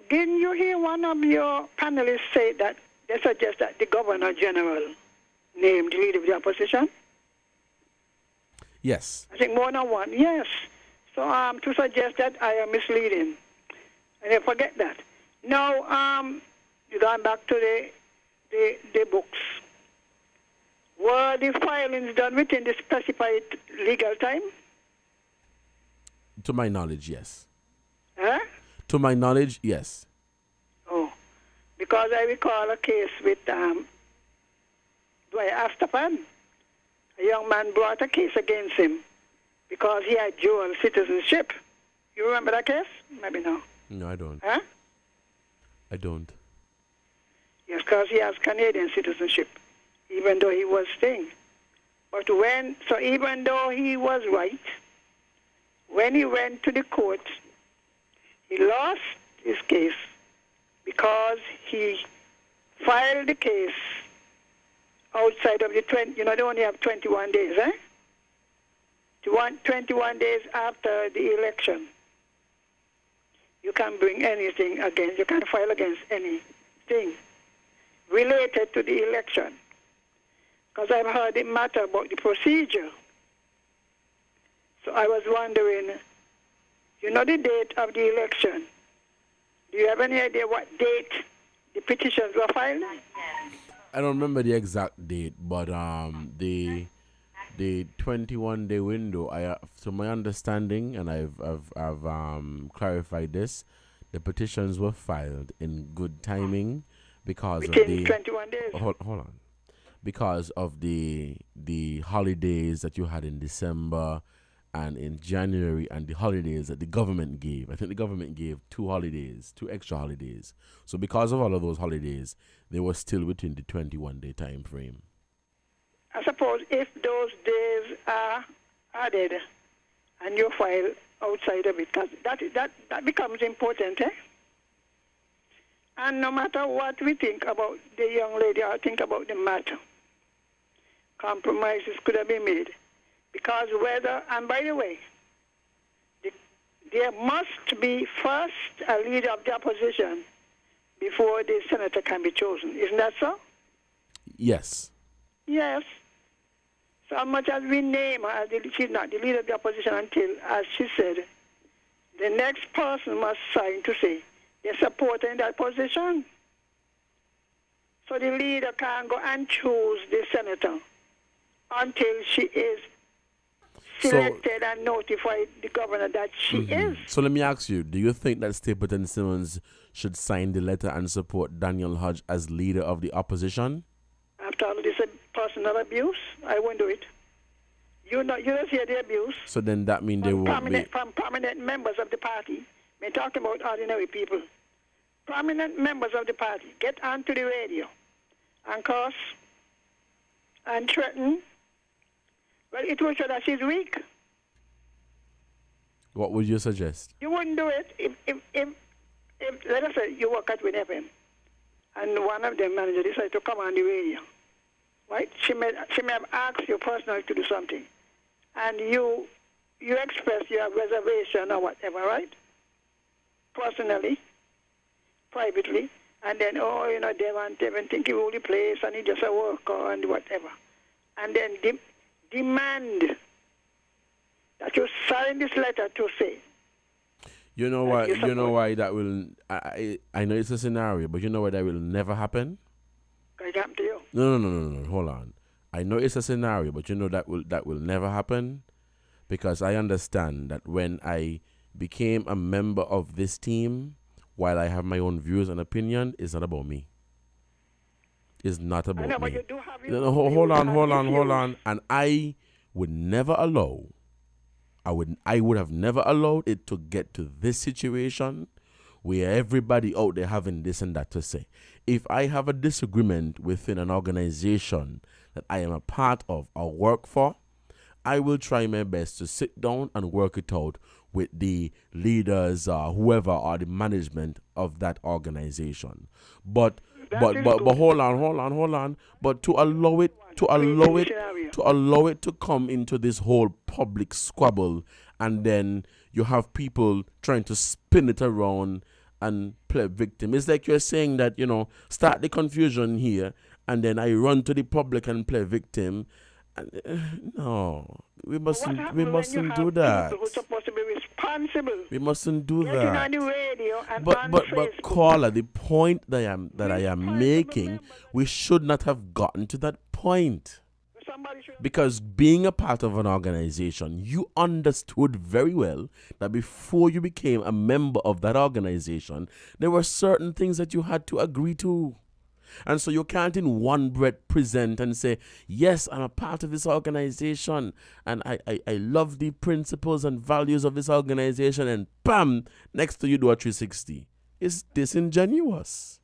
[SPEAKER 2] Didn't you hear one of your panelists say that they suggest that the Governor General named the leader of the opposition?
[SPEAKER 7] Yes.
[SPEAKER 2] I think more than one, yes. So to suggest that I am misleading. And I forget that. Now, you're going back to the books. Were the filings done within the specified legal time?
[SPEAKER 7] To my knowledge, yes.
[SPEAKER 2] Huh?
[SPEAKER 7] To my knowledge, yes.
[SPEAKER 2] Oh, because I recall a case with Dwight Astapan. A young man brought a case against him because he had dual citizenship. You remember that case? Maybe no.
[SPEAKER 7] No, I don't.
[SPEAKER 2] Huh?
[SPEAKER 7] I don't.
[SPEAKER 2] Yes, because he has Canadian citizenship, even though he was staying. But even though he was right, when he went to the court, he lost his case because he filed the case outside of the 20, they only have 21 days, 21 days after the election. You can bring anything against, you can file against anything related to the election. Because I've heard it matter about the procedure. So I was wondering, the date of the election. Do you have any idea what date the petitions were filed?
[SPEAKER 7] I don't remember the exact date, but the 21-day window. To my understanding, and I've clarified this, the petitions were filed in good timing because
[SPEAKER 2] Within
[SPEAKER 7] of the
[SPEAKER 2] 21 days.
[SPEAKER 7] Hold on, because of the holidays that you had in December and in January, and the holidays that the government gave. I think the government gave 2 extra holidays. So because of all of those holidays, they were still within the 21-day time frame.
[SPEAKER 2] I suppose if those days are added and you file outside of it, because that becomes important, And no matter what we think about the young lady or think about the matter, compromises could have been made. Because and by the way, there must be first a leader of the opposition before the senator can be chosen. Isn't that so?
[SPEAKER 7] Yes.
[SPEAKER 2] Yes. So much as we name her as she's not the leader of the opposition until, as she said, the next person must sign to say they're supporting that position. So the leader can't go and choose the senator until she is selected and notified the governor that she is.
[SPEAKER 7] So let me ask you, do you think that Stapleton Simmons should sign the letter and support Daniel Hodge as leader of the opposition?
[SPEAKER 2] After all this personal abuse, I won't do it. You don't hear the abuse.
[SPEAKER 7] So then that means they won't be...
[SPEAKER 2] From prominent members of the party. We're talking about ordinary people. Prominent members of the party get onto the radio and curse and threaten. Well, it will show that she's weak.
[SPEAKER 7] What would you suggest?
[SPEAKER 2] You wouldn't do it if let us say you work at WINNFM and one of them managers decided to come on the radio, right? She may have asked you personally to do something, and you express your reservation or whatever, right? Personally, privately, and then Devon think he will replace and he just a worker and whatever, and then demand that you sign this letter to say.
[SPEAKER 7] You know why that will... I know it's a scenario, but you know why that will never happen?
[SPEAKER 2] Can it happen to you?
[SPEAKER 7] No. Hold on. I know it's a scenario, but you know that will never happen, because I understand that when I became a member of this team, while I have my own views and opinion, it's not about me. It's not about me.
[SPEAKER 2] But you do have
[SPEAKER 7] hold on. And I would never allow... I would have never allowed it to get to this situation where everybody out there having this and that to say. If I have a disagreement within an organization that I am a part of or work for, I will try my best to sit down and work it out with the leaders or whoever or the management of that organization. But hold on. But to allow it to come into this whole public squabble, and then you have people trying to spin it around and play victim. It's like you're saying that, start the confusion here, and then I run to the public and play victim. And, no, we mustn't do that.
[SPEAKER 2] Who's supposed to be responsible?
[SPEAKER 7] We mustn't do
[SPEAKER 2] Getting
[SPEAKER 7] that.
[SPEAKER 2] on the radio and
[SPEAKER 7] But
[SPEAKER 2] on Facebook.
[SPEAKER 7] caller, the point that I am making, we should not have gotten to that point. Because being a part of an organization, you understood very well that before you became a member of that organization, there were certain things that you had to agree to. And so you can't in one breath present and say, yes, I'm a part of this organization and I love the principles and values of this organization, and bam, next to you do a 360. It's disingenuous.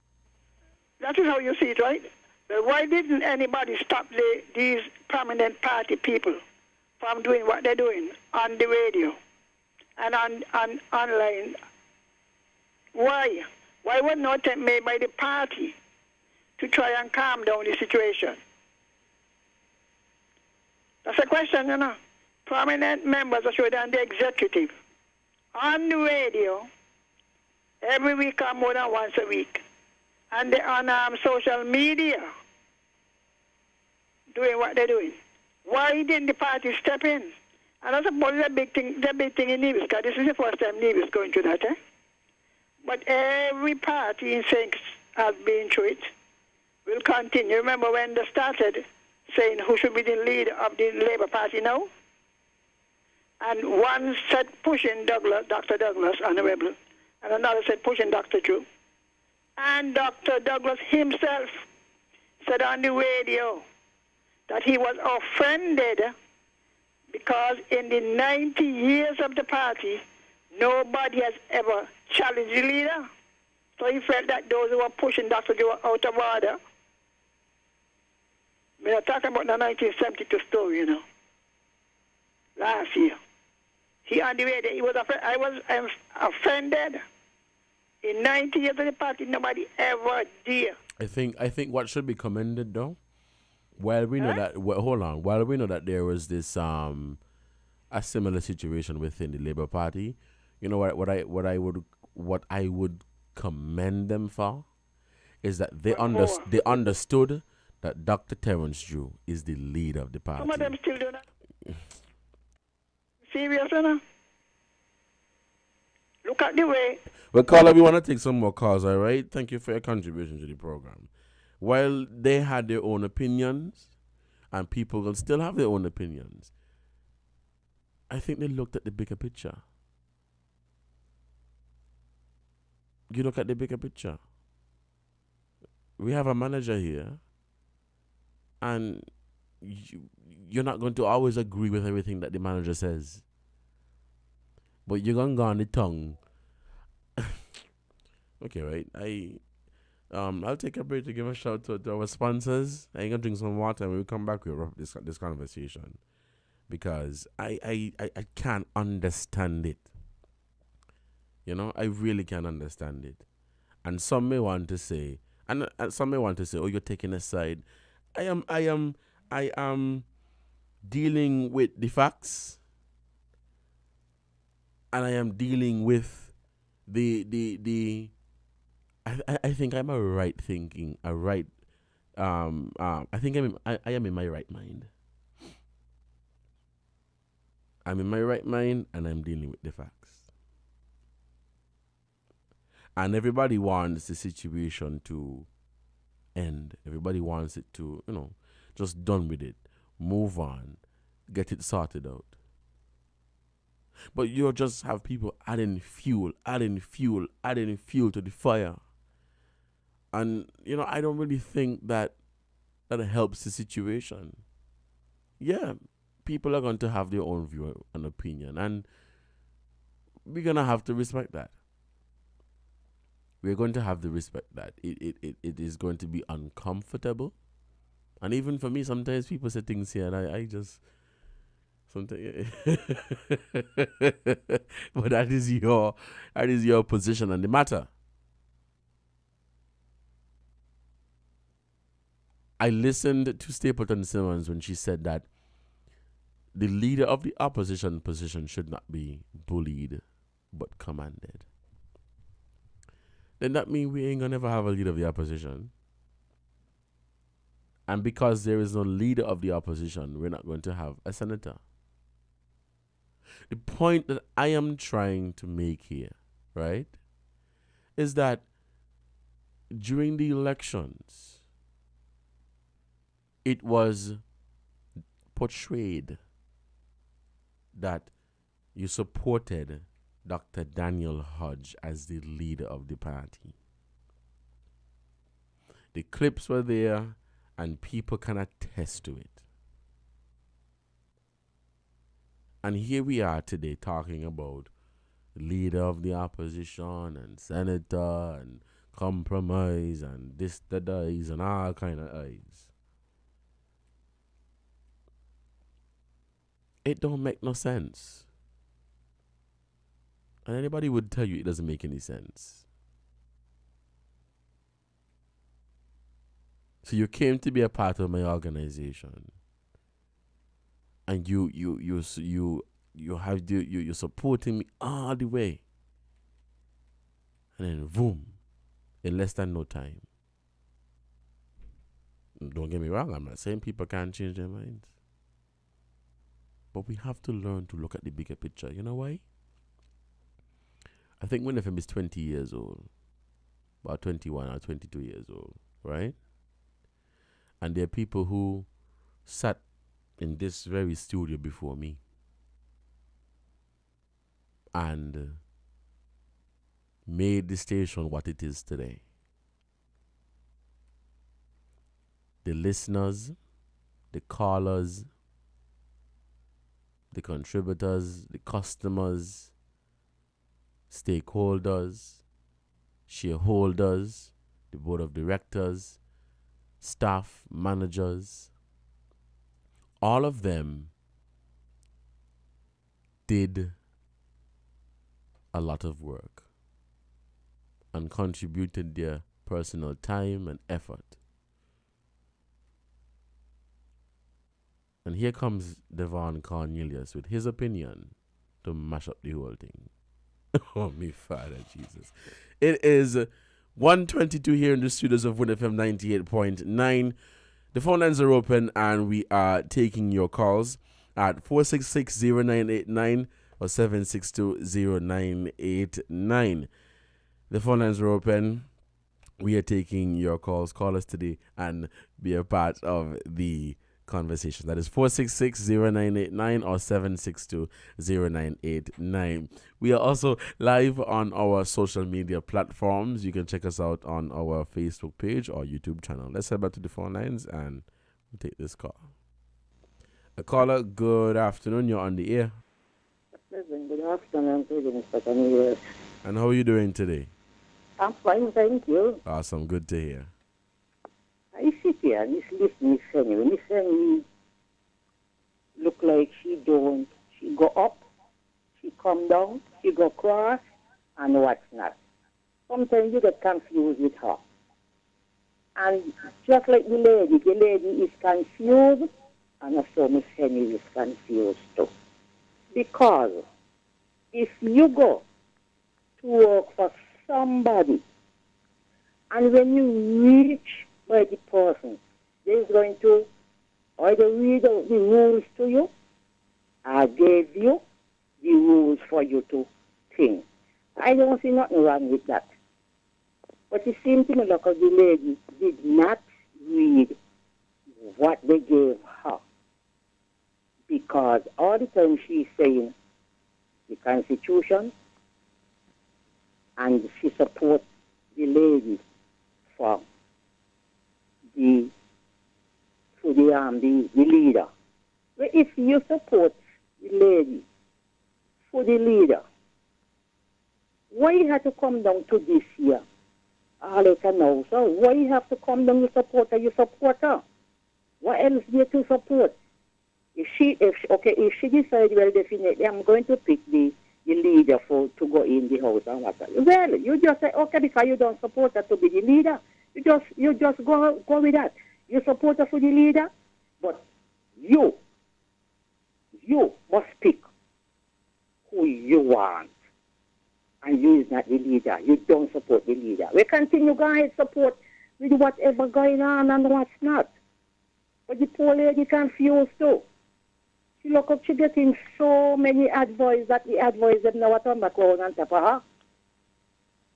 [SPEAKER 2] That is how you see it, right? But why didn't anybody stop these prominent party people from doing what they're doing on the radio and on online? Why? Why was no attempt made by the party to try and calm down the situation? That's a question, you know. Prominent members are showed on the executive, on the radio, every week or more than once a week, and they on social media, doing what they're doing. Why didn't the party step in? And I suppose the big thing in Nevis, because this is the first time Nevis going through that, eh? But every party in St. has been through it, will continue. Remember when they started saying who should be the leader of the Labour Party now? And one said pushing Douglas, Dr. Douglas, Honorable, and another said pushing Dr. Drew. And Dr. Douglas himself said on the radio that he was offended because in the 90 years of the party, nobody has ever challenged the leader. So he felt that those who were pushing Dr. Drew were out of order. We are talking about the 1972 story, you know, last year. He on the radio, he was I was offended. In 90 years of the party, nobody ever did.
[SPEAKER 7] I think what should be commended though, while we know that while we know that there was this a similar situation within the Labour Party, you know what I would commend them for is that they understood that Dr. Terence Drew is the leader of the party.
[SPEAKER 2] Some of them still do that. Serious, you know? Look at the way.
[SPEAKER 7] Well, caller, we want to take some more calls, all right? Thank you for your contribution to the program. While they had their own opinions, and people will still have their own opinions, I think they looked at the bigger picture. You look at the bigger picture. We have a manager here, and you're not going to always agree with everything that the manager says. But you're going to go on the tongue. Okay, right? I'll take a break to give a shout out to our sponsors. I'm going to drink some water, and when we come back, we'll wrap this conversation. Because I can't understand it. You know, I really can't understand it. And some may want to say, oh, you're taking a side. I am dealing with the facts, and I am dealing with the I think I'm I think I am in my right mind. I'm in my right mind, and I'm dealing with the facts. And everybody wants the situation to end. Everybody wants it to, just done with it. Move on. Get it sorted out. But you just have people adding fuel to the fire. And, I don't really think that helps the situation. Yeah, people are going to have their own view and opinion. And we're going to have to respect that. We're going to have to respect that. It is going to be uncomfortable. And even for me, sometimes people say things here and I just... Sometimes, but that is your position on the matter. I listened to Stapleton Simmons when she said that the leader of the opposition position should not be bullied, but commanded. Then that means we ain't gonna ever have a leader of the opposition. And because there is no leader of the opposition, we're not going to have a senator. The point that I am trying to make here, right, is that during the elections, it was portrayed that you supported Dr. Daniel Hodge as the leader of the party. The clips were there, and people can attest to it. And here we are today talking about leader of the opposition and senator and compromise and this, the dies and all kind of eyes. It don't make no sense. And anybody would tell you it doesn't make any sense. So you came to be a part of my organization. and you're supporting me all the way, and then boom, in less than no time. Don't get me wrong, I'm not saying people can't change their minds, but we have to learn to look at the bigger picture. You know why? I think when FM is 20 years old, about 21 or 22 years old, right? And there are people who sat in this very studio before me and made the station what it is today. The listeners, the callers, the contributors, the customers, stakeholders, shareholders, the board of directors, staff, managers, all of them did a lot of work and contributed their personal time and effort. And here comes Devon Cornelius with his opinion to mash up the whole thing. Oh, me Father Jesus. It is 1:22 here in the studios of WINNFM 98.9. The phone lines are open and we are taking your calls at 466-0989 or 762-0989. The phone lines are open. We are taking your calls. Call us today and be a part of the conversation. That is 466-0989 or 762-0989. We are also live on our social media platforms. You can check us out on our Facebook page or YouTube channel. Let's head back to the phone lines and we'll take this call. A caller, good afternoon. You're on the air.
[SPEAKER 21] Good afternoon to you, Mr. Cornelius.
[SPEAKER 7] And how are you doing today?
[SPEAKER 21] I'm fine, thank you.
[SPEAKER 7] Awesome. Good to hear.
[SPEAKER 21] I sit here and listen to Miss Henry. Miss Henry look like she go up, she come down, she go cross, and what's not. Sometimes you get confused with her. And just like the lady is confused, and also Miss Henry is confused too. Because if you go to work for somebody, and when you reach by the person, they're going to either read out the rules to you or give you the rules for you to think. I don't see nothing wrong with that. But it seems to me like the lady did not read what they gave her. Because all the time she's saying the Constitution and she supports the lady for the leader. But if you support the lady for the leader, why you have to come down to this year? All I can know, so why you have to come down to support her? You support her. What else do you to support? If she decides, well, definitely I'm going to pick the leader to go in the house and what. Well, you just say, okay, because you don't support her to be the leader. You just go with that. You support her for the leader, but you must pick who you want. And you is not the leader. You don't support the leader. We continue going to support with whatever going on and what's not. But the poor lady confused too. She look up, she getting so many advice that the advice them now turn back around on top of her.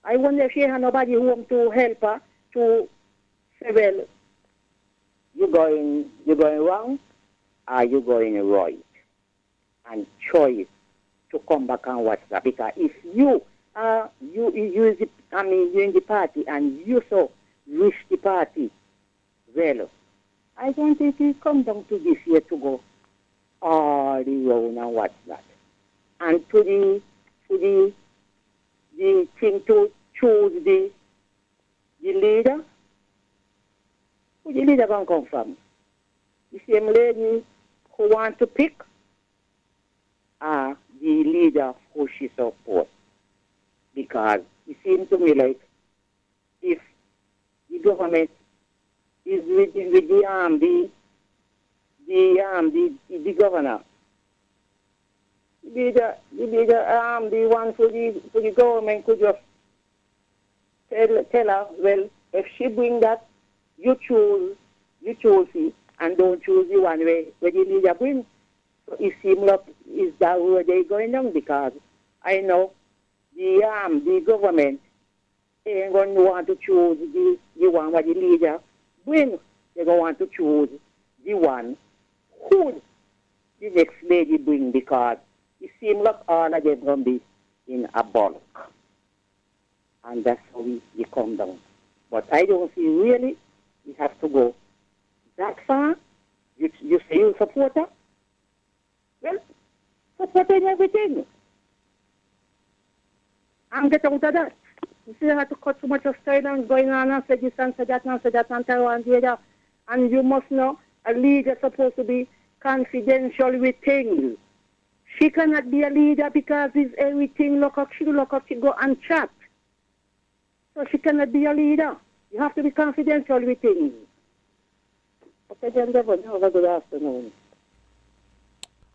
[SPEAKER 21] I wonder if she had nobody home to help her to say, well, you're going wrong or you're going right. And choice to come back and watch that. Because if you're in the party and you so wish the party, well, I don't think it come down to this year to go all the round and what's that. And to the thing to choose the leader, who the leader gonna come from? The same lady who want to pick the leader who she supports. Because it seems to me like if the government is with the the governor. The one for the government could just tell her, well, if she bring that, you choose it and don't choose the one where the leader bring. So it seems like is that where they going on, because I know the government ain't going to want to choose the one where the leader bring. They're going to want to choose the one who the next lady bring, because it seems like all of them going to be in a bulk. And that's how we come down. But I don't see really we have to go that far. You say you support her? Well, supporting everything. And get out of that. You see, you have to cut too much of style and going on and say this and say that and say that and tell and the other. And you must know a leader is supposed to be confidential with things. She cannot be a leader because it's everything look up, she go and chat. So she cannot be a leader. You have to be confidential with things. Okay, then, have a good afternoon.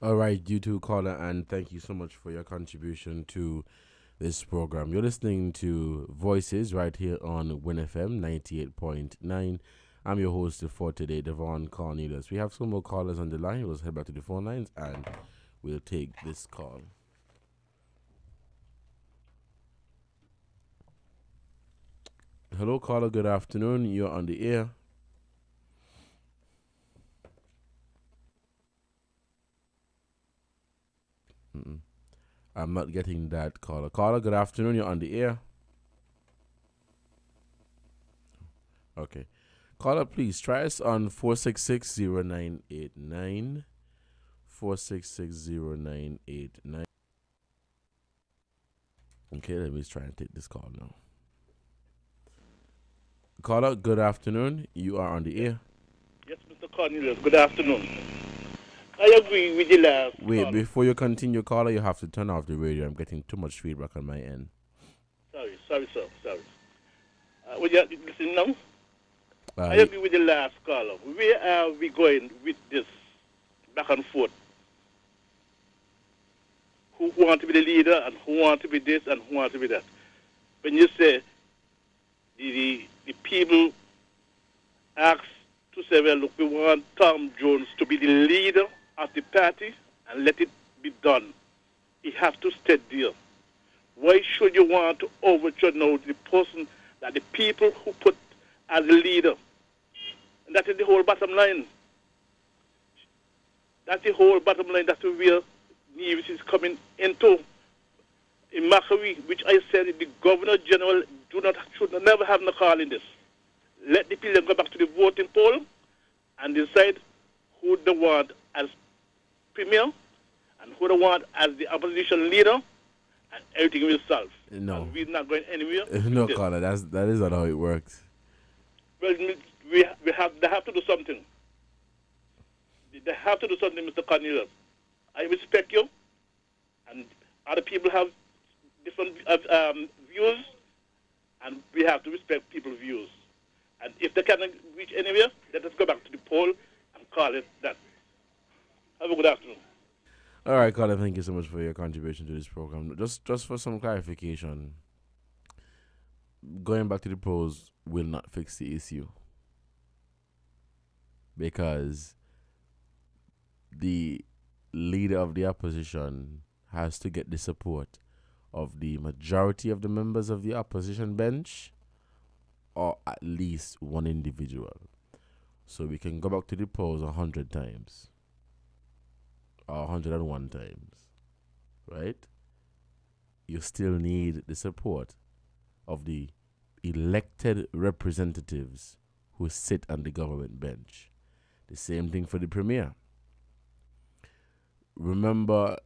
[SPEAKER 7] All right, you too, caller, and thank you so much for your contribution to this program. You're listening to Voices right here on Win FM 98.9. I'm your host for today, Devon Cornelius. We have some more callers on the line. Let's head back to the phone lines and we'll take this call. Hello, caller. Good afternoon. You're on the air. I'm not getting that caller. Caller, good afternoon. You're on the air. Okay. Caller, please try us on 466-0989. 466-0989. Okay, let me try and take this call now. Caller, good afternoon. You are on the air.
[SPEAKER 13] Yes, Mr. Cornelius, good afternoon. I agree with the last
[SPEAKER 7] Wait,
[SPEAKER 13] caller.
[SPEAKER 7] before you continue, caller, you have to turn off the radio. I'm getting too much feedback on my end.
[SPEAKER 13] Sorry, sir. Will you listen now? I agree with the last caller. Where are we going with this back and forth? Who want to be the leader and who want to be this and who want to be that? When you say the people ask to say, well, look, we want Tom Jones to be the leader of the party and let it be done. He has to stay there. Why should you want to overturn now the person that the people who put as a leader? And that is the whole bottom line. That's the whole bottom line. That's where Nevis is coming into. In Macquarie, which I said the Governor General should never have no call in this. Let the people go back to the voting poll and decide who they want as premier and who they want as the opposition leader, and everything will solve.
[SPEAKER 7] No.
[SPEAKER 13] And we're not going anywhere.
[SPEAKER 7] No, caller, that is not how it works.
[SPEAKER 13] Well, they have to do something. They have to do something, Mr. Cornelius. I respect you, and other people have different views, and we have to respect people's views. And if they cannot reach anywhere, let us go back to the poll and call it that. Have a good afternoon.
[SPEAKER 7] All right, caller, thank you so much for your contribution to this program. Just for some clarification, going back to the polls will not fix the issue, because the leader of the opposition has to get the support of the majority of the members of the opposition bench, or at least one individual. So we can go back to the polls 100 times or 101 times, right? You still need the support of the elected representatives who sit on the government bench. The same thing for the premier. Remember,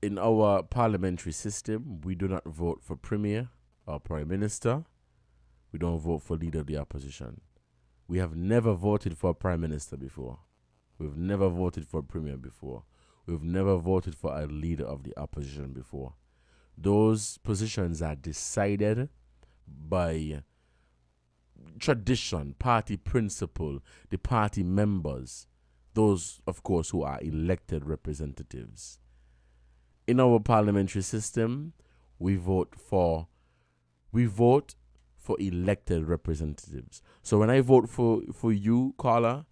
[SPEAKER 7] in our parliamentary system, we do not vote for premier or prime minister. We don't vote for leader of the opposition. We have never voted for a prime minister before. We've never voted for a premier before. We've never voted for a leader of the opposition before. Those positions are decided by tradition, party principle, the party members. those, of course, who are elected representatives. In our parliamentary system, we vote for elected representatives. So when I vote for you, caller,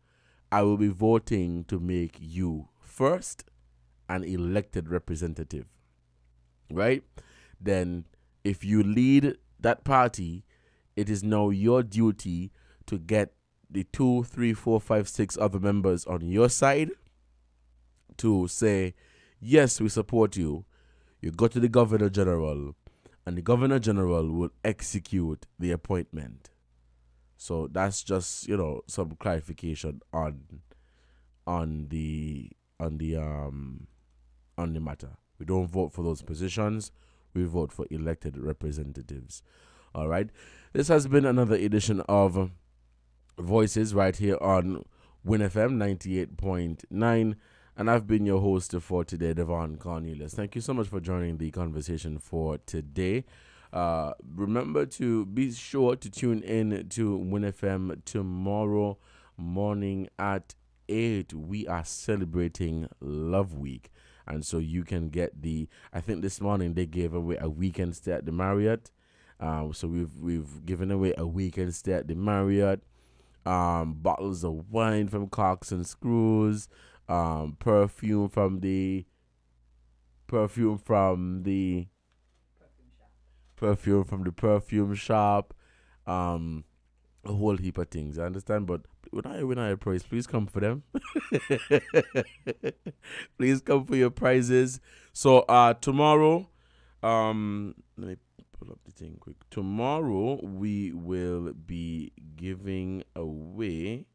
[SPEAKER 7] I will be voting to make you first an elected representative, right? Then if you lead that party, it is now your duty to get the 2, 3, 4, 5, 6 other members on your side to say, yes, we support you. You go to the Governor General, and the Governor General will execute the appointment. So that's just, some clarification on the matter. We don't vote for those positions. We vote for elected representatives. All right. This has been another edition of Voices right here on WINNFM 98.9. And I've been your host for today, Devon Cornelius. Thank you so much for joining the conversation for today. Remember to be sure to tune in to WINNFM tomorrow morning at 8. We are celebrating Love Week. And so you can get I think this morning they gave away a weekend stay at the Marriott. So we've given away a weekend stay at the Marriott. Bottles of wine from Cox and Screws. Perfume from the perfume shop, a whole heap of things. I understand, but when I prize, please come for them. Please come for your prizes. So tomorrow, let me pull up the thing quick. Tomorrow we will be giving away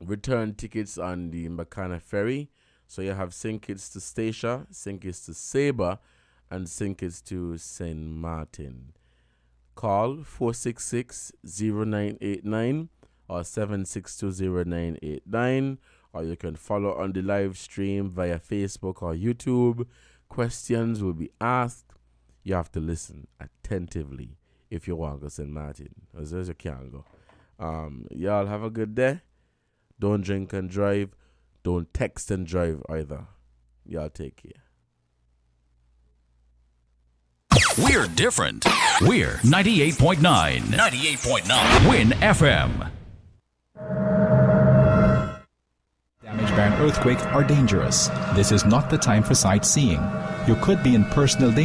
[SPEAKER 7] return tickets on the Makana Ferry. So you have Sinkits to Stacia, Sinkits to Sabre, and Sinkits to St. Martin. Call 466-0989 or 762-0989, or you can follow on the live stream via Facebook or YouTube. Questions will be asked. You have to listen attentively if you want to go St. Martin. Otherwise you can't go. Y'all have a good day. Don't drink and drive. Don't text and drive either. Y'all take care.
[SPEAKER 12] We're different. We're 98.9. 98.9. Win FM.
[SPEAKER 4] Damaged by an earthquake are dangerous. This is not the time for sightseeing. You could be in personal danger.